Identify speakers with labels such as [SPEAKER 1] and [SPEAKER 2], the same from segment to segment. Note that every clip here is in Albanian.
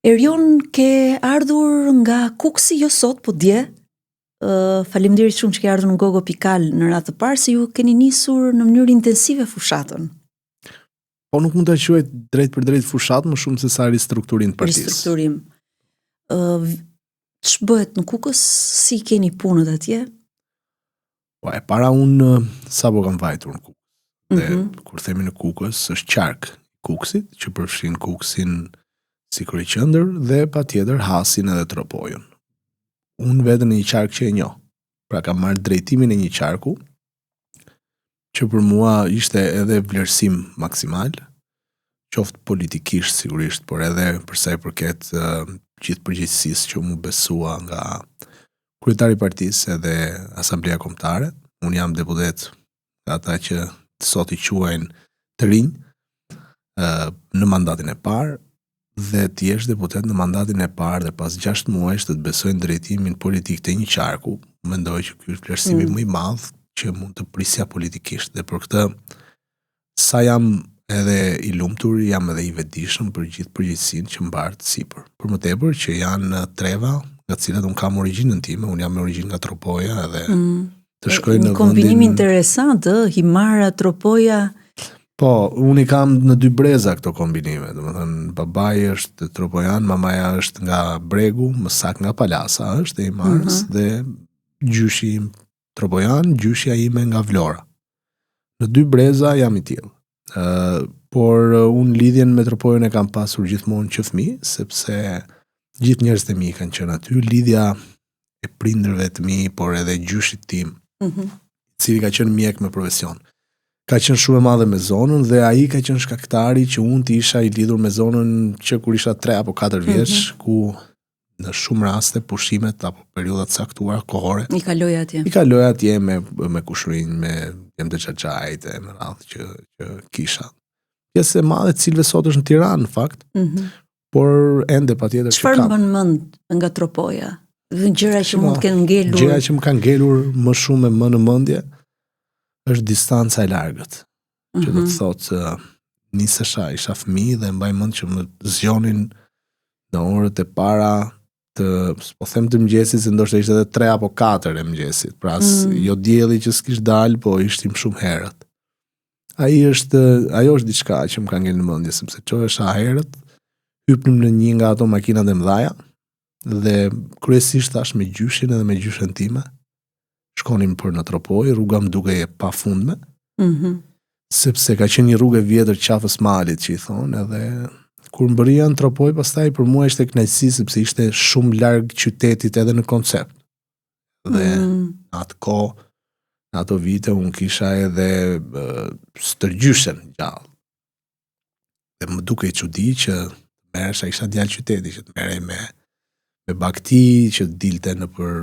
[SPEAKER 1] Erion, ke ardhur nga Kuksi, jo sot, po dje. Faleminderit shumë që ke ardhur në Gogo Pikal në radhë të parë, se ju keni nisur në mënyrë intensive fushatën.
[SPEAKER 2] Po nuk mund të quhet drejt për drejt fushat, më shumë se sa ristrukturim të partisë.
[SPEAKER 1] Ristrukturim. Ç'bëhet në Kukës, si keni punët atje?
[SPEAKER 2] Po e para unë sapo kam vajtur në Kukës. Dhe kur themi në Kukës, është qark Kuksit, që përfshin Kuksin si kryeqendër dhe patjetër Hasin edhe Tropojën. Unë vetëm një qark që e njoh. Pra kam marrë drejtimin e një qarku, që për mua ishte edhe vlerësim maksimal, qoftë politikisht sigurisht, por edhe përsa i përket gjithë përgjegjësisë që mu besua nga kryetari i partisë edhe Asamblea Kombëtare. Unë jam deputet nga ata që sot i quajnë të rinj në mandatin e parë, dhe ti jesh deputet në mandatin e parë dhe pas 6 muajsh të besojnë drejtimin politik të një qarku, mendoj që ky është vlerësimi më i madh që mund të prisja politikisht, dhe për këtë sa jam edhe i lumtur, jam edhe i vetëdijshëm për gjithë përgjegjësinë që mbart sipër. Për më tepër që janë treva nga të cilat unë kam origjinën time, unë jam me origjinë nga Tropoja edhe të shkoj në
[SPEAKER 1] kombinim interesant, Himara, Tropoja.
[SPEAKER 2] Po, unë i kam në dy breza këto kombinime, domethënë babai është Tropojan, mamaja është nga Bregu, më saktë nga Palasa është e Himarës, dhe gjyshi im Tropojan, gjyshja ime nga Vlora. Në dy breza jam i tillë. Por unë lidhjen me Tropojën e kam pasur gjithmonë që fëmijë, sepse gjithë njerëzit e mi kanë qenë aty, lidhja e prindërve të mi, por edhe gjyshit tim, i cili ka qenë mjek me profesion. Ka qenë shumë e madhe me zonën dhe ai ka qenë shkaktari që unë të isha i lidhur me zonën që kur isha 3 apo 4 vjeç, ku në shumë raste pushimet apo periudhat caktuara kohore
[SPEAKER 1] I kaloj atje.
[SPEAKER 2] I kaloj atje me kushërinj, me jem të xhaxhait e me radhë që kisha. Pjesë e madhe cilëve sot është në Tiranë në fakt, por ende patjetër që kam.
[SPEAKER 1] Çfarë bën mend nga Tropoja? Dhe gjëra që mund të kenë ngelur.
[SPEAKER 2] Gjëra që më kanë ngelur më shumë e më në mendje është distanca e largët. Që do të thotë nisesha, isha fëmijë dhe mbaj mend që më zgjonin në orët e para të, po them të mëngjesit, se ndoshta ishte edhe 3 apo 4 e mëngjesit. Pra jo dielli që s'kish dal, po ishtim shumë herët. Ajo është diçka që më ka ngelur në mendje, sepse çohesha herët, hypnim në një nga ato makinat e mëdha dhe kryesisht tash me gjyshin edhe me gjyshen time. Shkonim për në Tropoj, rruga më duke e pafundme, sepse ka qenë një rrugë e vjetër qafës malit që i thonë, edhe kur mbërria në Tropoj, pastaj për mua ishte kënaqësi sepse ishte shumë larg qytetit edhe në koncept. Dhe atë kohë, në ato vite, unë kisha edhe stërgjyshen gjallë. Dhe më duke i çudi që merresha, isha djalë qyteti, që të merrej me bakti, që dilte në për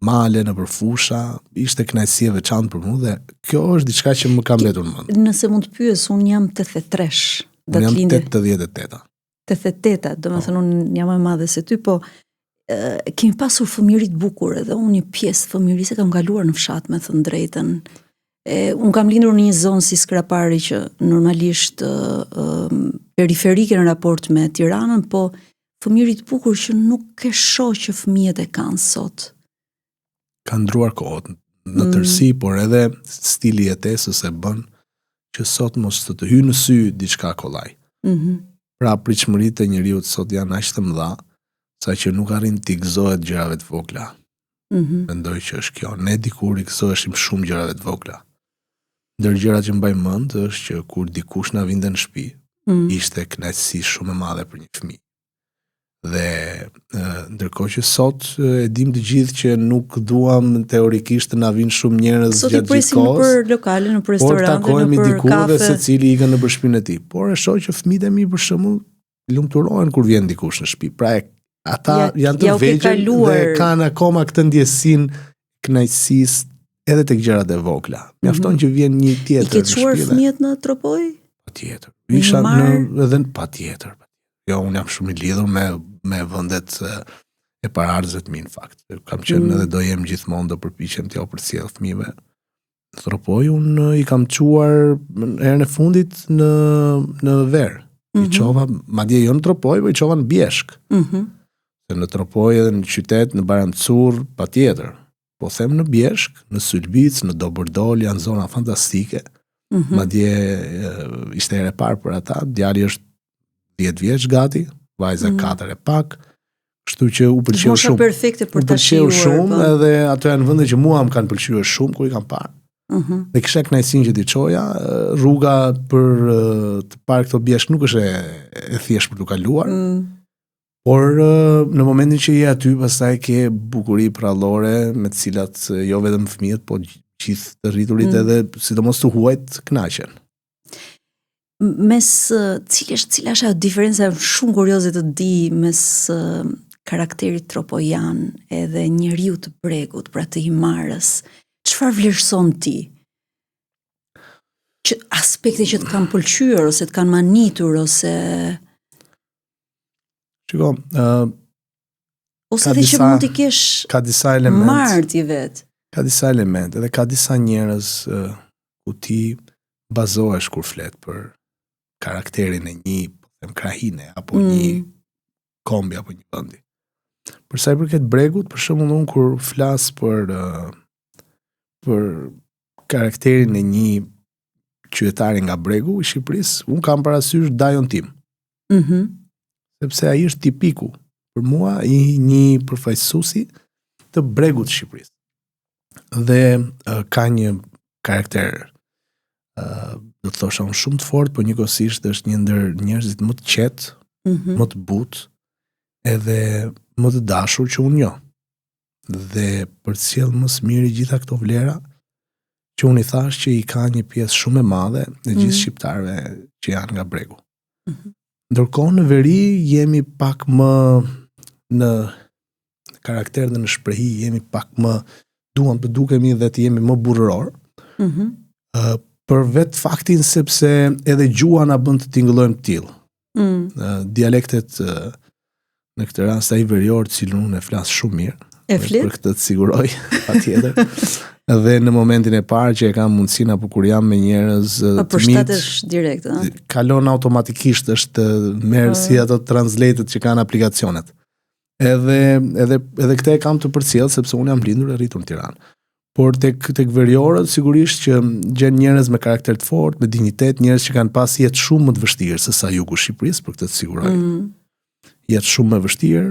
[SPEAKER 2] male, në për fusha, ishte kënaqësi e veçantë për mua dhe kjo është diçka që më ka mbetur në mend.
[SPEAKER 1] Nëse mund të pyes, unë jam 83.
[SPEAKER 2] Unë jam 88.
[SPEAKER 1] 88, domethënë unë jam më e madhe se ty, po kemi pasur fëmijëri të bukur edhe unë një pjesë fëmijërisë kam kaluar në fshat, me thënë drejtën. Unë kam lindur në një zonë si Skrapari që normalisht periferike në raport me Tiranën, po fëmijëri të bukur që nuk e shoh që fëmijët e kanë sot.
[SPEAKER 2] Ka ndruar kohët në tërësi, por edhe stili jetesës e bën që sot mos të hyjë në sy diçka kollaj. Pra pritshmëritë e njeriut sot janë aq të mëdha, sa që nuk arrin t'i gëzohet gjërave të vogla. Mendoj që është kjo. Ne dikur i gëzoheshim shumë gjërave të vogla. Ndër gjërat që mbaj mend është që kur dikush na vinte në shtëpi, ishte kënaqësi shumë e madhe për një fëmijë. Dhe ndërkohë që sot e dim të gjithë që nuk duam teorikisht të na vinë shumë njerëz gjatë gjithë kohës.
[SPEAKER 1] Sot i presim në lokale, në restorante, në
[SPEAKER 2] kafe, dhe secili ikën në shtëpinë e tij. Por e shoh që fëmijët e mi për shembull lumturohen kur vjen dikush në shtëpi. Pra ata janë të vegjël dhe kanë akoma këtë ndjesinë kënaqësisë edhe tek gjërat e vogla. Mjafton që vjen një tjetër në shtëpi. I ke çuar fëmijët në Tropoj? Patjetër. Isha edhe patjetër. Jo, unë jam shumë i lidhur me vendet e paraardhësve të mi në fakt. Kam qenë edhe do jem gjithmonë, do përpiqem t'ja përcjell fëmijëve. Në Tropoj unë i kam çuar herën e fundit në Ver. I qova, madje jo në Tropoj, po i qova në Bjeshk. Se në Tropoj edhe në qytet, në Barancur, patjetër. Po them në Bjeshk, në Sylbic, në Dobërdol, janë zona fantastike. Madje ishte ere parë për ata, djali është 10 vjeç gati, vajza 4 e pak, kështu që u pëlqeu shumë.
[SPEAKER 1] Perfekte për ta
[SPEAKER 2] shijuar. U pëlqeu shumë, edhe ato janë vende që mua më kanë pëlqyer shumë kur i kam parë. Dhe kisha kënaqësinë që t'i çoja, rruga për të parë këto Bjeshk nuk është e thjeshtë për t'u kaluar. Por në momentin që je aty, pastaj ke bukuri prallore me të cilat jo vetëm fëmijët, po gjithë të rriturit edhe sidomos të huajt kënaqen.
[SPEAKER 1] Mes cila është ajo diferenca shumë kurioze të di mes karakterit tropojan edhe njeriu të Bregut, pra të Himarës. Çfarë vlerëson ti? Aspekte që të kanë pëlqyer ose të kanë manitur ose
[SPEAKER 2] Shiko,
[SPEAKER 1] ose edhe që mund t'i kesh
[SPEAKER 2] ka disa element.
[SPEAKER 1] Marrë ti vet.
[SPEAKER 2] Ka disa element, edhe ka disa njerëz ku ti bazohesh kur flet për karakterin e një krahine apo një kombi apo një vendi. Për sa i përket Bregut, për shembull unë kur flas për karakterin e një qytetari nga Bregu i Shqipërisë, unë kam parasysh dajon tim. Sepse ai është tipiku për mua i një përfaqësuesi të Bregut të Shqipërisë. Dhe ka një karakter do të thosha unë shumë të fortë, por njëkohësisht është një ndër njerëzit më të qetë, më të butë, edhe më të dashur që unë njoh. Dhe përcjell më së miri gjitha këto vlera që unë i thash që i ka një pjesë shumë e madhe në gjithë shqiptarëve që janë nga Bregu. Ndërkohë në veri jemi pak më në karakter dhe në shprehi jemi pak më duam të dukemi dhe të jemi më burrëror. Për vetë faktin sepse edhe gjua na bën të tingëllojmë të tillë. Dialektet në këtë rast ai verior, cilën unë e flas shumë mirë. Për këtë të siguroj, patjetër. Dhe në momentin e parë që e kam mundësinë apo kur jam me njerëz të
[SPEAKER 1] përshtatesh direkt,
[SPEAKER 2] kalon automatikisht, është merr si ato translate-et që kanë aplikacionet. Edhe këtë e kam të përcjell sepse unë jam lindur e rritur në Tiranë. Por tek veriorët sigurisht që gjen njerëz me karakter të fortë, me dinjitet, njerëz që kanë pas jetë shumë më të vështirë se sa jugu i Shqipërisë, për këtë të siguroj. Jetë shumë më vështirë,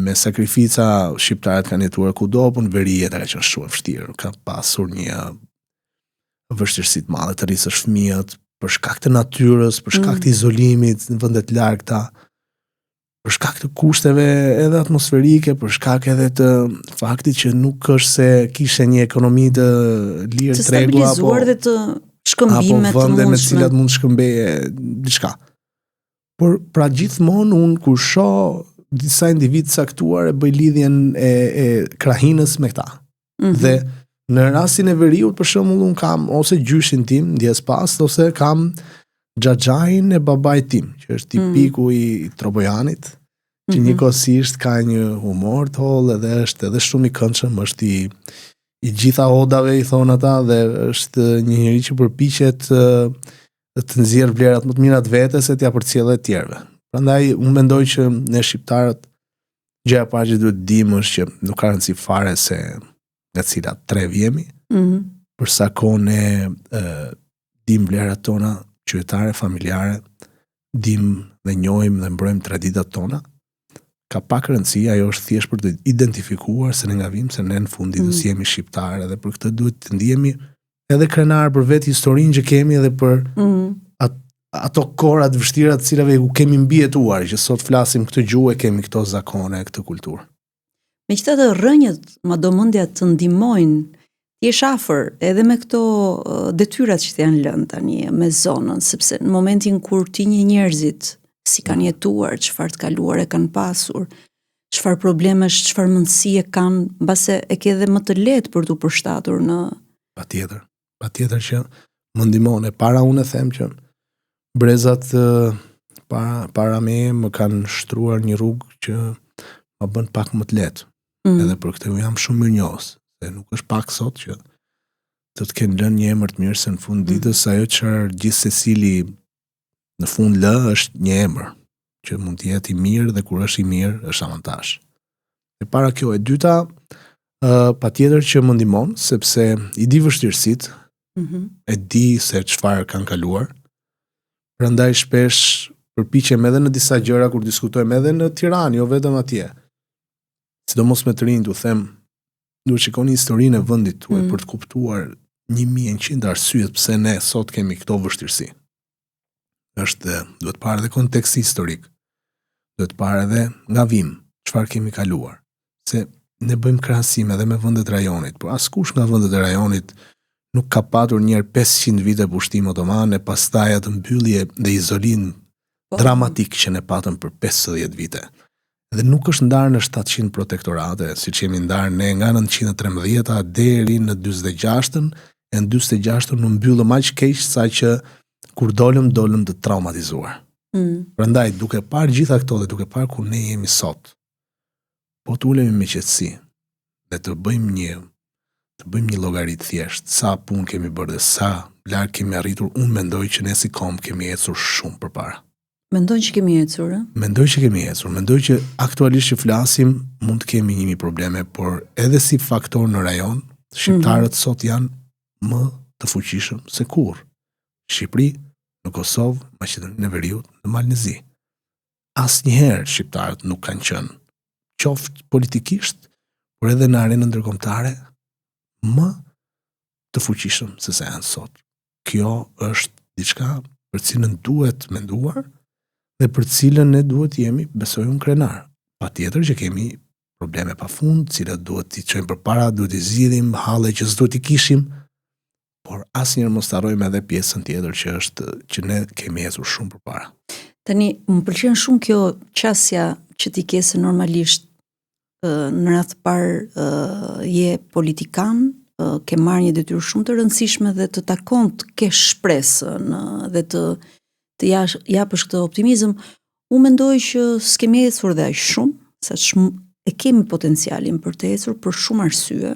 [SPEAKER 2] me sakrifica shqiptarët kanë jetuar kudo, por në veri jeta ka qenë shumë e vështirë, ka pasur një vështirësi të madhe të rrisësh fëmijët për shkak të natyrës, për shkak të izolimit në vende të largëta, për shkak të kushteve edhe atmosferike, për shkak edhe të faktit që nuk është se kishe një ekonomi të lirë
[SPEAKER 1] të
[SPEAKER 2] tregu
[SPEAKER 1] stabilizuar dhe të shkëmbime
[SPEAKER 2] apo vende me të cilat mund shkëmbeje diçka. Por pra gjithmonë unë kur shoh disa individ caktuar e bëj lidhjen e krahinës me këta. Dhe në rastin e veriut për shembull unë kam ose gjyshin tim ndjes pas ose kam xhaxhain e babait tim, që është tipiku i trobojanit, që njëkohësisht ka një humor të hollë edhe është edhe shumë i këndshëm, është i gjitha odave i thon ata dhe është një njerëz që përpiqet të nxjerr vlerat më të mira të vetes se t'ia përcjellë të tjerëve. Prandaj unë mendoj që ne shqiptarët gjëja e parë që duhet dimë është që nuk ka rëndësi fare se nga cilat trev jemi, për sa kohë ne dim vlerat tona qytetare, familjare, dim dhe njohim dhe mbrojmë traditat tona, ka pak rëndësi, ajo është thjesht për të identifikuar se ne nga vim, se ne në fundi do jemi shqiptarë, dhe për këtë duhet të ndihemi edhe krenar për vetë historinë që kemi edhe për ato kohra të vështira të cilave ku kemi mbijetuar, që sot flasim këtë gjuhë e kemi këto zakone, këtë kulturë.
[SPEAKER 1] Megjithatë rrënjët, madomendja të ndihmojnë ti je afër edhe me këto detyrat që të janë lënë tani me zonën, sepse në momentin kur ti një njerëzit si kanë jetuar, çfarë të kaluar e kanë pasur, çfarë problemesh, çfarë mundësie kanë, mbase e ke edhe më të lehtë për t'u përshtatur në
[SPEAKER 2] Patjetër që më ndihmon. Para unë e them që brezat para me më kanë shtruar një rrugë që më bën pak më të lehtë. Edhe për këtë jam shumë mirënjohës. Dhe nuk është pak sot që të kenë lënë një emër të mirë se në fund ditës ajo çfarë gjithsecili Në fund L është një emër që mund të jetë i mirë dhe kur është i mirë është avantazh. E para kjo, e dyta, patjetër që më ndihmon sepse i di vështirësitë, e di se çfarë kanë kaluar. Prandaj shpesh përpiqem edhe në disa gjëra kur diskutojmë edhe në Tiranë, jo vetëm atje. Sidomos me të rinjt, u them, duhet shikoni historinë e vendit tuaj për të kuptuar 1100 arsyet pse ne sot kemi këto vështirësi. Duhet parë edhe konteksti historik. Duhet parë edhe nga vim, çfarë kemi kaluar. Se ne bëjmë krahasim edhe me vendet e rajonit, por askush nga vendet e rajonit nuk ka patur njëherë 500 vite pushtim otoman e pastaj atë mbyllje dhe izolim dramatik që ne patëm për 50 vite. Dhe nuk është ndarë në 700 protektorate, siç jemi ndarë ne nga 913 deri në 46-ën, e në 46-ën në mbyllëm aq keq sa që kur dolëm të traumatizuar. Prandaj, duke parë gjitha këto dhe duke parë ku ne jemi sot, po të ulemi me qetësi dhe të bëjmë një llogarit thjesht, sa punë kemi bërë dhe sa larg kemi arritur, unë mendoj që ne si kom kemi ecur shumë përpara.
[SPEAKER 1] Mendoj që kemi ecur,
[SPEAKER 2] Mendoj që kemi ecur. Mendoj që aktualisht që flasim mund të kemi 1000 probleme, por edhe si faktor në rajon, shqiptarët sot janë më të fuqishëm se kurrë. Shqipëri, në Kosovë, Maqedoninë e Veriut, në Malnezi. Asnjëherë shqiptarët nuk kanë qenë, qoftë politikisht, por edhe në arenën ndërkombëtare, më të fuqishëm se sa janë sot. Kjo është diçka për cilën duhet menduar dhe për cilën ne duhet jemi, besoj unë, krenar. Patjetër që kemi probleme pafund, cilat duhet t'i çojmë përpara, duhet t'i zgjidhim, halle që s'duhet t'i kishim, por asnjëherë mos harrojmë edhe pjesën tjetër që është që ne kemi ecur shumë përpara.
[SPEAKER 1] Tani, më pëlqen shumë kjo qasja që ti ke se normalisht në radhë të parë je politikan, ke marrë një detyrë shumë të rëndësishme dhe të takon të kesh shpresën dhe të japësh këtë optimizëm. Unë mendoj që s'kemi ecur dhe aq shumë, sa e kemi potencialin për të ecur për shumë arsye.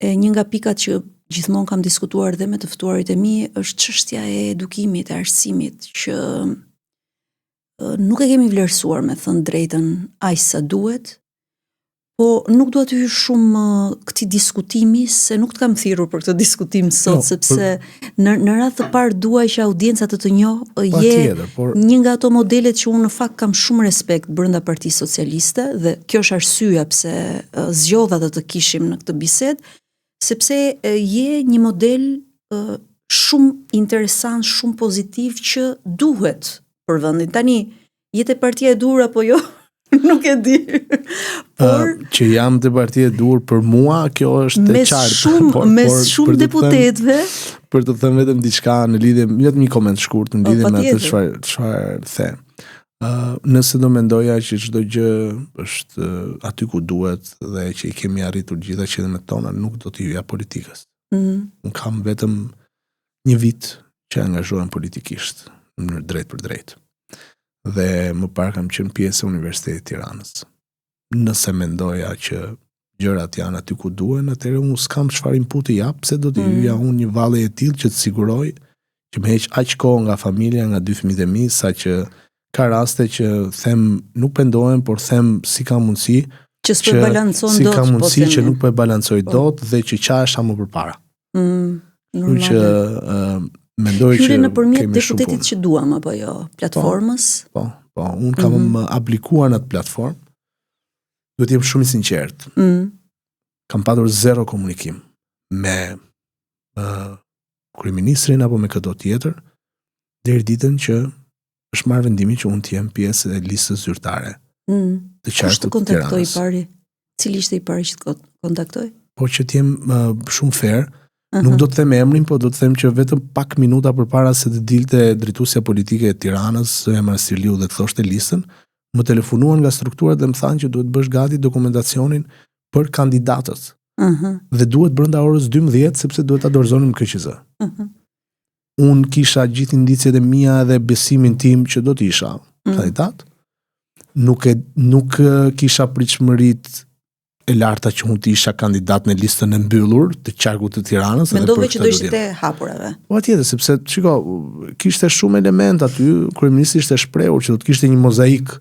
[SPEAKER 1] Një nga pikat që gjithmonë kam diskutuar dhe me të ftuarit e mi është çështja e edukimit, e arsimit, që nuk e kemi vlerësuar, me thënë drejtën, aq sa duhet. Po nuk dua të hyj shumë këtij diskutimi, se nuk të kam thirrur për këtë diskutim sot, sepse në radhë të parë dua që audienca të njohë një nga ato modelet që unë në fakt kam shumë respekt brenda Partisë Socialiste, dhe kjo është arsyeja pse zgjodha të kishim në këtë bisedë, sepse je një model shumë interesant, shumë pozitiv që duhet për vendin. Tani, jetë partia e dur apo jo? Nuk e di. Por
[SPEAKER 2] që jam të partia e dur për mua, kjo është e qartë.
[SPEAKER 1] Mes shumë deputetëve.
[SPEAKER 2] Për të thënë vetëm diçka në lidhje, vetëm një koment shkurt në lidhje me atë çfarë the. Nëse do mendoja që çdo gjë është aty ku duhet dhe që i kemi arritur gjitha qëllimet tona, nuk do t'i hyja politikës. Unë kam vetëm një vit që angazhohem politikisht, në drejt për drejt. Dhe më parë kam qenë pjesë e Universitetit të Tiranës. Nëse mendoja që gjërat janë aty ku duhen, atëherë unë s'kam çfarë inputi jap, pse do të hyja unë një valle e tillë që të siguroj që më heq aq kohë nga familja, nga 2 fëmijët e mi, saqë ka raste që them nuk pendohem, por them si ka mundësi
[SPEAKER 1] që s'po balancon dot,
[SPEAKER 2] ka mundësi që nuk po e balancoj dot dhe që qasha më përpara. Kështu që mendoj që
[SPEAKER 1] hyre nëpërmjet deputetit që duam apo jo, platformës?
[SPEAKER 2] Po, unë kam aplikuar në atë platformë. Duhet jem shumë i sinqert. Kam patur 0 komunikim me kryeministrin apo me këto tjetër deri ditën që është marrë vendimi që unë të jem pjesë e listës zyrtare. Të qartë të Tiranës.
[SPEAKER 1] Pari? Cili ishte i pari që të kontaktoj?
[SPEAKER 2] Po që të jem shumë fair. Nuk do të them emrin, po do të them që vetëm pak minuta përpara se të dilte drejtuesja politike e Tiranës, Emra Sirliu, dhe të thoshte listën, më telefonuan nga strukturat dhe më thanë që duhet bësh gati dokumentacionin për kandidatët. Dhe duhet brenda orës 12 sepse duhet ta dorëzonim KQZ. Unë kisha gjithë indicjet e mia dhe besimin tim që do të isha kandidat. Nuk kisha pritshmëritë e larta që unë të isha kandidat në listën e mbyllur të qarkut të Tiranës.
[SPEAKER 1] Mendove që do ishte e hapurave?
[SPEAKER 2] Po atjetër, sepse shiko, kishte shumë element aty, kryeministri ishte shprehur që do të kishte një mozaik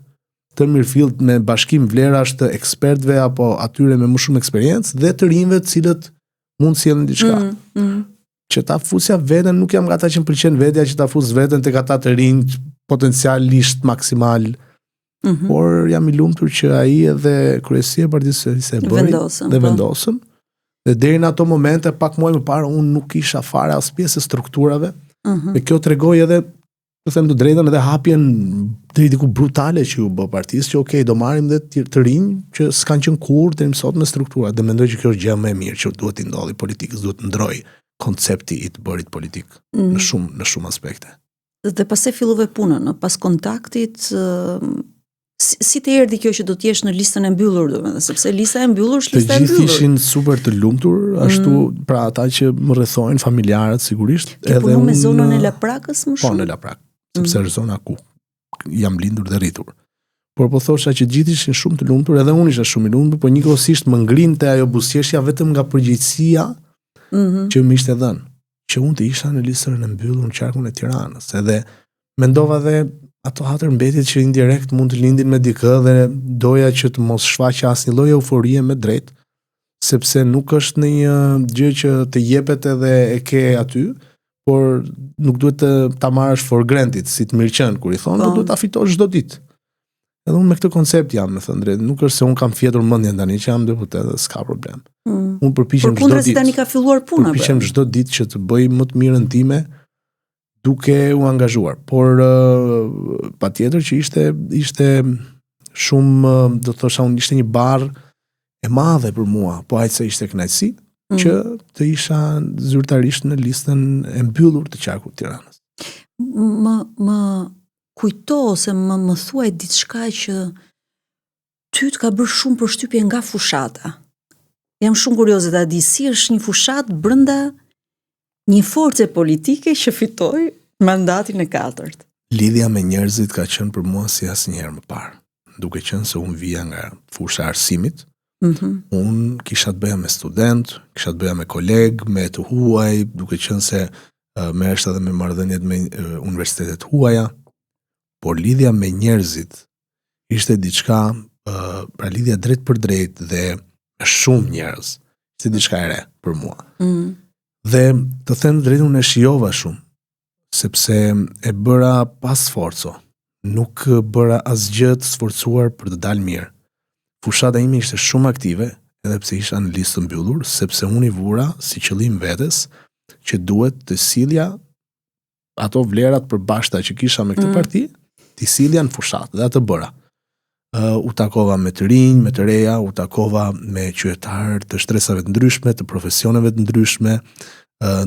[SPEAKER 2] të mirëfillt me bashkim vlerash të ekspertëve apo atyre me më shumë eksperiencë dhe të rinjve të cilët mund të sjellin diçka. Që ta fusja veten, nuk jam gata 100% vetja që ta fus veten tek ata të rinj potencialisht maksimal. Por jam i lumtur që ai edhe kryesia e Partisë Socialiste e bëri vendosën. Dhe deri në ato momente pak muaj më parë unë nuk kisha fare as pjesë e strukturave. Dhe kjo tregoi edhe, të them të drejtën, edhe hapjen deri diku brutale që u bë partisë, që okay, do marrim dhe të rinj që s'kan qenë kurrë deri më sot me struktura. Dhe mendoj që kjo është gjë më e mirë që duhet të ndodhi politikës, duhet të ndrojë koncepti i të bërit politik në shumë aspekte.
[SPEAKER 1] Dhe pastaj fillove punën, pas kontaktit si të erdhi kjo që do të jesh në listën e mbyllur, domethënë, sepse lista e mbyllur është lista e mbyllur.
[SPEAKER 2] Të gjithë ishin super të lumtur, ashtu pra ata që më rrethojnë, familjarët sigurisht,
[SPEAKER 1] edhe unë me zonën e Laprakës më shumë.
[SPEAKER 2] Po në Laprak, sepse është zona ku jam lindur dhe rritur. Por po thosha që gjithë ishin shumë të lumtur, edhe unë isha shumë i lumtur, por njëkohësisht më ngrinte ajo buzëqeshja vetëm nga përgjegjësia që më ishte dhënë, që unë të isha në listën e mbyllur në qarkun e Tiranës, edhe mendova dhe ato hatër mbetjet që indirekt mund të lindin me dikë dhe doja që të mos shfaqja asnjë lloj euforie me drejt, sepse nuk është në një gjë që të jepet edhe e ke aty, por nuk duhet të ta marrësh for granted, si të mirëqen kur i thonë, duhet ta fitosh çdo ditë. Edhe unë me këtë koncept jam, me thënë drejt, nuk është se unë kam fjetur mendjen tani që jam deputet, s'ka problem. Unë përpiqem çdo ditë.
[SPEAKER 1] Por kundrejt tani ka filluar puna.
[SPEAKER 2] Përpiqem çdo ditë që të bëj më të mirën time, duke u angazhuar, por patjetër që ishte shumë, do të thosha unë, ishte një barë e madhe për mua, po aq se ishte kënaqësi që të isha zyrtarisht në listën e mbyllur të qarkut të Tiranës.
[SPEAKER 1] Më kujto ose më thuaj diçka që ty të ka bërë shumë përshtypje nga fushata. Jam shumë kurioze ta di si është një fushat brenda një force politike që fitoi mandatin e 4.
[SPEAKER 2] Lidhja me njerëzit ka qenë për mua si asnjëherë më parë. Duke qenë se unë vija nga fusha e arsimit, unë kisha të bëja me student, kisha të bëja me kolegë, me të huaj, duke qenë se merresha edhe me marrëdhëniet me universitetet huaja, por lidhja me njerëzit ishte diçka, pra lidhja drejt për drejt dhe me shumë njerëz, ishte diçka e re për mua. Dhe të them drejt, unë e shijova shumë, sepse e bëra pas sforco, nuk bëra asgjë të sforcuar për të dalë mirë. Fushata ime ishte shumë aktive, edhe pse isha në listë mbyllur, sepse unë i vura si qëllim vetes që duhet të sillja ato vlerat përbashkëta që kisha me këtë parti, të sillja në fushat dhe atë bëra. U takova me të rinj, me të reja, u takova me qytetarë të shtresave të ndryshme, të profesioneve të ndryshme,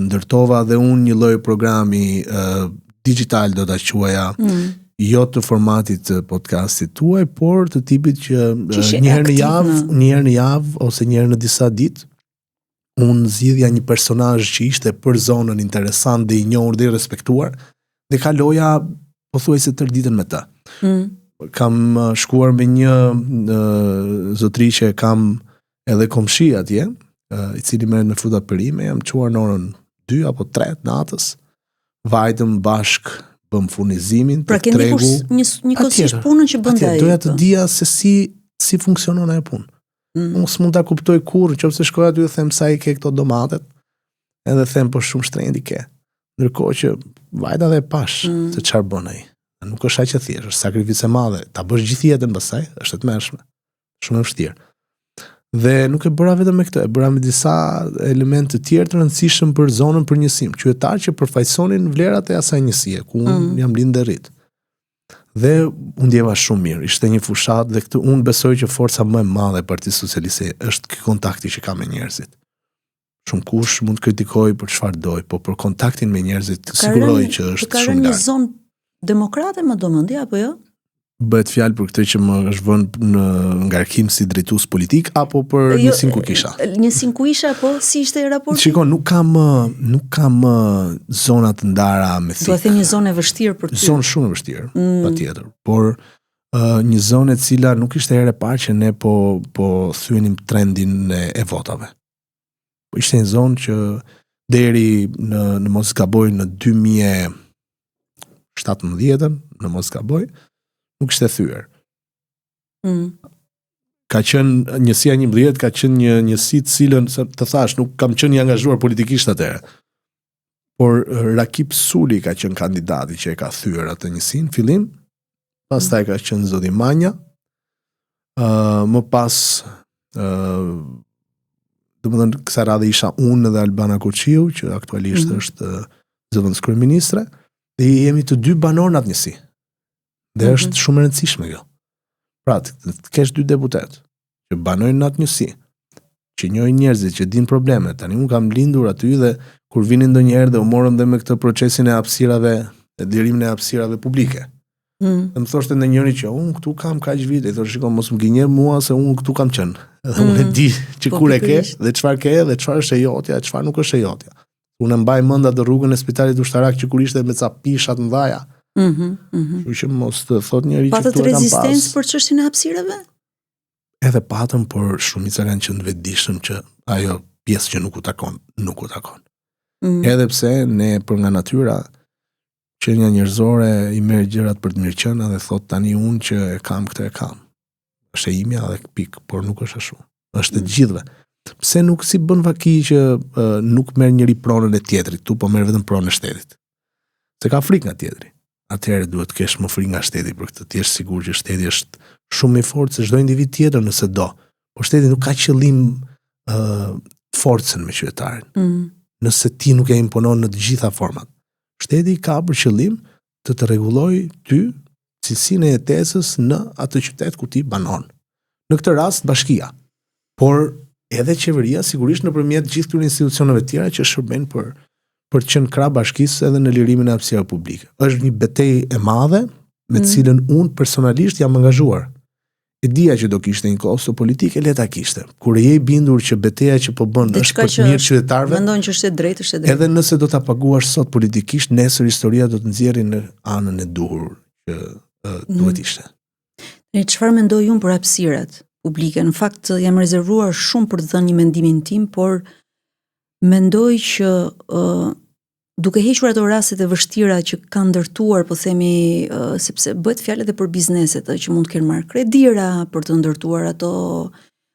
[SPEAKER 2] ndërtova dhe unë një lloj programi digital, do ta quaja, jo të formatit podcastit tuaj, por të tipit që një herë në javë ose një herë në disa ditë unë zgjidhja një personazh që ishte për zonën interesant dhe i njohur dhe i respektuar dhe kaloja pothuajse tërë ditën me të. Kam shkuar me një zotëri që kam edhe komshi atje, i cili merret me fruta perime, jam çuar në orën 2 apo 3 natës, vajtëm bashk, bëm furnizimin,
[SPEAKER 1] pra ke njëkohësisht punën që bën ai.
[SPEAKER 2] Doja të dija se si funksionon ajo punë. Unë s'mund ta kuptoj kurrë, nëse shkoj aty dhe them sa i ke këto domatet, edhe them po shumë shtrenjtë ke. Ndërkohë që vajta dhe pash se çfarë bën ai. Nuk është aq e thjeshtë, është sakrificë e madhe. Ta bësh gjithë jetën pastaj, është e tmerrshme. Shumë e vështirë. Dhe nuk e bëra vetëm me këtë, e bëra me disa elemente të tjerë të rëndësishëm për zonën për njësim, qytetarë që përfaqësonin vlerat e asaj njësie, ku unë jam lind dhe rrit. Dhe unë ndjeva shumë mirë, ishte një fushat dhe këtë unë besoj që forca më e madhe e Partisë Socialiste është ky kontakti që ka me njerëzit. Shumë kush mund të kritikoj për çfarë doj, po për kontaktin me njerëzit siguroj që është shumë
[SPEAKER 1] larg. Ka një zonë demokrate më domendje apo jo?
[SPEAKER 2] Bëhet fjalë për këtë që më është vënë në ngarkim si drejtues politik apo për njësin ku kisha?
[SPEAKER 1] Njësin ku isha, po si ishte raporti?
[SPEAKER 2] Shiko, nuk kam zona të ndara me thik.
[SPEAKER 1] Do të them një zonë e vështirë për ty.
[SPEAKER 2] Zonë shumë e vështirë, patjetër. Por një zonë e cila nuk ishte herë e parë që ne po thyenim trendin e votave. Po ishte një zonë që deri në mos gaboj në 2017, në mos gaboj, nuk ishte thyer. Ka qenë njësia 11, ka qenë një njësi të cilën, të thash, nuk kam qenë i angazhuar politikisht atëherë. Por Rakip Suli ka qenë kandidati që e ka thyer atë njësin, fillim, pastaj ka qenë Zoti Manja, më pas domethënë kësa radhe isha unë dhe Albana Koqiu, që aktualisht është zëvendës kryeministre, dhe jemi të dy banorë në atë njësi. Dhe është shumë e rëndësishme kjo. Pra, të kesh dy deputet që banojnë në atë njësi, që njohin njerëzit, që din problemet. Tani unë kam lindur aty dhe kur vinin ndonjëherë dhe u morëm dhe me këtë procesin e hapësirave, e lirimin e hapësirave publike. Dhe më thoshte ndonjëri që unë këtu kam kaq vite, i thosh shikoj mos më gënje mua se unë këtu kam qenë. Dhe unë e di që kur e ke, dhe çfarë ke, dhe çfarë është e jotja, çfarë nuk është e jotja. Unë mbaj mend atë rrugën e Spitalit Ushtarak që kur ishte me ca pisha të mëdha. Kështu që mos të thot njëri që
[SPEAKER 1] patët
[SPEAKER 2] këtu e kam pas.
[SPEAKER 1] rezistencë për çështjen e hapësirave?
[SPEAKER 2] Edhe patëm, por shumica kanë qenë vetëdijshëm që ajo pjesë që nuk u takon. Edhe pse ne për nga natyra që një njerëzore i merr gjërat për të mirë qenë dhe thot tani unë që e kam këtë e kam. Është e imja dhe pik, por nuk është ashtu. Është të gjithëve. Pse nuk si bën vaki që nuk merr njëri pronën e tjetrit, tu po merr vetëm pronën e shtetit. Se ka frikë nga tjetri. Atëherë duhet të kesh më frikë nga shteti për këtë, të jesh sigur që shteti është shumë i fortë se çdo individ tjetër nëse do. Por shteti nuk ka qëllim forcën me qytetarin. Nëse ti nuk e imponon në të gjitha format. Shteti ka për qëllim të rregulloj ty cilësinë e jetesës në atë qytet ku ti banon. Në këtë rast bashkia. Por edhe qeveria sigurisht nëpërmjet gjithë këtyre institucioneve tjera që shërbejnë për të qenë krah bashkisë edhe në lirimin e hapësirave publike. Është një betejë e madhe me të cilën unë personalisht jam angazhuar. E dija që do kishte një kosto politike, le ta kishte. Kur e je i bindur që betejë që po bën është për të mirë qytetarëve,
[SPEAKER 1] mendon që është e drejtë, është e drejtë.
[SPEAKER 2] Edhe nëse do ta paguash sot politikisht, nesër historia do të nxjerrë në anën e duhur që duhet ishte.
[SPEAKER 1] Ne çfarë mendoj unë për hapësirat publike? Në fakt jam rezervuar shumë për të dhënë një mendimin tim, por mendoj që duke hequr ato rastet e vështira që kanë ndërtuar, po themi, sepse bëhet fjalë edhe për bizneset që mund të kenë marrë kredira për të ndërtuar ato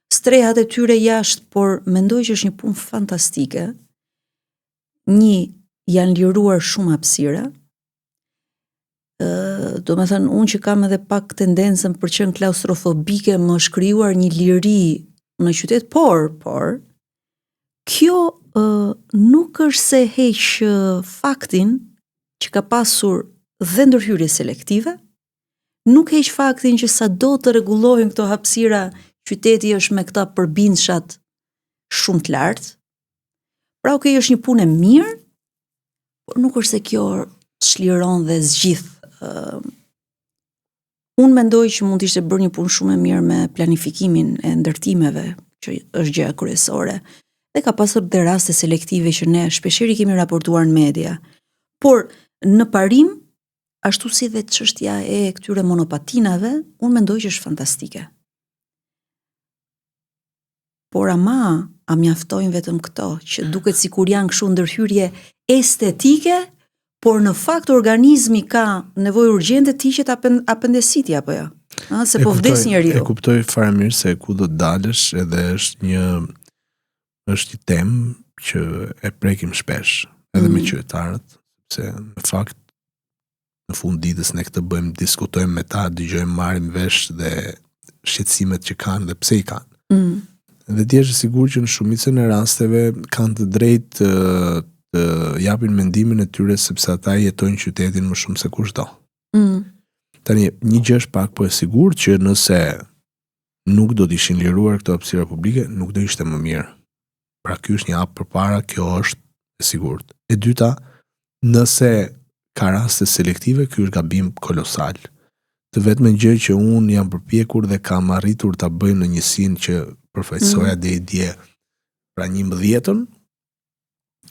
[SPEAKER 1] strehat e tyre jashtë, por mendoj që është një punë fantastike. Janë liruar shumë hapësira. Do me thënë, unë që kam edhe pak tendencën për qenë klaustrofobike, më shkrijuar një liri në qytet, por kjo nuk është se heq faktin që ka pasur dhe ndërhyrje selektive, nuk heq faktin që sa do të rregullohen këto hapësira, qyteti është me këta përbindshat shumë të lartë. Pra është një punë e mirë, por nuk është se kjo çliron dhe zgjidh. Unë mendoj që mund të ishte bërë një punë shumë e mirë me planifikimin e ndërtimeve, që është gjëja kryesore. Dhe ka pasur dhe raste selektive që ne shpeshherë kemi raportuar në media. Por në parim, ashtu si dhe çështja e këtyre monopatinave, unë mendoj që është fantastike. Por a mjaftojnë vetëm këto, që duket sikur janë kështu ndërhyrje estetike, por në fakt organizmi ka nevojë urgjente të hiqet apendiciti apo jo? Se po vdes njeriu.
[SPEAKER 2] E kuptoj fare mirë se ku do të dalësh, edhe është një temë që e prekim shpesh edhe me qytetarët, se në fakt në fund ditës ne këtë bëjmë, diskutojmë me ta, dëgjojmë, marrim vesh dhe shqetësimet që kanë dhe pse i kanë. Dhe ti je sigur që në shumicën e rasteve kanë të drejtë të japin mendimin e tyre sepse ata jetojnë qytetin më shumë se kushdo. Tani, një gjë është pak po e sigurt që nëse nuk do të ishin liruar këto hapësira publike, nuk do ishte më mirë. Pra ky është një hap përpara, kjo është e sigurt. E dyta, nëse ka raste selektive, ky është gabim kolosal. Të vetme gjë që unë jam përpjekur dhe kam arritur ta bëj në njësinë që përfaqësoja dje, pra 11-ën,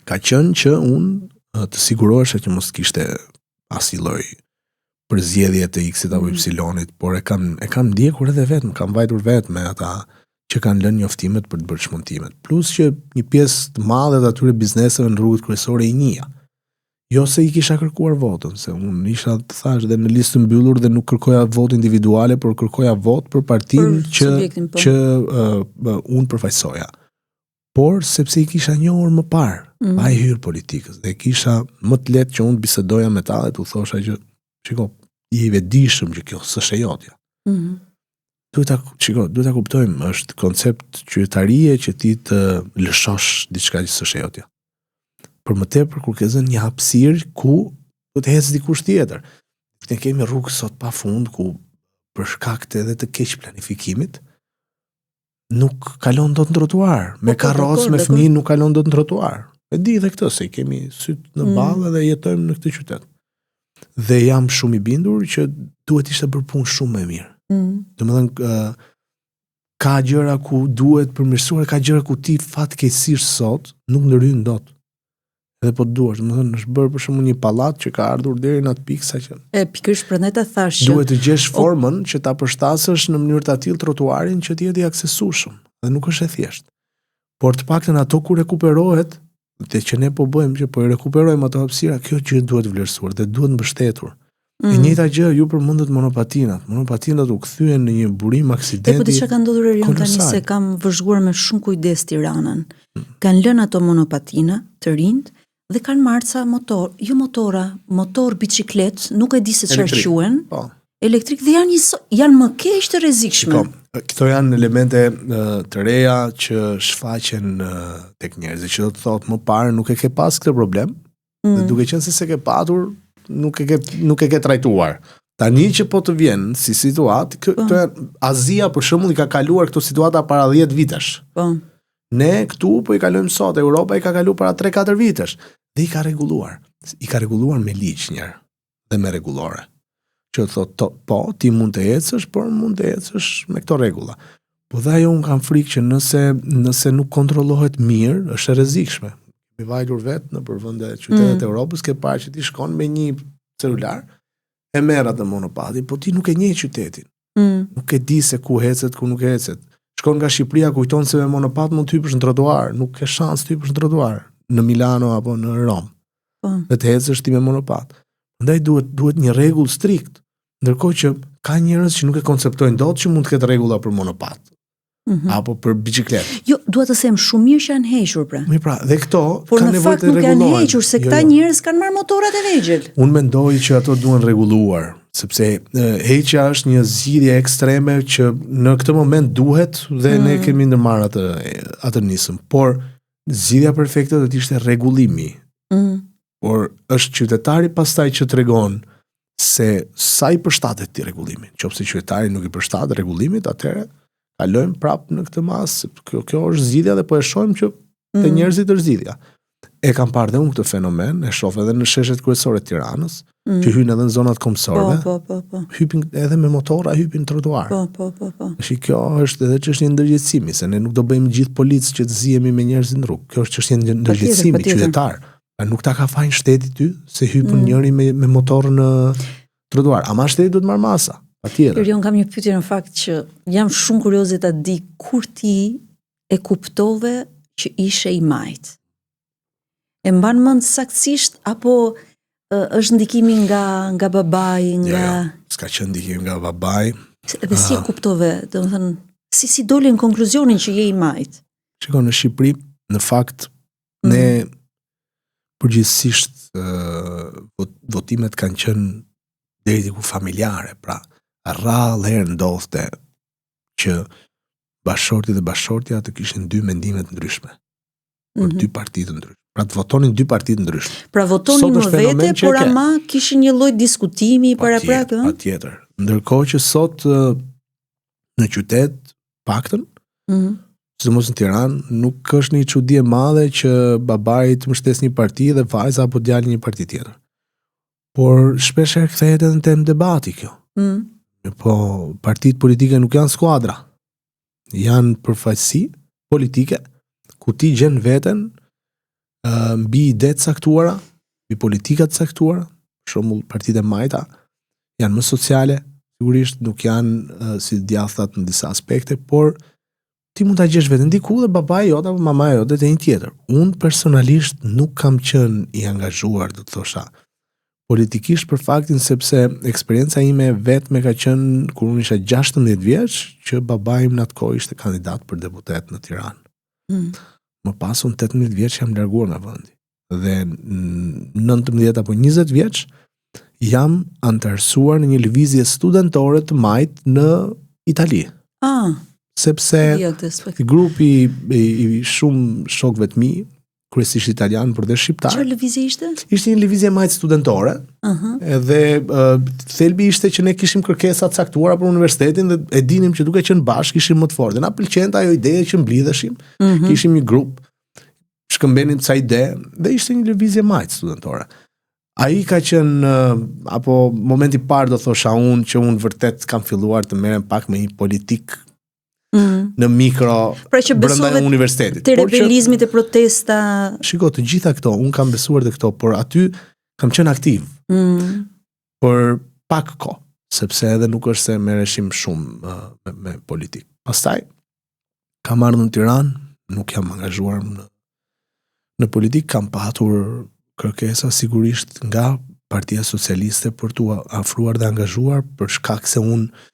[SPEAKER 2] ka qenë që unë të sigurohesha që mos kishte asnjë lloj për zgjedhje të X-it apo Y-it, por e kam ndjekur edhe vetëm, kam vajtur vetë me ata që kanë lënë njoftimet për të bërë çmontimet. Plus që një pjesë të madhe të atyre bizneseve në rrugët kryesore i njihja. Jo se I kisha kërkuar votën, se unë isha të thash dhe në listë mbyllur dhe nuk kërkoja votë individuale, por kërkoja votë për partinë që unë përfaqësoja. Por sepse I kisha njohur më parë, pa I hyrë politikës, dhe kisha më të lehtë që unë bisedoja me ta dhe t'u thosha që shiko, I vetëdijshëm që kjo s'është e jotja. Duhet ta kuptojmë, është koncept qytetarie që ti të lëshosh diçka që s'është e jotja. Për më tepër kur ke zënë një hapësirë ku do të ecë dikush tjetër. Ne kemi rrugë sot pafund ku për shkak të edhe të keq planifikimit nuk kalon dot në trotuar. Me karrocë, me fëmijë nuk kalon dot në trotuar. E di edhe këtë se kemi syt në ballë dhe jetojmë në këtë qytet. Dhe jam shumë I bindur që duhet ishte bërë punë shumë më mirë. Domethënë ka gjëra ku duhet përmirësuar, ka gjëra ku ti fatkeqësisht sot nuk ndryn dot. Edhe po duash, domethënë është bërë për shembull një pallat që ka ardhur deri në atë pikë sa që
[SPEAKER 1] pikërisht prandaj ta thash që
[SPEAKER 2] duhet të gjesh formën që ta përshtasësh në mënyrë të tillë trotuarin që të jetë I aksesueshëm. Dhe nuk është e thjeshtë. Por të paktën ato ku rekuperohet, dhe që ne po bëjmë që po I rekuperojmë ato hapësira, kjo gjë duhet vlerësuar dhe duhet mbështetur. E njëjta gjë ju përmendët monopatinat. Monopatinat u kthyen në një burim aksidenti.
[SPEAKER 1] Po diçka ka ndodhur Erion tani se kam vëzhguar me shumë kujdes Tiranën. Kanë lënë ato monopatina të rinjt dhe kanë marca motor biciklet, nuk e di se çfarë quhen. Po. Elektrik dhe janë më keq të rrezikshme.
[SPEAKER 2] Këto janë elemente të reja që shfaqen tek njerëzit, që do të thotë më parë nuk e ke pas këtë problem, dhe duke qenë se ke patur, nuk e ke trajtuar. Tani që po të vjen si situatë, Azia për shembull I ka kaluar këto situata para 10 vitesh. Po. Ne këtu po I kalojmë sot, Europa I ka kaluar para 3-4 vitesh dhe I ka rregulluar. I ka rregulluar me ligj njerë dhe me rregullore. Që thotë, po, ti mund të ecësh, por mund të ecësh me këto rregulla. Po dhe ajo unë kam frikë që nëse nuk kontrollohet mirë, është e rrezikshme. Mi vajtur vetë në përvende qytetet e Europës, ke parë që ti shkon me një celular, e merr atë monopati, po ti nuk e njeh qytetin. Nuk e di se ku ecet, ku nuk ecet. Shkon nga Shqipëria, kujton se me monopat mund të hypësh në trotuar, nuk ke shans të hypësh në trotuar në Milano apo në Rom. Dhe të ecësh ti me monopat. Prandaj duhet një rregull strikt. Ndërkohë që ka njerëz që nuk e konceptojnë dot që mund të ketë rregulla për monopat. Apo për bicikletë.
[SPEAKER 1] Jo, dua të them shumë mirë që janë hequr pra.
[SPEAKER 2] Mirë pra, dhe këto
[SPEAKER 1] kanë nevojë të rregullohen. Por në fakt nuk janë hequr se këta njerëz kanë marrë motorat e vegjël.
[SPEAKER 2] Unë mendoj që ato duhen rregulluar, sepse heqja është një zgjidhje ekstreme që në këtë moment duhet dhe ne kemi ndërmarrë atë nisëm. Por zgjidhja perfekte do të ishte rregullimi. Por është qytetari pastaj që tregon se sa I përshtatet ti rregullimin. Nëse qytetari nuk I përshtatet rregullimit, atëherë kalojmë prapë në këtë masë. Kjo është zgjidhja dhe po e shohim që te njerëzit është zgjidhja. E kam parë dhe unë këtë fenomen, e shoh edhe në sheshet kryesore të Tiranës, që hyjnë edhe në zonat kombësore. Po. Hypin edhe me motora, hypin në trotuar. Po. Kjo është edhe çështje ndërgjegjësimi, se ne nuk do bëjmë gjithë policë që të zihemi me njerëz në rrugë. Kjo është çështje ndërgjegjësimi qytetar. Nuk ta ka fajin shteti ty se hypën njëri me motor në trotuar. Ama shteti do të marr masa.
[SPEAKER 1] Erion, kam një pyetje në fakt që jam shumë kurioze ta di kur ti e kuptove që ishe I majt. E mban mend saktësisht apo është ndikimi nga babai, nga
[SPEAKER 2] s'ka qenë ndikim nga babai.
[SPEAKER 1] Dhe si e kuptove, domethënë, si doli në konkluzionin që je I majt?
[SPEAKER 2] Shikoj, në Shqipëri, në fakt ne përgjithsisht votimet kanë qenë deri diku familjare, pra rrallë herë ndodhte që bashorti dhe bashortja të kishin dy mendime të ndryshme. Për dy parti të ndryshme. Pra të votonin dy parti të ndryshme.
[SPEAKER 1] Pra votonin më vete, por ama kishin një lloj diskutimi para prakë.
[SPEAKER 2] Patjetër. Ndërkohë që sot në qytet paktën, sidomos në Tiranë, nuk është një çudi e madhe që babai të mbështes një parti dhe vajza apo djali një parti tjetër. Por shpesh herë kthehet edhe në temë debati kjo. Po partitë politike nuk janë skuadra. Janë përfaqësi politike ku ti gjen veten mbi ide të caktuara, mbi politika të caktuara, për shembull partitë e majta janë më sociale, sigurisht nuk janë si djathtat në disa aspekte, por ti mund ta gjesh veten diku dhe babai jot apo mamaja jote te një tjetër. Unë personalisht nuk kam qenë i angazhuar, do të thosha, politikisht për faktin sepse eksperienca ime vetme ka qenë kur unë isha 16 vjeç, që babai im në atë kohë ishte kandidat për deputet në Tiranë. Më pas unë 18 vjeç jam larguar nga vendi. Dhe 19 apo 20 vjeç jam antarësuar në një lëvizje studentore të majt në Itali. Sepse grupi i shumë shokëve të mi, kryesisht italian, por dhe shqiptar.
[SPEAKER 1] Çfarë lëvizje ishte?
[SPEAKER 2] Ishte një lëvizje majt studentore. Edhe thelbi ishte që ne kishim kërkesa të caktuara për universitetin dhe e dinim që duke qenë bashkë ishim më të fortë. Na pëlqente ajo ide që mblidheshim, kishim një grup, shkëmbenim ca ide dhe ishte një lëvizje majt studentore. Ai ka qenë apo momenti i parë do thosha unë që unë vërtet kam filluar të merrem pak me një politik në mikro brenda universitetit.
[SPEAKER 1] Të rebelizmit e protesta.
[SPEAKER 2] Shiko, të gjitha këto, unë kam besuar dhe këto, por aty kam qenë aktiv. Por pak kohë, sepse edhe nuk është se merreshim shumë me politikë. Pastaj kam ardhur në Tiranë, nuk jam angazhuar në politikë, kam patur kërkesa sigurisht nga Partia Socialiste për t'u afruar dhe angazhuar për shkak se unë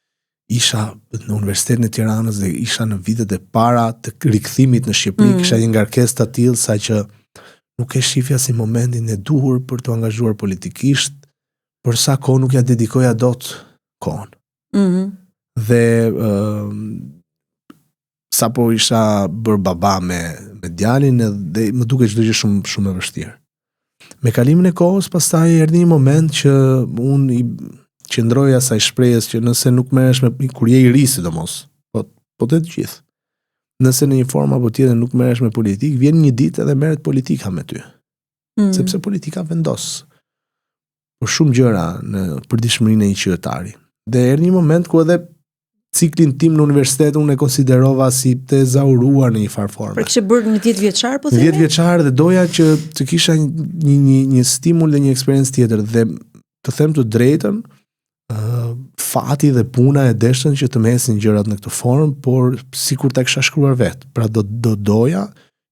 [SPEAKER 2] isha në Universitetin e Tiranës dhe isha në vitet e para të rikthimit në Shqipëri, kisha një ngarkesë të tillë sa që nuk e shifja si momentin e duhur për të angazhuar politikisht, por sa kohë nuk ja dedikoja dot kohën. Dhe sapo isha bërë baba me djalin dhe më duket çdo gjë shumë e vështirë. Me kalimin e kohës pastaj erdhi një moment që unë i qëndroja asaj shprehjes që nëse nuk merresh me kur je i ri sidomos, po të gjithë. Nëse në një formë apo tjetër nuk merresh me politikë, vjen një ditë edhe merret politika me ty. Sepse politika vendos për shumë gjëra në përditshmërinë e një qytetari. Dhe erdhi një moment ku edhe ciklin tim në universitet unë e konsiderova si të ezauruar në një farë forme.
[SPEAKER 1] Për kishe bërë në 10 vjeçar, po themi?
[SPEAKER 2] 10 vjeçar dhe doja që të kisha një stimul dhe një eksperiencë tjetër dhe të them të drejtën, fati dhe puna e deshtën që të mesin gjërat në këtë formë, por sikur ta kisha shkruar vetë. Pra doja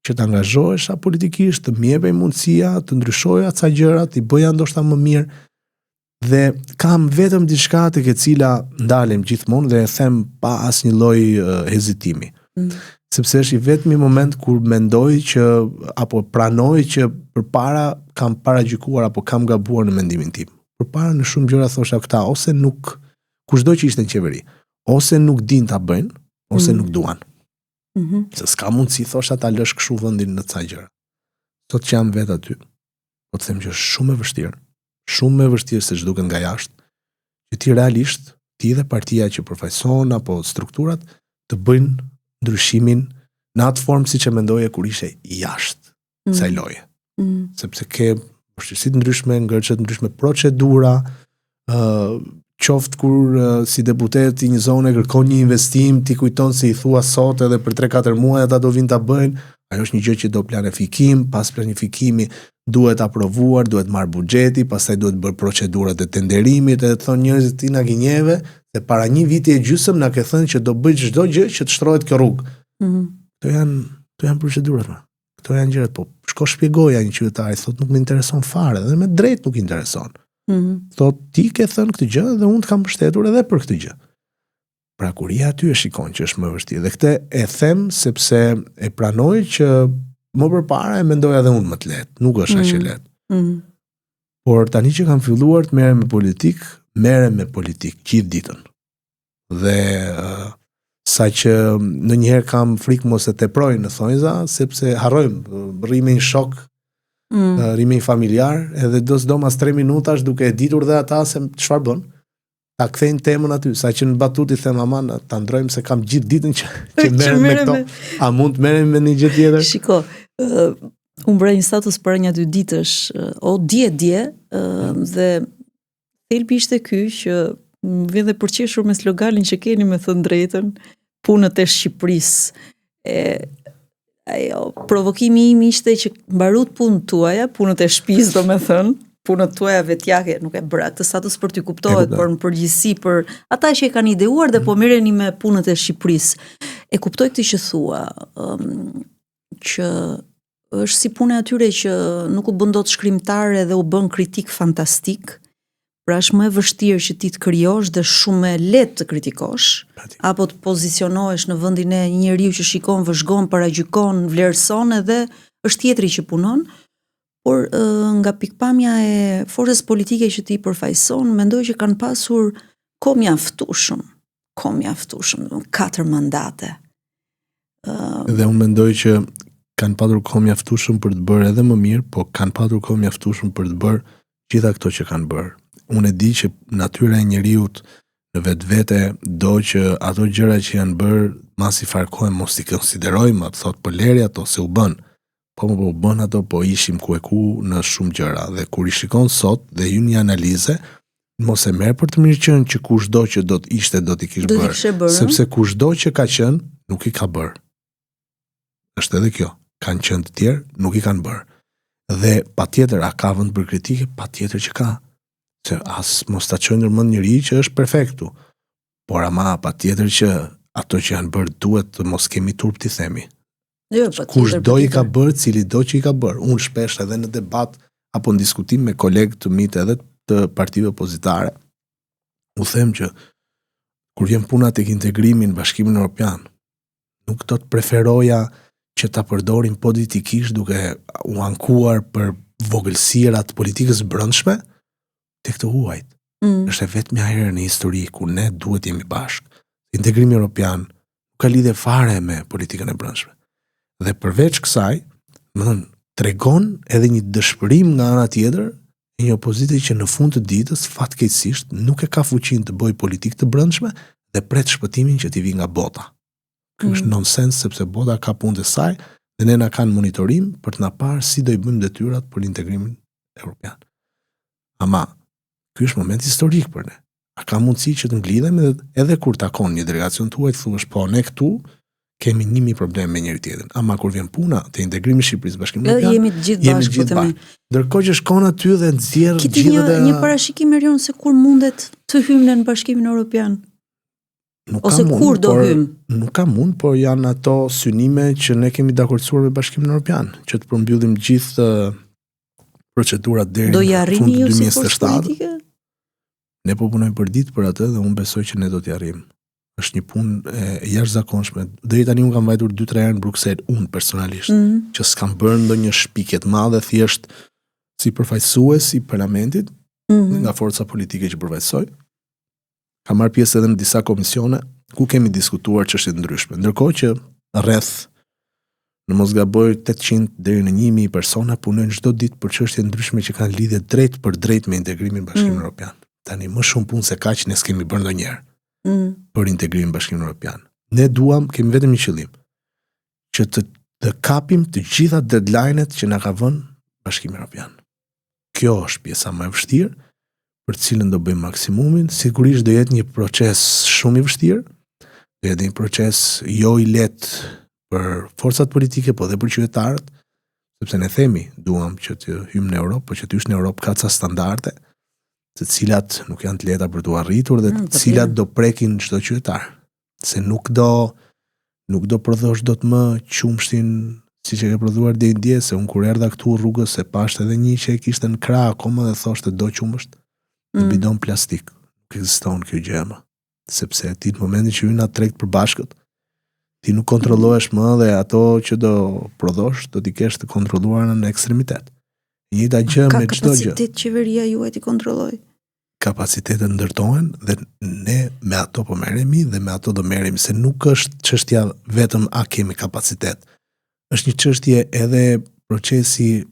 [SPEAKER 2] që të angazhohesha politikisht, të m'jepej mundësia, të ndryshoja ca gjërat, i bëja ndoshta më mirë. Dhe kam vetëm diçka tek e cila ndalem gjithmonë dhe e them pa asnjë lloj hezitimi. Sepse është i vetmi moment kur mendoj që apo pranoj që përpara kam paragjykuar apo kam gabuar në mendimin tim. Përpara në shumë gjëra thosha këta ose nuk, kushdo që ishte në qeveri, ose nuk din ta bëjnë, ose nuk duan. Se s'ka mundësi thosha ta lësh kështu vendin në ca gjëra. Sot që jam vetë aty, po të them që është shumë e vështirë se ç'duket nga jashtë, që ti realisht, ti dhe partia që përfaqëson apo strukturat të bëjnë ndryshimin në atë formë siç e mendoje kur ishe jashtë kësaj loje. Sepse ke vështirësi të ndryshme, ngërçe të ndryshme, procedura, qoftë kur si deputet i një zone kërkon një investim, ti kujton se i thua sot edhe për 3-4 muaj ata do vinë ta bëjnë, ajo është një gjë që do planifikim, pas planifikimi duhet aprovuar, duhet marrë buxheti, pastaj duhet bërë procedurat e tenderimit, edhe thon njerëzit ti na gënjeve, se para një viti e gjysmë na ke thënë që do bëj çdo gjë që të shtrohet kjo rrugë. Këto janë procedurat. Këto janë gjërat, po shko shpjegoja një qytetari, thot nuk më intereson fare, dhe me drejt nuk intereson. Thot ti ke thënë këtë gjë dhe unë të kam mbështetur edhe për këtë gjë. Pra kur je aty e shikon që është më vështirë. Dhe këtë e them sepse e pranoj që më përpara e mendoja edhe unë më të lehtë, nuk është aq e lehtë. Por tani që kam filluar të merrem me politikë gjithë ditën. Dhe sa që në njëherë kam frikë mos e teproj në thonjza, sepse harrojmë, rrime një shok, rrime një familjar, edhe do mas 3 minutash duke e ditur dhe ata se çfarë bën, ta kthejnë temën aty, sa që në batut i them aman, ta ndrojmë se kam gjithë ditën që merrem me këto, a mund të merrem me një gjë tjetër?
[SPEAKER 1] Shiko, unë bëra një status për një 2 ditësh, dje, dhe thelbi ishte ky që më vjen dhe përqeshur me sloganin që keni me thënë drejtën, punët e Shqipërisë. Provokimi im ishte që mbarut punët tuaja, punët e shtëpisë domethënë, punët tuaja vetjake nuk e bëra këtë status për t'ju kuptohet, por në përgjithësi për ata që e kanë ideuar dhe po merreni me punët e Shqipërisë. E kuptoj këtë që thua, që është si punë atyre që nuk u bën dot shkrimtare dhe u bën kritik fantastik. Pra është më e vështirë që ti të krijosh dhe shumë e lehtë të kritikosh, apo të pozicionohesh në vendin e një njeriu që shikon, vëzhgon, paragjykon, vlerëson edhe është tjetri që punon. Por nga pikpamja e forcës politike që ti përfaqëson, mendoj që kanë pasur kohë mjaftueshëm, 4 mandate.
[SPEAKER 2] Dhe unë mendoj që kanë patur kohë mjaftueshëm për të bërë edhe më mirë, po kanë patur kohë mjaftueshëm për të bërë gjitha këto që kanë bërë. Unë e di që natyra e njeriut në vetvete do që ato gjëra që janë bërë masi farkohen mos i konsiderojmë, atë thot për leri ato se u bën. Po u bën ato, po ishim ku e ku në shumë gjëra. Dhe kur i shikon sot dhe ju një analize, mos e merr për të mirë qenë që kushdo që do të ishte do t'i kishte bërë, sepse kushdo që ka qenë nuk i ka bërë. Është edhe kjo, kanë qenë të tjerë, nuk i kanë bërë. Dhe patjetër a ka vend për kritike, patjetër që ka. Se as mos ta çojë ndërmend njëri që është perfektu. Por ama patjetër që ato që janë bërë duhet të mos kemi turp t'i themi.
[SPEAKER 1] Jo,
[SPEAKER 2] kushdo i ka bërë, cili do që i ka bërë. Unë shpesh edhe në debat apo në diskutim me kolegë të mit edhe të partive opozitare, u them që kur vjen puna tek integrimi në Bashkimin Evropian, nuk do të preferoja që ta përdorim politikisht duke u ankuar për vogëlsirat politikës brendshme tek të huajt. Është vetëm herë në histori ku ne duhet jemi bashkë. Integrimi Evropian nuk ka lidhje fare me politikën e brendshme. Dhe përveç kësaj, tregon edhe një dëshpërim nga ana tjetër e një opozite që në fund të ditës fatkeqësisht nuk e ka fuqinë të bëjë politikë të brendshme dhe pret shpëtimin që t'i vi nga bota. Kjo është nonsens sepse bota ka punët e saj dhe ne na kanë monitorim për të na parë si do i bëjmë detyrat për integrimin evropian. Ama ky është moment historik për ne. A ka mundësi që të nglidhemi edhe kur takon një delegacion tuaj të thuash po ne këtu kemi 1000 probleme me njëri tjetrin. Ama kur vjen puna te integrimi i Shqipërisë Bashkimin Evropian,
[SPEAKER 1] jemi të gjithë bashkë.
[SPEAKER 2] Ndërkohë që shkon aty dhe nxjerr
[SPEAKER 1] gjithë një parashikim Erion se kur mundet të hyjmë në Bashkimin Evropian. Ose kur do hyjmë?
[SPEAKER 2] Nuk ka mund, por janë ato synime që ne kemi dakordsuar me Bashkimin Evropian, që të përmbyllim gjithë procedurat deri në fund të 2027. Ne po punojmë për ditë për atë dhe unë besoj që ne do t'i arrijmë. Është një punë e jashtëzakonshme. Deri tani unë kam vajtur 2-3 herë në Bruksel, unë personalisht, që s'kam bërë ndonjë shpikje të madhe, thjesht si përfaqësues i parlamentit, nga forca politike që përfaqësoj. Kam marrë pjesë edhe në disa komisione ku kemi diskutuar çështje të ndryshme. Ndërkohë që rreth në mos gaboj 800 deri në 1000 persona punojnë çdo ditë për çështje ndryshme që kanë lidhje drejt për drejt me integrimin në Bashkimin Evropian. Tani më shumë punë se kaq ne s'kemi bërë ndonjëherë për integrimin në Bashkimin Evropian. Ne kemi vetëm një qëllim, që të kapim të gjitha deadline-et që na ka vënë Bashkimi Evropian. Kjo është pjesa më e vështirë, për cilën do bëjmë maksimumin. Sigurisht do jetë një proces shumë i vështirë, do jetë një proces jo i lehtë për forcat politike, po dhe për qytetarët, sepse ne themi, duam që të hyjmë në Europë, por që të hysh në Europë ka ca standarde, të cilat nuk janë të lehta për t'u arritur dhe të cilat do prekin çdo qytetar. Se nuk do prodhosh dot më qumshtin siç e ke prodhuar deri dje, se unë kur erdha këtu rrugës e pashte edhe një që e kishte në krah akoma dhe thoshte do qumësht në bidon plastik. Nuk ekziston kjo gjë më. Sepse ti në momentin që hyn atë treg përbashkët, ti nuk kontrollohesh më dhe ato që do prodhosh do t'i kesh të kontrolluara në ekstremitet. Njëjta gjë me çdo gjë.
[SPEAKER 1] Ka kapacitet qeveria juaj t'i kontrollojë.
[SPEAKER 2] Kapacitetet ndërtohen dhe ne me ato po merremi dhe me ato do merremi, se nuk është çështja vetëm a kemi kapacitet. Është një çështje edhe procesi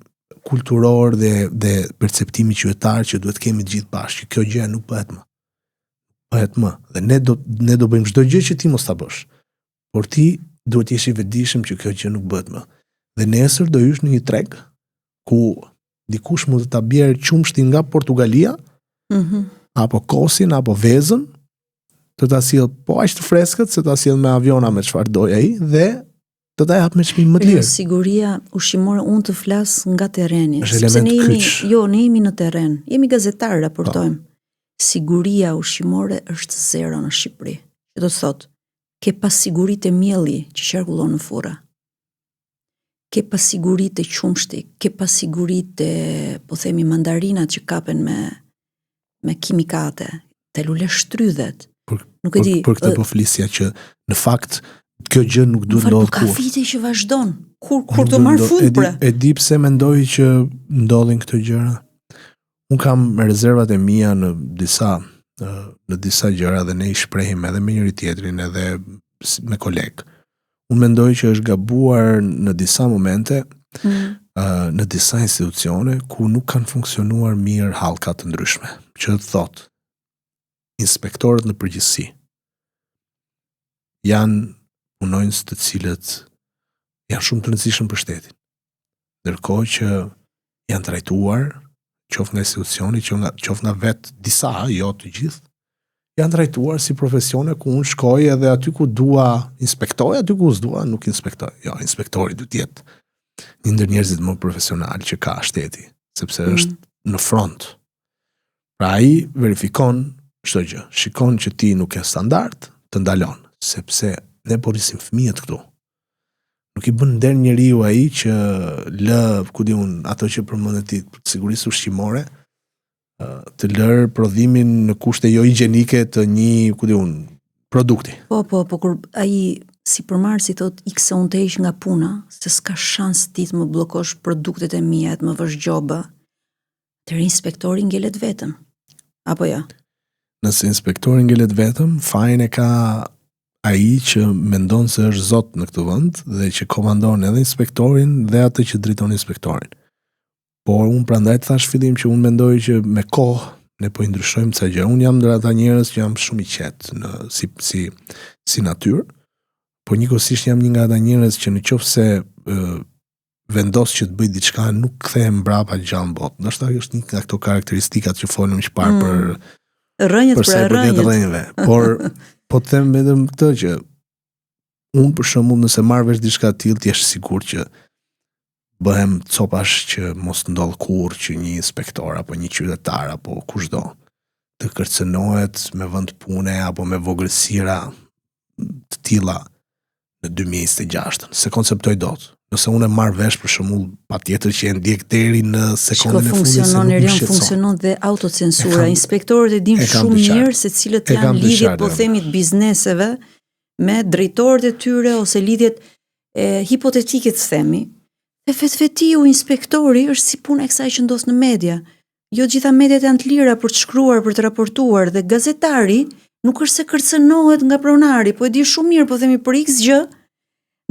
[SPEAKER 2] kulturor dhe perceptimi qytetar që duhet kemi të gjithë bashkë. Kjo gjë nuk bëhet më. Bëhet më. Dhe ne do bëjmë çdo gjë që ti mos ta bësh. Por ti duhet të jesh i vetëdijshëm që kjo gjë nuk bëhet më. Dhe nesër do hysh në një treg ku dikush mund të ta bjerë qumshtin nga Portugalia, apo kosin, apo vezën, të ta sjell po aq të freskët se ta sjell me aviona me çfarë doj ai dhe do ta jap me çmim më të lirë.
[SPEAKER 1] Siguria ushqimore, unë të flas nga terreni.
[SPEAKER 2] Është element kyç.
[SPEAKER 1] Ne jemi në terren. Jemi gazetar, raportojmë. Siguria ushqimore është zero në Shqipëri. Që do të thotë, ke pasiguritë e mielli që qarkullon në furra. Ke pasiguritë e qumshti, ke pasiguritë e, po themi, mandarinat që kapen me kimikate, te lule shtrydhet. Nuk e di.
[SPEAKER 2] Për këtë po flisja që në fakt kjo gjë nuk duhet ndodhë
[SPEAKER 1] kur. Ka vite që vazhdon. Kur të marr fund pra.
[SPEAKER 2] E di pse mendoj që ndodhin këto gjëra. Un kam rezervat e mia në disa gjëra dhe ne i shprehim edhe me njëri tjetrin edhe me kolegë. Unë mendoj që është gabuar në disa momente, në disa institucione ku nuk kanë funksionuar mirë hallka të ndryshme. Që thot, inspektorët në përgjithësi janë punonjës të cilët janë shumë të rëndësishëm për shtetin. Ndërkohë që janë trajtuar, qoftë nga institucioni, qoftë nga vetë disa, jo të gjithë, janë trajtuar si profesione ku unë shkoj edhe aty ku dua inspektoj, aty ku s'dua nuk inspektoj. Jo, inspektori duhet të jetë një ndër njerëzit më profesional që ka shteti, sepse është në front. Pra ai verifikon çdo gjë, shikon që ti nuk ke standard, të ndalon, sepse ne po rrisim fëmijët këtu. Nuk i bën nder njeriu ai që lë, ku di unë, ato që përmendet ti, sigurisë ushqimore, të lërë prodhimin në kushte jo higjienike të një, ku di unë, produkti.
[SPEAKER 1] Po, kur ai si përmarrësi thot ikse unë të heq nga puna, se s'ka shans ti të më bllokosh produktet e mia, të më vësh gjoba, atëherë inspektori ngelet vetëm. Apo jo?
[SPEAKER 2] Nëse inspektori ngelet vetëm, fajin e ka ai që mendon se është zot në këtë vend dhe që komandon edhe inspektorin dhe atë që drejton inspektorin. Por unë prandaj të thash fillim që unë mendoj që me kohë ne po i ndryshojmë ca gjë. Unë jam ndër ata njerëz që jam shumë i qetë si natyrë, por njëkohësisht jam një nga ata njerëz që nëse vendos që të bëj diçka nuk kthehem mbrapa gjallë në botë. Ndoshta është një nga ato karakteristikat që folëm që parë për rrënjët. Por po të them vetëm këtë që unë për shembull nëse marr vesh diçka të tillë, ti je sigurt që bëhem copash që mos ndodh kurrë që një inspektor apo një qytetar apo kushdo të kërcënohet me vend pune apo me vogëlsira të tilla në 2026. Se konceptoj dot. Nëse unë e marr vesh për shembull, patjetër që e ndjek deri në sekondën e fundit se nuk
[SPEAKER 1] funksionon dhe autocensura. Inspektorët e dinë shumë mirë se cilët janë lidhjet, po themi, të bizneseve me drejtorët e tyre ose lidhjet hipotetike të themi. E vetiu inspektori është si punë e kësaj që ndodh në media. Jo gjitha mediat janë të lira për të shkruar, për të raportuar dhe gazetari nuk është se kërcënohet nga pronari, po e di shumë mirë, po themi për X gjë,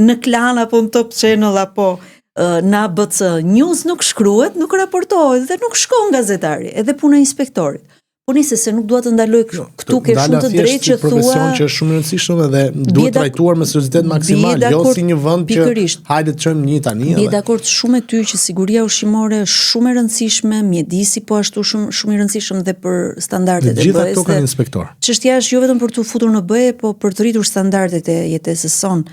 [SPEAKER 1] në Klan apo në Top Channel apo në ABC News nuk shkruhet, nuk raportohet dhe nuk shkon gazetari, edhe puna e inspektorit. Po nisë se nuk dua të ndaloj këtu ke shumë të drejtë që thua
[SPEAKER 2] profesion që është shumë i rëndësishëm dhe duhet trajtuar me seriozitet maksimal, jo si një vend që hajde të çojmë një tani.
[SPEAKER 1] Bie dakord shumë me ty që siguria ushqimore është shumë e rëndësishme, mjedisi po ashtu shumë i rëndësishëm dhe për standardet e BE-s.
[SPEAKER 2] Gjithë ato kanë inspektor.
[SPEAKER 1] Çështja është jo vetëm për të futur në BE, po për të rritur standardet e jetesës son.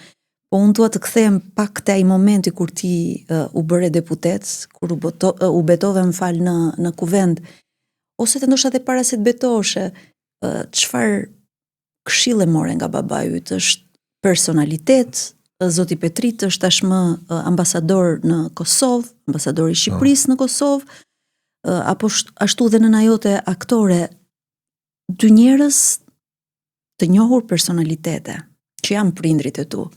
[SPEAKER 1] Po unë dua të kthehem pak te ai momenti kur ti u bëre deputet, kur u betove në kuvend. Ose të ndoshta edhe para se të betoshe, çfarë këshille more nga babai yt? Është personalitet, zoti Petrit është tashmë ambasador në Kosovë, ambasador i Shqipërisë në Kosovë, apo ashtu dhe nëna jote aktore, dy njerëz të njohur personalitete, që janë prindrit e tu.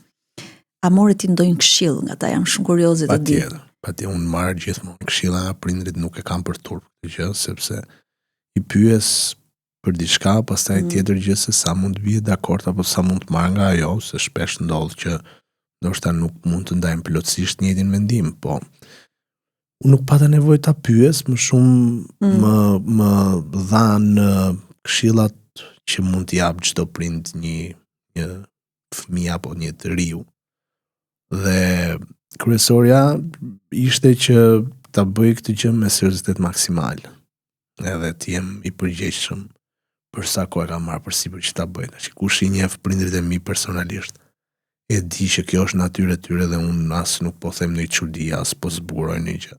[SPEAKER 1] A more ti ndonjë këshill nga ta? Jam shumë kurioze të di.
[SPEAKER 2] Patjetër, unë marr gjithmonë këshilla nga prindrit, nuk e kam për turp këtë gjë, sepse i pyes për diçka, pastaj tjetër gjë se sa mund të bie dakord apo sa mund të marr nga ajo, se shpesh ndodh që ndoshta nuk mund të ndajmë plotësisht një njëjtin mendim, po unë nuk pata nevojë ta pyes, më shumë më dhan këshillat që mund t'i jap çdo prind një fëmijë apo një të riu. Dhe kryesorja ishte që ta bëj këtë gjë me seriozitet maksimal. Edhe të jem i përgjegjshëm për sa kohë kam marrë përsipër që ta bëj. Tash kush i njeh prindrit e mi personalisht, e di që kjo është natyrë e tyre dhe unë as nuk po them në çudi, as po zburoj një gjë.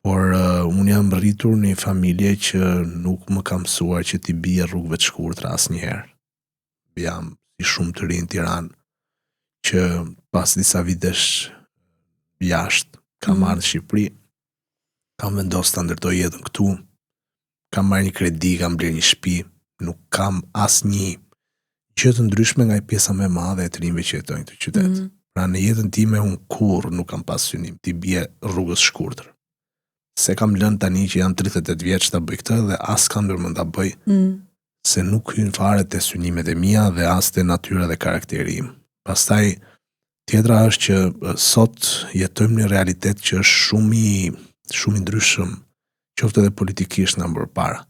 [SPEAKER 2] Por unë jam rritur në një familje që nuk më ka mësuar që t'i bie rrugëve të shkurtra asnjëherë. Jam i shumë të rinj në Tiranë që pas disa vitesh jashtë kam marrë në Shqipëri, kam vendosur ta ndërtoj jetën këtu, kam marrë një kredi, kam blerë një shtëpi, nuk kam asnjë gjë të ndryshme nga pjesa më e madhe e të rinjve që jetojnë këtë qytet. Pra në jetën time unë kurrë nuk kam pas synim t'i bie rrugës shkurtër. Se kam lënë tani që jam 38 vjeç ta bëj këtë dhe as kam ndërmend ta bëj, se nuk hyn fare te synimet e mia dhe as te natyra dhe karakteri im. Pastaj tjetra është që sot jetojmë në realitet që është shumë i ndryshëm, qoftë edhe politikisht nga më përpara.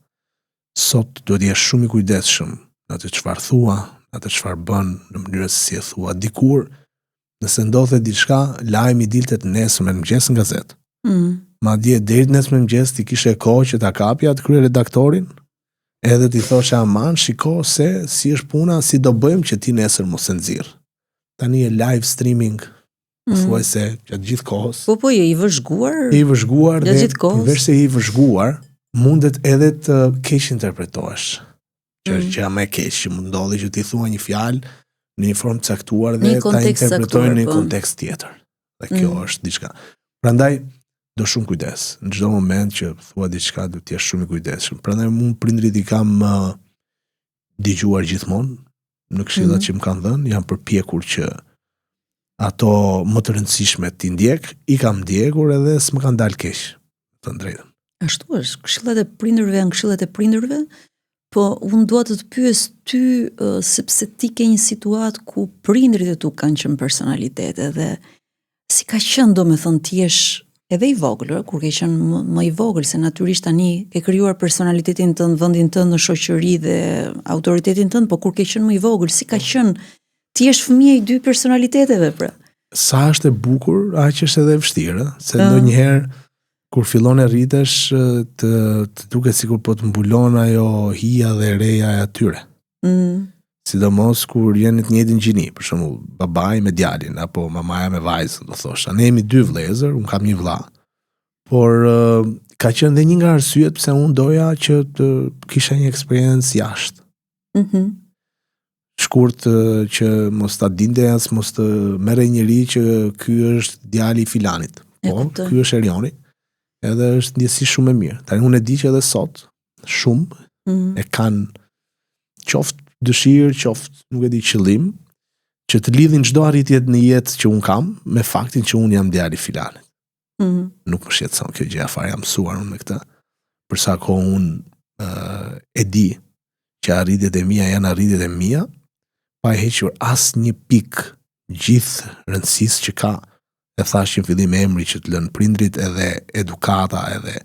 [SPEAKER 2] Sot duhet jesh shumë i kujdesshëm në atë çfarë thua, në atë çfarë bën, në mënyrën se si e thua. Dikur, nëse ndodhte diçka, lajmi dilte të nesër në mëngjes në gazetë. Madje deri nesër në mëngjes ti kishe kohë që ta kapja atë kryeredaktorin, edhe ti thoshe aman, shiko se si është puna, si do bëjmë që ti nesër mos e nxirr. Tani e live streaming, thuaj se gjatë gjithë kohës.
[SPEAKER 1] Po je i vëzhguar.
[SPEAKER 2] I vëzhguar
[SPEAKER 1] dhe
[SPEAKER 2] përveç se i vëzhguar, mundet edhe të keq interpretohesh. Që është gjë më e keq që mund ndodhi që ti thua një fjalë në një formë caktuar dhe ta interpretojnë në një kontekst tjetër. Dhe kjo është diçka. Prandaj do shumë kujdes. Në çdo moment që thua diçka do të jesh shumë i kujdesshëm. Prandaj unë prindrit i kam dëgjuar gjithmonë në këshillat që më kanë dhënë, jam përpjekur që ato më të rëndësishme ti ndjek, i kam ndjekur edhe s'më kanë dalë keq, të drejtën.
[SPEAKER 1] Ashtu është, këshillat e prindërve janë këshillat e prindërve, po unë dua të pyes ty sepse ti ke një situatë ku prindrit e tu kanë qenë personalitete dhe si ka qenë domethënë ti jesh edhe i vogël, kur ke qenë më i vogël, se natyrisht tani ke krijuar personalitetin tënd, vendin tënd në shoqëri dhe autoritetin tënd, po kur ke qenë më i vogël, si ka qenë ti je fëmia i dy personaliteteve pra?
[SPEAKER 2] Sa është e bukur, aq është edhe e vështirë, se ndonjëherë kur fillon e rritesh të duket sikur po të mbulon ajo hija dhe reja e atyre. Sidomos kur jeni të njëjtin gjini, për shembull, babai me djalin apo mamaja me vajzën, do thosha. Ne jemi dy vëllezër, unë kam një vëlla. Por ka qenë dhe një nga arsyet pse unë doja që të kisha një eksperiencë jashtë. Shkurt që mos ta dinte as mos të merrej njëri që ky është djali i filanit. Po, ky është Erioni. Edhe është ndjesi shumë e mirë. Tani unë e di që edhe sot shumë e kanë qoftë dëshirë, qoftë nuk e di qëllim, që të lidhin çdo arritje në jetë që un kam me faktin që un jam djali i filanit. Nuk më shqetëson kjo gjë, afar jam mësuar unë me këtë. Për sa kohë un e di që arritjet e mia janë arritjet e mia, pa e hequr asnjë pikë gjithë rëndësisë që ka. E thash që në fillim emri që të lënë prindrit, edhe edukata, edhe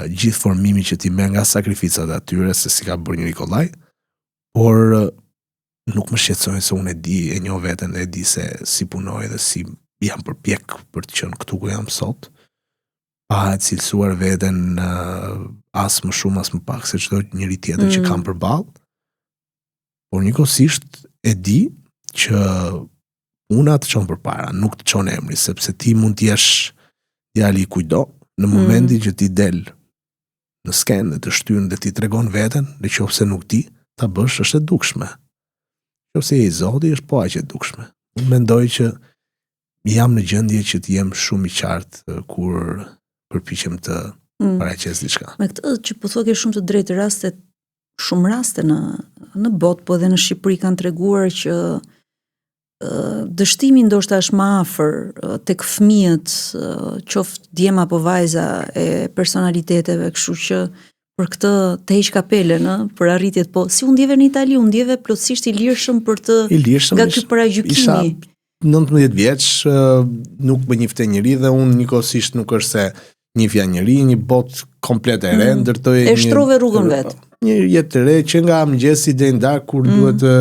[SPEAKER 2] gjithë formimi që ti merr nga sakrificat e atyre, se si ka bërë një Nikolaj, por nuk më shqetësojnë se unë e di, e njoh veten dhe e di se si punoj dhe si jam përpjek për të qenë këtu ku jam sot, pa e cilësuar veten as më shumë as më pak se çdo njëri tjetër që kam përballë, por njëkohësisht e di që unë atë çon përpara, nuk të çon emri, sepse ti mund të jesh djali i kujdo në momentin që ti del në skenë dhe të shtyn dhe ti tregon veten, nëse nuk di, ta bësh është e dukshme. Nëse je i Zoti, është po aq e dukshme. Unë mendoj që jam në gjendje që të jem shumë i qartë kur përpiqem të paraqes diçka.
[SPEAKER 1] Me këtë që po thua ke shumë të drejtë shumë raste në botë, po edhe në Shqipëri kanë treguar që dështimi ndoshta është më afër tek fëmijët, qoftë djema apo vajza e personaliteteve, kështu që për këtë të heq kapelen për arritjet, po si u ndjeve në Itali, u ndjeve plotësisht i lirshëm për të nga ky paragjykimi.
[SPEAKER 2] Isha 19 vjeç, nuk më njifte njëri dhe unë njëkohësisht nuk është se njifja njëri, një botë komplet e re, ndërtoj
[SPEAKER 1] e shtrove rrugën vet.
[SPEAKER 2] Një jetë të re që nga mëngjesi deri në darkë kur duhet të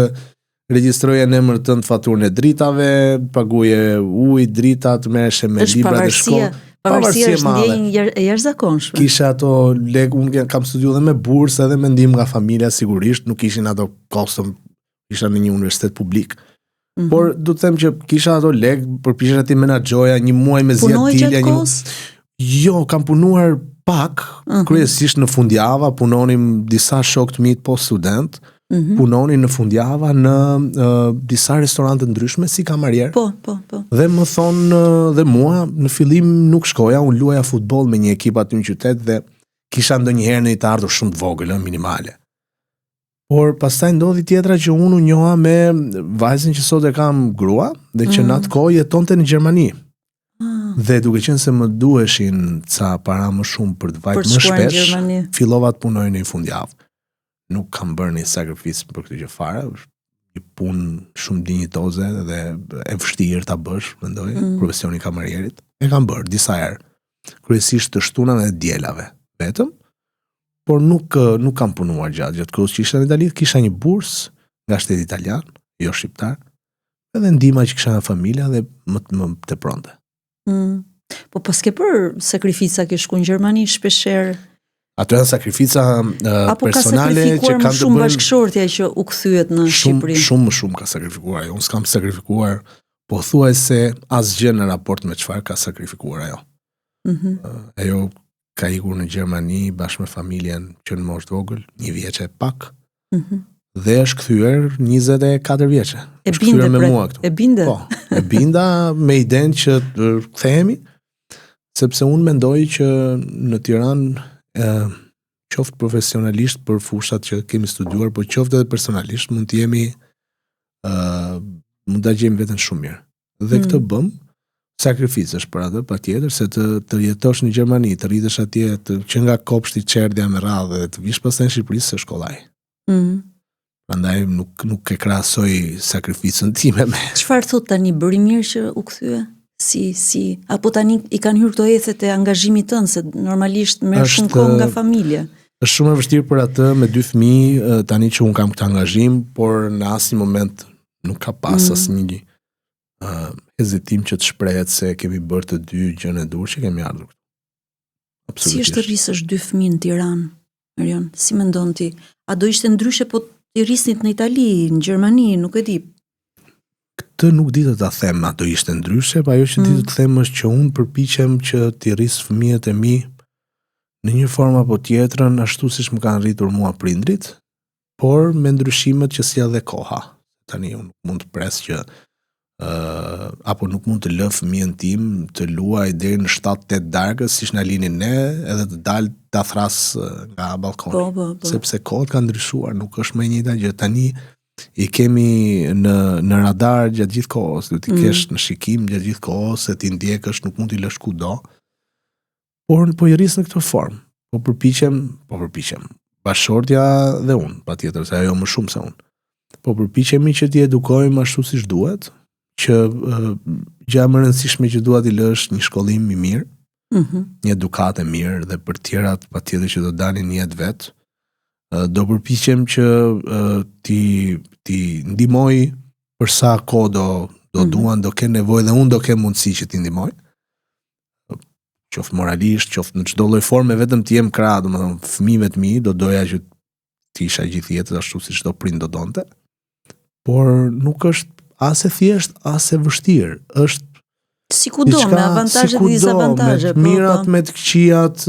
[SPEAKER 2] regjistroje në emër tënd faturën e dritave, paguje ujë, drita, të merresh me libra të shkollë.
[SPEAKER 1] Pavarësia është ndjenjë e jashtëzakonshme.
[SPEAKER 2] Kisha ato unë kam studiuar edhe me bursë edhe me ndihmë nga familja, sigurisht, nuk ishin ato kostum, isha në një universitet publik. Por du të them që kisha ato lek, përpisha ti menaxhoja një muaj me zjatëtilja. Jo, kam punuar pak, kryesisht në fundjava, punonim disa shokë të mi po student, punonin në fundjava në disa restorante ndryshme si kamarier.
[SPEAKER 1] Po.
[SPEAKER 2] Dhe më thonë dhe mua, në fillim nuk shkoja, unë luaja futboll me një ekip aty në qytet dhe kisha ndonjëherë në një të ardhur shumë të vogël, minimale. Por pastaj ndodhi tjetra që unë u njoha me vajzën që sot e kam grua dhe që në atë kohë jetonte në Gjermani. Dhe duke qenë se më duheshin ca para më shumë për të vajt më shpesh, fillova të punoj në një fundjavë. Nuk kam bërë një sakrificë për këtë gjë fare, një punë shumë dinjitoze dhe e vështirë ta bësh, mendoj, profesioni kamarierit. E kam bërë disa herë, kryesisht të shtunave dhe dielave, vetëm. Por nuk kam punuar gjatë kohës që isha në Itali, kisha një bursë nga shteti italian, jo shqiptar, edhe ndihma që kisha nga familja dhe më tepronte.
[SPEAKER 1] Po s'ke për sakrifica ke shku në Gjermani shpesher?
[SPEAKER 2] Ato janë sakrifica personale që kanë të bërë. Apo ka sakrifikuar më shumë
[SPEAKER 1] bashkëshortja që u kthyet në Shqipëri? Shumë
[SPEAKER 2] më shumë ka sakrifikuar ajo. Unë s'kam sakrifikuar, po thuajse asgjë në raport me çfarë ka sakrifikuar ajo. Ajo ka ikur në Gjermani bashkë me familjen që në moshë vogël, 1 vjeçe pak, dhe është kthyer 24 vjeçe.
[SPEAKER 1] E binde me mua këtu. E binde?
[SPEAKER 2] Po, e binda me idenë që të kthehemi, sepse unë mendoj që në Tiranë qoftë profesionalisht për fushat që kemi studiuar, po qoftë edhe personalisht mund të jemi mund ta gjejmë veten shumë mirë. Dhe këtë bëm sakrificësh për atë, patjetër, se të jetosh në Gjermani, të rritesh atje, që nga kopshti çerdhja me radhë dhe të vish pastaj në Shqipëri se shkollaj. Prandaj nuk e krahasoj sakrificën time me.
[SPEAKER 1] Çfarë thot tani, bëri mirë që u kthye? Si apo tani i kanë hyrë këto ethet e angazhimit tënd, se normalisht merr shumë kohë nga familja.
[SPEAKER 2] Është shumë e vështirë për atë me 2 fëmijë, tani që un kam këtë angazhim, por në asnjë moment nuk ka pas asnjë hezitim që të shprehet se kemi bërë të 2 gjën e dur që kemi ardhur këtu. Absolutisht.
[SPEAKER 1] Si është të rrisësh 2 fëmijë në Tiranë, Marion? Si mendon ti? A do ishte ndryshe po të rrisnit në Itali, në Gjermani, nuk e di?
[SPEAKER 2] Këtë nuk di të ta them, a do ishte ndryshe, pa ajo që di të them është që unë përpiqem që të rris fëmijët e mi në një formë apo tjetrën, ashtu siç më kanë rritur mua prindrit, por me ndryshimet që sjell dhe koha. Tani unë nuk mund të pres që apo nuk mund të lë fëmijën tim të luaj deri në 7-8 darkës siç na linin ne, edhe të dalë ta thras nga balkoni.
[SPEAKER 1] Po.
[SPEAKER 2] Sepse kohët kanë ndryshuar, nuk është më e njëjta gjë. Tani i kemi në radar gjatë gjithë kohës, do t'i kesh në shikim gjatë gjithë kohës, se ti ndjekësh, nuk mund t'i lësh kudo. Por po i rris në këtë formë. Po përpiqem. Bashortja dhe unë, patjetër, se ajo më shumë se unë. Po përpiqemi që t'i edukojmë ashtu siç duhet, që gjë më e rëndësishme që dua t'i lësh një shkollim i mirë, një edukat e mirë, dhe për tjerat patjetër që do dalin një jetë vet. Do përpiqem që ti ndihmoj për sa kohë do duan, do kenë nevojë dhe unë do kem mundësi që ti ndihmoj. Qoftë moralisht, qoftë në çdo lloj forme, vetëm të jem krah, domethënë fëmijëve të mi, do doja që të isha gjithë jetën ashtu si çdo prind do donte. Por nuk është as e thjesht, as e vështirë. Është
[SPEAKER 1] sikudo me avantazhe dhe dizavantazhe,
[SPEAKER 2] me mirat, me të këqijat.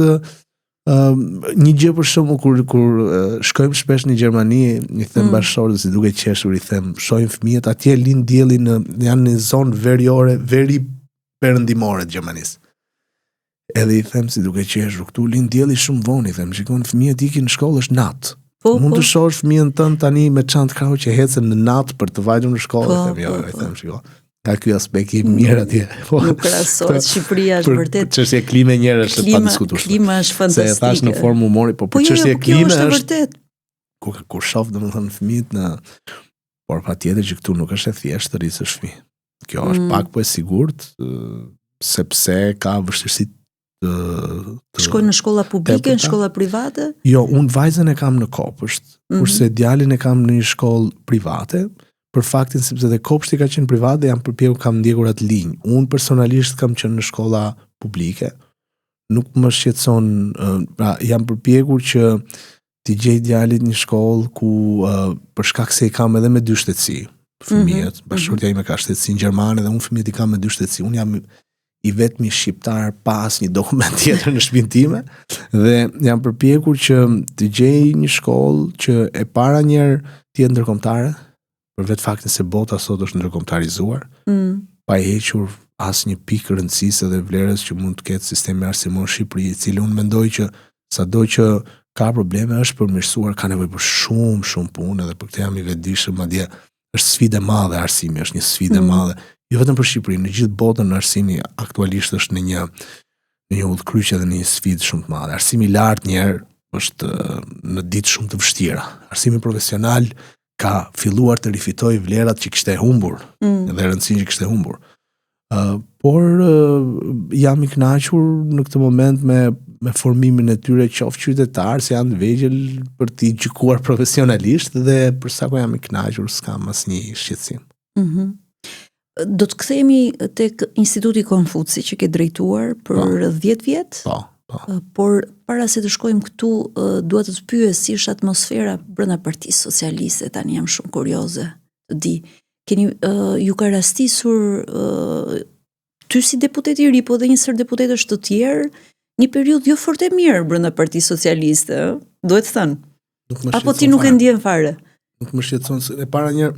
[SPEAKER 2] Një gjë për shembull kur shkojmë shpesh në Gjermani, i them bashkëshortës, si duke qeshur, i them, shohim fëmijët atje lind dielli janë në zonë veriore, veri perëndimore të Gjermanisë. Edhe i them si duke qeshur, këtu lind dielli shumë vonë, i them, shikon fëmijët ikin në shkollë, është natë. Mund të shohësh fëmijën tënd tani me çantë krau që ecën në natë për të vajtur në shkollë, i them, shiko. Ka ky aspekt i mirë atje.
[SPEAKER 1] Nuk krahasohet, Shqipëria është vërtet.
[SPEAKER 2] Çështja e klimës njerëz është pa diskutuar.
[SPEAKER 1] Klima është fantastike.
[SPEAKER 2] Se e thash në formë humori, po për çështja e klimës
[SPEAKER 1] është vërtet.
[SPEAKER 2] Kur shoh domethënë fëmijët në, por patjetër që këtu nuk është e thjeshtë të rrisësh fëmijë. Kjo është pak po e sigurt, sepse ka vështirësi
[SPEAKER 1] shkojnë në shkolla publike, në shkolla private?
[SPEAKER 2] Jo, unë vajzën e kam në Kopësht, kurse djalin e kam në një shkollë private, për faktin sepse dhe Kopshti ka qenë privat dhe jam përpjekur kam ndjekur atë linjë. Unë personalisht kam qenë në shkolla publike. Nuk më shqetëson, pra jam përpjekur që t'i gjej djalit një shkollë ku për shkak se i kam edhe me 2 shtetësi. fëmijët, bashkëshortja ime ka shtetësinë gjermane dhe unë fëmijët i kam me 2 shtetësi. Unë jam i vetmi shqiptar pas një dokument tjetër në shtëpinë time dhe jam përpjekur që të gjej një shkollë që e para njerë të jetë ndërkombëtare, për vetë faktin se bota sot është ndërkombëtarizuar, pa i hequr asnjë pikë rëndësisë dhe vlerës që mund të ketë sistemi arsimor në Shqipëri, i cili unë mendoj që sado që ka probleme është përmirësuar, ka nevojë për shumë punë dhe për këtë jam i vetëdijshëm, madje është sfidë e madhe arsimi, është një sfidë e madhe. Jo vetëm për Shqipërinë, në gjithë botën arsimi aktualisht është në një udhkryqje dhe në një sfidë shumë të madhe. Arsimi i lartë njerë është në ditë shumë të vështira. Arsimi profesional ka filluar të rifitojë vlerat që kishte humbur dhe rëndësinë që kishte humbur. Por jam i kënaqur në këtë moment me formimin e tyre, qoftë qytetarë, se janë të vegjël për t'i gjykuar profesionalisht dhe për sa ko jam i kënaqur, s'kam asnjë shqetësim.
[SPEAKER 1] Do të kthehemi tek Instituti Konfuci që ke drejtuar për 10 vjet?
[SPEAKER 2] Po.
[SPEAKER 1] Por para se të shkojmë këtu, dua të të pyes si është atmosfera brenda Partisë Socialiste, tani jam shumë kurioze të di. Ju ka rastisur ty si deputet i ri, po dhe një sër deputetësh të tjerë, një periudhë jo fort e mirë brenda Partisë Socialiste, duhet thënë. Apo ti nuk e ndjen fare?
[SPEAKER 2] Nuk më shqetëson se e para njerë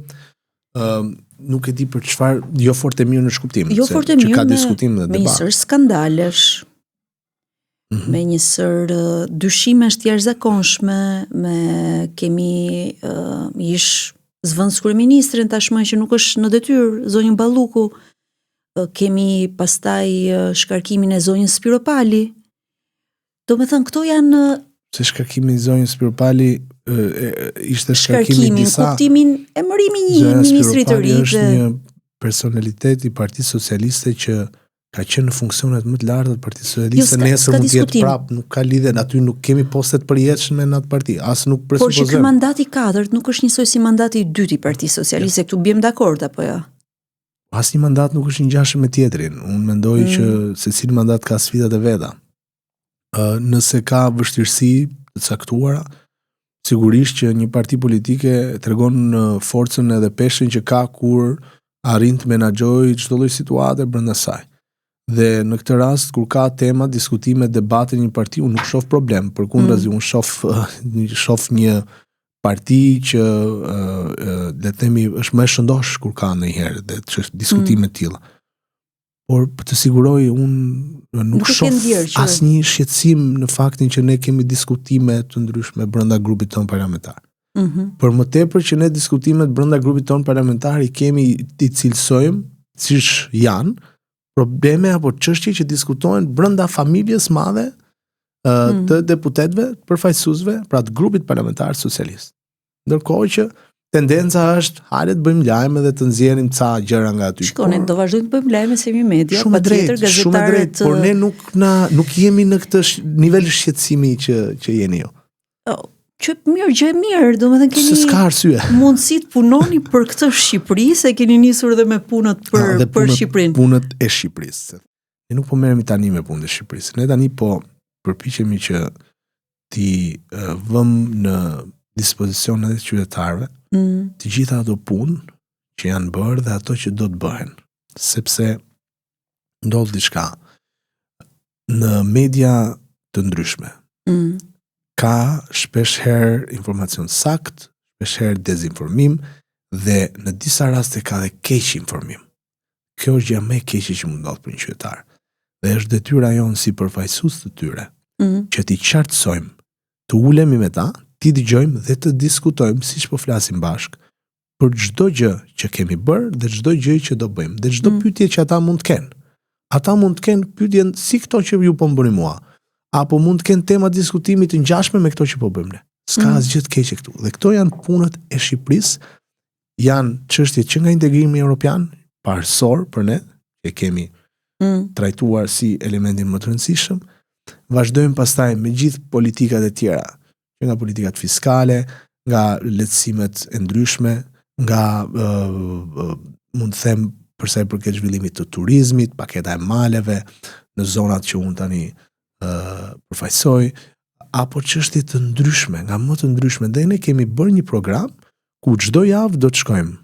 [SPEAKER 2] nuk e di për çfarë jo fort e mirë në shkuptim,
[SPEAKER 1] jo fort e mirë,
[SPEAKER 2] që ka diskutim dhe debat.
[SPEAKER 1] Me një sër skandalesh, me një sër dyshimesh të jashtëzakonshme, kemi ish zëvendës kryeministrin tashmë që nuk është në detyrë, zonjën Balluku, kemi pastaj shkarkimin e zonjës Spiropali. Do me thënë, këto janë...
[SPEAKER 2] Se shkarkimin e zonjës Spiropali ishte shkarkimin disa...
[SPEAKER 1] kuptimin, emërimi një ministri të ri.
[SPEAKER 2] Është një personalitet i Partisë Socialiste që ka qenë në funksionet më të larta të Partisë Socialiste, nesër mund të jetë prap, nuk ka lidhje, aty nuk kemi postet përjetshme në atë parti, as nuk presupozojmë.
[SPEAKER 1] Por që ky mandati i 4 nuk është njësoj si mandati i 2 i Partisë Socialiste, këtu bjem dakord apo jo?
[SPEAKER 2] Asnjë mandat nuk është i ngjashëm me tjetrin. Unë mendoj që secili mandat ka sfidat e veta. Nëse ka vështirësi të caktuara, sigurisht që një parti politike tregon forcën edhe peshën që ka kur arrin të menaxhojë çdo lloj situate brenda saj. Dhe në këtë rast, kur ka tema, diskutime, debate një parti, unë nuk shoh problem, përkundrazi unë shoh një parti që le të themi është më e shëndosh kur ka ndonjëherë dhe ç'është diskutime të tilla. Por për të siguroj unë nuk shoh asnjë shqetësim në faktin që ne kemi diskutime të ndryshme brenda grupit ton parlamentar. Por më tepër që ne diskutimet brenda grupit ton parlamentar i kemi i cilësojmë siç janë probleme apo çështje që diskutohen brenda familjes madhe të deputetëve, përfaqësuesve, pra të grupit parlamentar socialist. Ndërkohë që tendenca është hajde të bëjmë lajme dhe të nxjerrim ca gjëra nga aty.
[SPEAKER 1] Shkone, do vazhdojmë të bëjmë lajme se mi media,
[SPEAKER 2] patjetër gazetarët, por ne nuk jemi në këtë nivel shqetësimi që jeni ju.
[SPEAKER 1] Që mirë, gjë e mirë, do me dhe keni mundësi të punoni për këtë Shqipëri, se keni nisur dhe me punët për Shqipërinë.
[SPEAKER 2] Punët e Shqipërisë. Ne nuk po merremi tani me punët e Shqipërisë. Ne tani po përpiqemi që ti vëm në dispozicion edhe qytetarëve të gjitha ato punë që janë bërë dhe ato që do të bëhen. Sepse ndodh diçka në media të ndryshme. Ka shpesh herë informacion sakt, shpesh herë dezinformim dhe në disa raste ka dhe keq informim. Kjo është gjë më e keqe që mund ndodh për një qytetar. Dhe është detyra jonë si përfaqësues të tyre që t'i qartësojmë, të ulemi me ta, t'i dëgjojmë dhe të diskutojmë siç po flasim bashk për çdo gjë që kemi bërë dhe çdo gjë që do bëjmë dhe çdo pyetje që ata mund të kenë. Ata mund të kenë pyetjen si këto që ju po më bëni mua, apo mund të kenë tema diskutimi të ngjashme me këto që po bëjmë ne. S'ka asgjë të keqe këtu. Dhe këto janë punët e Shqipërisë, janë çështjet që nga integrimi evropian, parësor për ne, që kemi trajtuar si elementin më të rëndësishëm. Vazhdojmë pastaj me gjithë politikat e tjera, që nga politikat fiskale, nga lehtësimet e ndryshme, nga mund të them përsa i përket zhvillimit të turizmit, paketa e maleve në zonat që unë tani përfaqësoj, apo çështje të ndryshme, nga më të ndryshme, dhe ne kemi bërë një program ku çdo javë do të shkojmë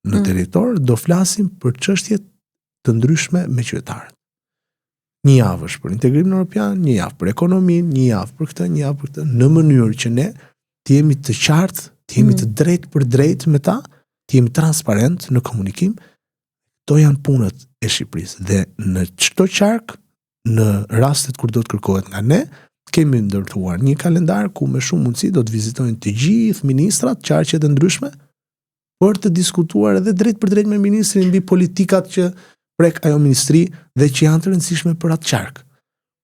[SPEAKER 2] në territor, do flasim për çështje të ndryshme me qytetarët. Një javë është për integrimin evropian, një javë për ekonominë, një javë për këtë, një javë për këtë, në mënyrë që ne të jemi të qartë, të jemi të drejtë për drejtë me ta, të jemi transparent në komunikim. To janë punët e Shqipërisë dhe në çdo qark, në rastet kur do të kërkohet nga ne, kemi ndërtuar një kalendar ku me shumë mundësi do të vizitojnë të gjithë ministrat, qarqet e ndryshme, për të diskutuar edhe drejt për drejt me ministrin mbi politikat që prek ajo ministri dhe që janë të rëndësishme për atë qark.